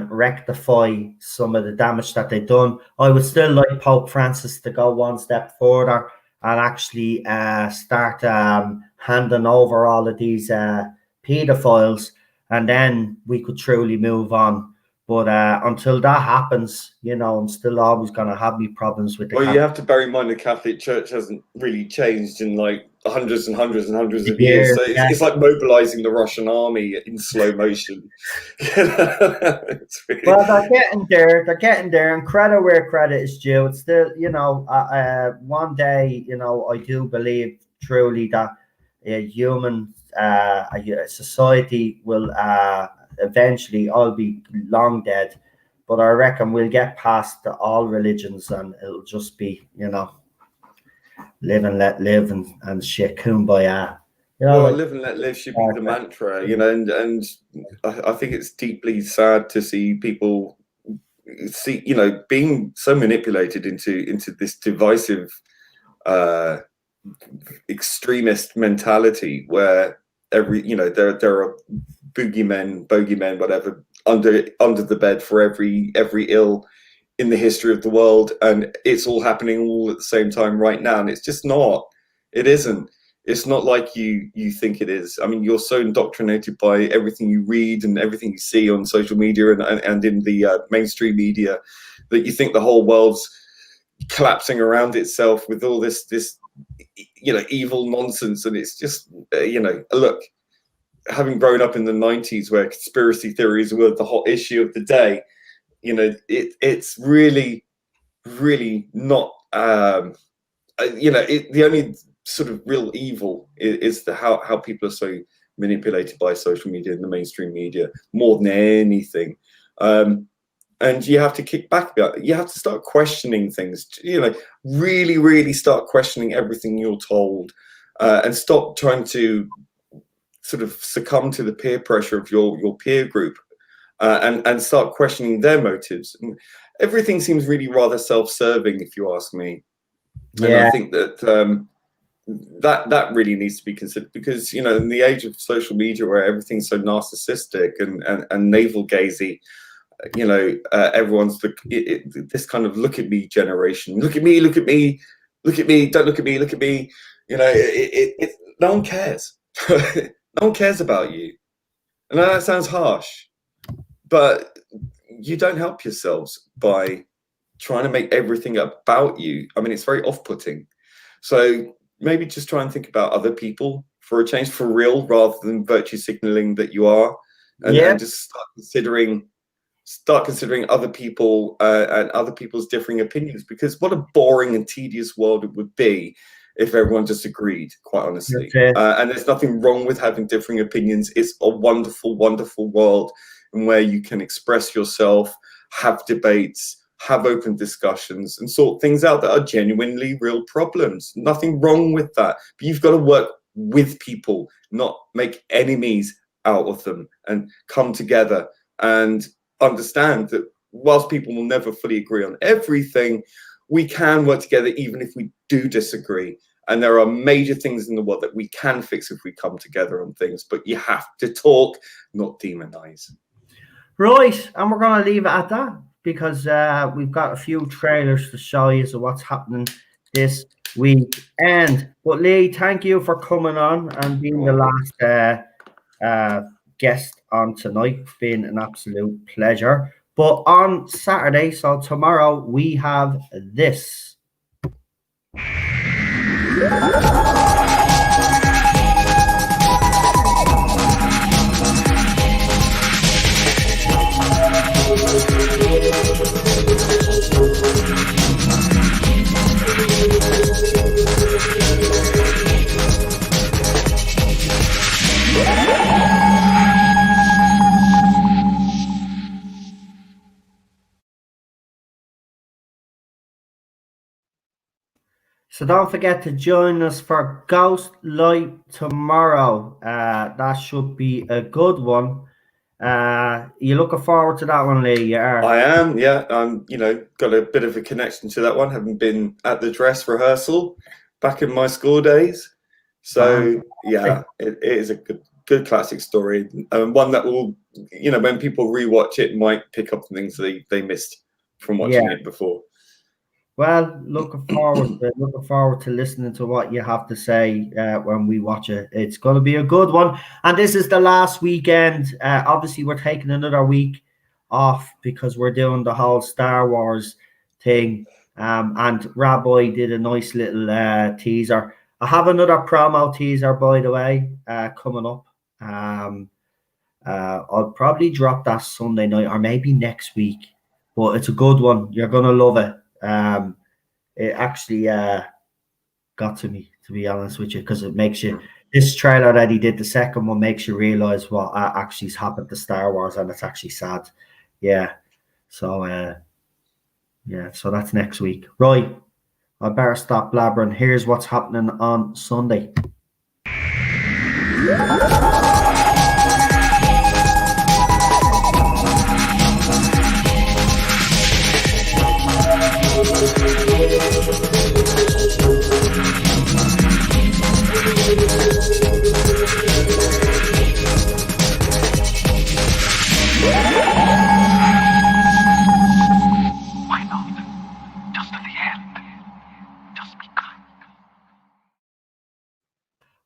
rectify some of the damage that they've done. I would still like Pope Francis to go one step further and actually start handing over all of these pedophiles, and then we could truly move on. But until that happens, you know, I'm still always going to have me problems with the Well, you have to bear in mind the Catholic Church hasn't really changed in like hundreds and hundreds and hundreds of years. So it's like mobilizing the Russian army in slow motion. Really... Well, they're getting there. They're getting there, and credit where credit is due. It's still, you know, one day, you know, I do believe truly that a society will eventually all be long dead, but I reckon we'll get past all religions and it'll just be, you know, live and let live and shit, kumbaya. You know, well, live and let live should be the mantra, you know, and I think it's deeply sad to see people you know, being so manipulated into this divisive extremist mentality where you know, there are bogeymen, whatever, under the bed for every ill in the history of the world, and it's all happening all at the same time right now, and it's just not. It isn't. It's not like you think it is. I mean, you're so indoctrinated by everything you read and everything you see on social media and in the mainstream media that you think the whole world's collapsing around itself with all this you know, evil nonsense, and it's just you know, look. Having grown up in the 90s where conspiracy theories were the hot issue of the day, you know, it's really, really not, you know, the only sort of real evil is how people are so manipulated by social media and the mainstream media more than anything. and you have to kick back. You have to start questioning things. Really, really start questioning everything you're told, and stop trying to sort of succumb to the peer pressure of your peer group, and start questioning their motives. And everything seems really rather self-serving, if you ask me. And I think that that really needs to be considered, because in the age of social media where everything's so narcissistic and navel-gazy, everyone's this kind of look at me generation. Look at me, look at me, look at me, don't look at me, look at me. No one cares. No one cares about you. And that sounds harsh, but you don't help yourselves by trying to make everything about you. I mean, it's very off-putting. So maybe just try and think about other people for a change, for real, rather than virtue signaling that you are, and just start considering other people and other people's differing opinions, because what a boring and tedious world it would be if everyone just agreed, quite honestly. And there's nothing wrong with having differing opinions. It's a wonderful, wonderful world in where you can express yourself, have debates, have open discussions, and sort things out that are genuinely real problems. Nothing wrong with that. But you've got to work with people, not make enemies out of them, and come together and understand that whilst people will never fully agree on everything, we can work together even if we do disagree. And there are major things in the world that we can fix if we come together on things, but you have to talk, not demonize. Right, and we're going to leave it at that, because we've got a few trailers to show you of what's happening this weekend. But Lee, thank you for coming on and being the last guest on tonight. It's been an absolute pleasure. But on Saturday, so tomorrow, we have this. So don't forget to join us for Ghost Light tomorrow. That should be a good one. You looking forward to that one, Lee? I am, yeah. Got a bit of a connection to that one, having been at the dress rehearsal back in my school days. So yeah, it is a good classic story, and one that will, when people rewatch it, might pick up things they missed from watching it before. Well, looking forward to listening to what you have to say when we watch it. It's going to be a good one. And this is the last weekend. Obviously, we're taking another week off because we're doing the whole Star Wars thing. And Rabbi did a nice little teaser. I have another promo teaser, by the way, coming up. I'll probably drop that Sunday night or maybe next week. But it's a good one. You're going to love it. It actually got to me, to be honest with you, because it makes you, this trailer that he did, the second one, makes you realize what actually's happened to Star Wars, and it's actually sad. So so that's next week. Right, I better stop blabbering. Here's what's happening on Sunday.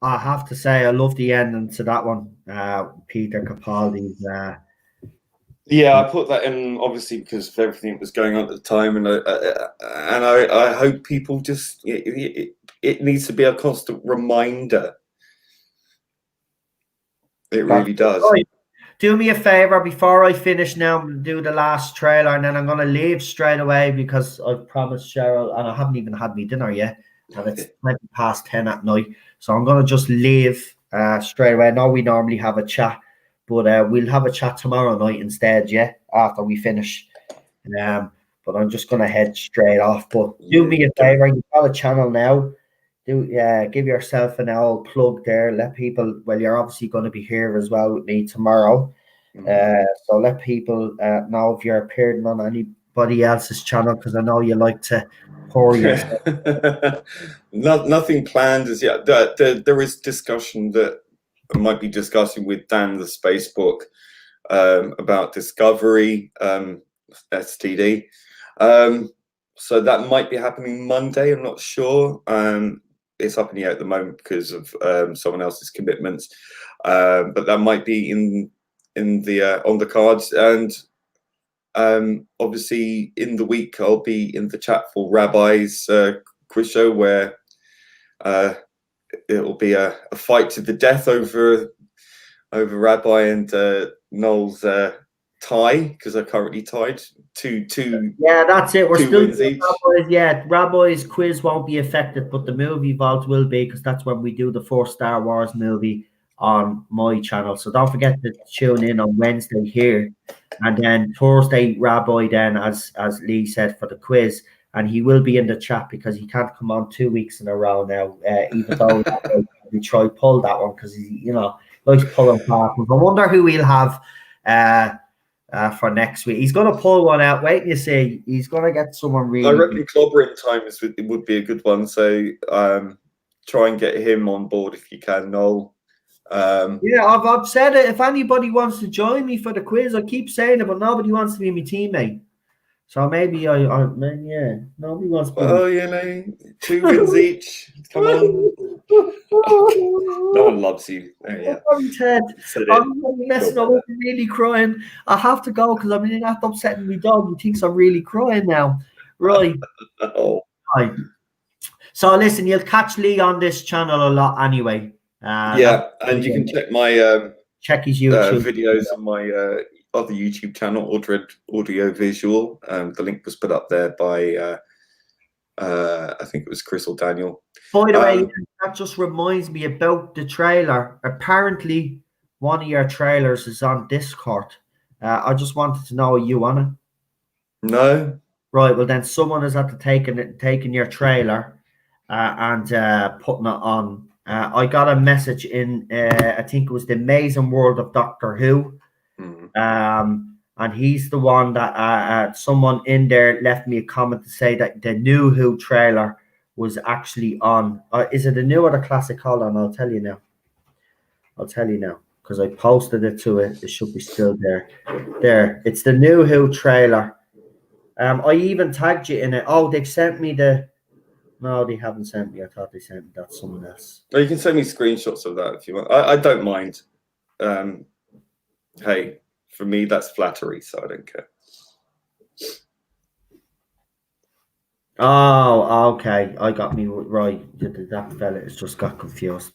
I have to say, I love the ending to that one. Peter Capaldi's. Yeah, I put that in obviously because of everything that was going on at the time, and I hope people just it needs to be a constant reminder. It really does. Right. Do me a favor before I finish now, do the last trailer, and then I'm going to leave straight away because I've promised Cheryl, and I haven't even had my dinner yet, and it's 10:20 at night. So I'm going to just leave straight away. I know we normally have a chat, but we'll have a chat tomorrow night instead, after we finish. But I'm just gonna head straight off. But do Yeah, me a favor, you've got a channel now. Give yourself an old plug there. Let people. Well, you're obviously going to be here as well with me tomorrow. So let people know if you're appearing on anybody else's channel, because I know you like to pour yourself. Nothing planned as yet. There is discussion that I might be discussing with Dan the Spacebook about Discovery STD. So that might be happening Monday. I'm not sure. It's up in the air at the moment because of someone else's commitments. But that might be in the on the cards. And obviously in the week I'll be in the chat for Rabbi's quiz show, where it will be a fight to the death over Rabbi and Noel's tie, because they're currently tied two. Yeah, that's it. We're two still wins each. Rabbi's, yeah. Rabbi's quiz won't be affected, but the movie vault will be, because that's when we do the 4 Star Wars movie on my channel. So don't forget to tune in on Wednesday here, and then Thursday Rabbi, then as Lee said, for the quiz. And he will be in the chat because he can't come on 2 weeks in a row now, even though we try pull that one, because he, likes pulling partners. I wonder who we'll have for next week. He's going to pull one out. Wait, you see, he's going to get someone really. I reckon clobbering time would be a good one. So try and get him on board if you can, Noel. Yeah, I've said it. If anybody wants to join me for the quiz, I keep saying it, but nobody wants to be my teammate. So maybe yeah, nobody wants to. Well, 2 wins each. Come on. No one loves you. Oh, yeah. Ted, I'm messing up. I'm really crying. I have to go because I'm really not upsetting my dog. He thinks I'm really crying now. Right. Right. So listen, you'll catch Lee on this channel a lot anyway. Yeah, and you can check my check his YouTube videos on my other YouTube channel, Ordred Audio Visual. The link was put up there by I think it was Chris or Daniel. By the way, that just reminds me about the trailer. Apparently, one of your trailers is on Discord. I just wanted to know, are you on it? No. Right. Well, then someone is at the taking your trailer and putting it on. I got a message in. I think it was the Amazing World of Doctor Who. And he's the one that someone in there left me a comment to say that the new Who trailer was actually on. Is it the new or the classic? Hold on, I'll tell you now because I posted it to it. It should be still there. There, it's the new Who trailer. I even tagged you in it. Oh, they've sent me the. No, they haven't sent me. I thought they sent me. That's someone else. Well, you can send me screenshots of that if you want. I don't mind. Hey, for me, that's flattery, so I don't care. Oh, okay. I got me right. That fella has just got confused.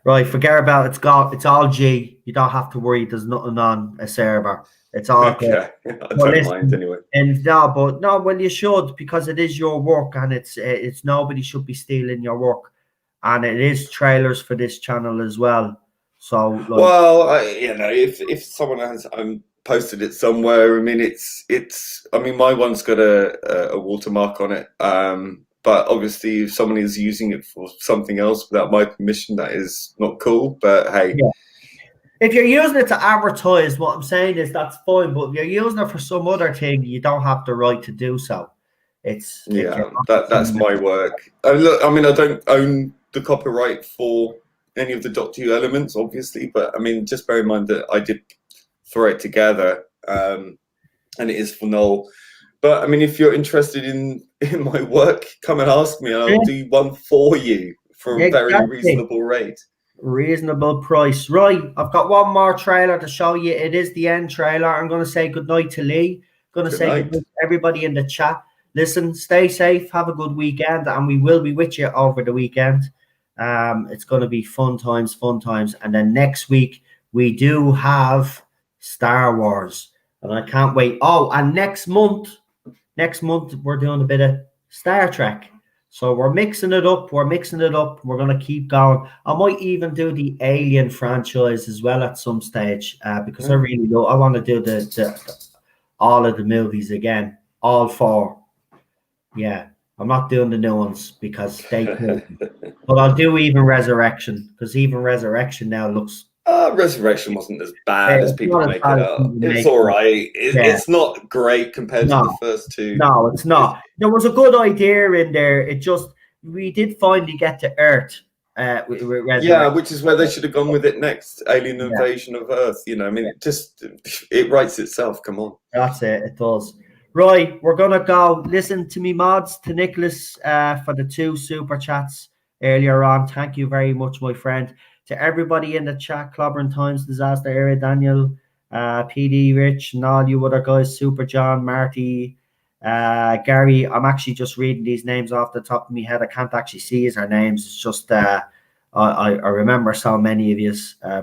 Right, forget about it. It's all G. You don't have to worry. There's nothing on a server. It's all okay. I don't mind anyway. And well, you should, because it is your work, and it's nobody should be stealing your work, and it is trailers for this channel as well. So, well, if someone has posted it somewhere, I mean, it's. I mean, my one's got a watermark on it. But obviously, if someone is using it for something else without my permission, that is not cool. But hey. Yeah. If you're using it to advertise, what I'm saying is that's fine. But if you're using it for some other thing, you don't have the right to do so. That's my work. Look, I mean, I don't own the copyright for any of the Doctor Who elements, obviously, but I mean, just bear in mind that I did throw it together, and it is for Noel. But I mean, if you're interested in my work, come and ask me, and I'll do one for you for a very reasonable rate. Reasonable price. Right, I've got one more trailer to show you. It is the end trailer. I'm going to say goodnight to Lee. I'm going to say goodnight to everybody in the chat. Listen, stay safe, have a good weekend, and we will be with you over the weekend. It's going to be fun times. And then next week, we do have Star Wars, and I can't wait. Oh, and next month, we're doing a bit of Star Trek. So we're mixing it up. We're going to keep going. I might even do the Alien franchise as well at some stage because I really do. I want to do the all of the movies again. all 4. Yeah, I'm not doing the new ones because they killed me. But I'll do Even Resurrection, because Even Resurrection now looks... Resurrection wasn't as bad as it's people not as make bad it as out. people It's make all it. right. Yeah. It's not great compared to the first 2. No, it's not. There was a good idea in there. It just... We did finally get to Earth. With Resurrection. Yeah, which is where they should have gone with it next. Alien invasion of Earth. You know, I mean, it writes itself. Come on. That's it. It does. Right, we're gonna go. Listen to me, mods. To Nicholas for the 2 super chats earlier on. Thank you very much, my friend. To everybody in the chat, Clobbering Times, Disaster Area, Daniel, PD, Rich, and all you other guys, Super John, Marty, Gary. I'm actually just reading these names off the top of my head. I can't actually see his names. It's just I remember so many of you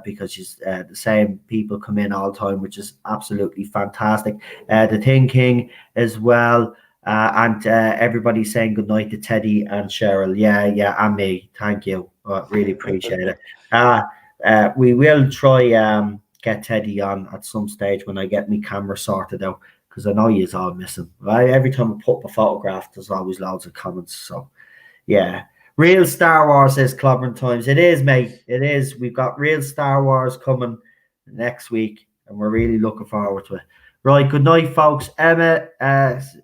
because the same people come in all the time, which is absolutely fantastic. The Thing King as well, and everybody saying good night to Teddy and Cheryl. Yeah, and me. Thank you. Really appreciate it. We will try get Teddy on at some stage when I get my camera sorted out, because I know you's all missing. Right? Every time I put a photograph, there's always loads of comments. So yeah. Real Star Wars is Clobbering Times. It is, mate. It is. We've got real Star Wars coming next week, and we're really looking forward to it. Right. Good night, folks. Emma,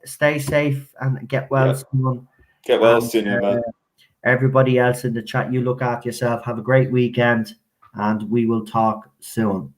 stay safe and get well soon. Get well soon, man. Everybody else in the chat, you look after yourself. Have a great weekend, and we will talk soon.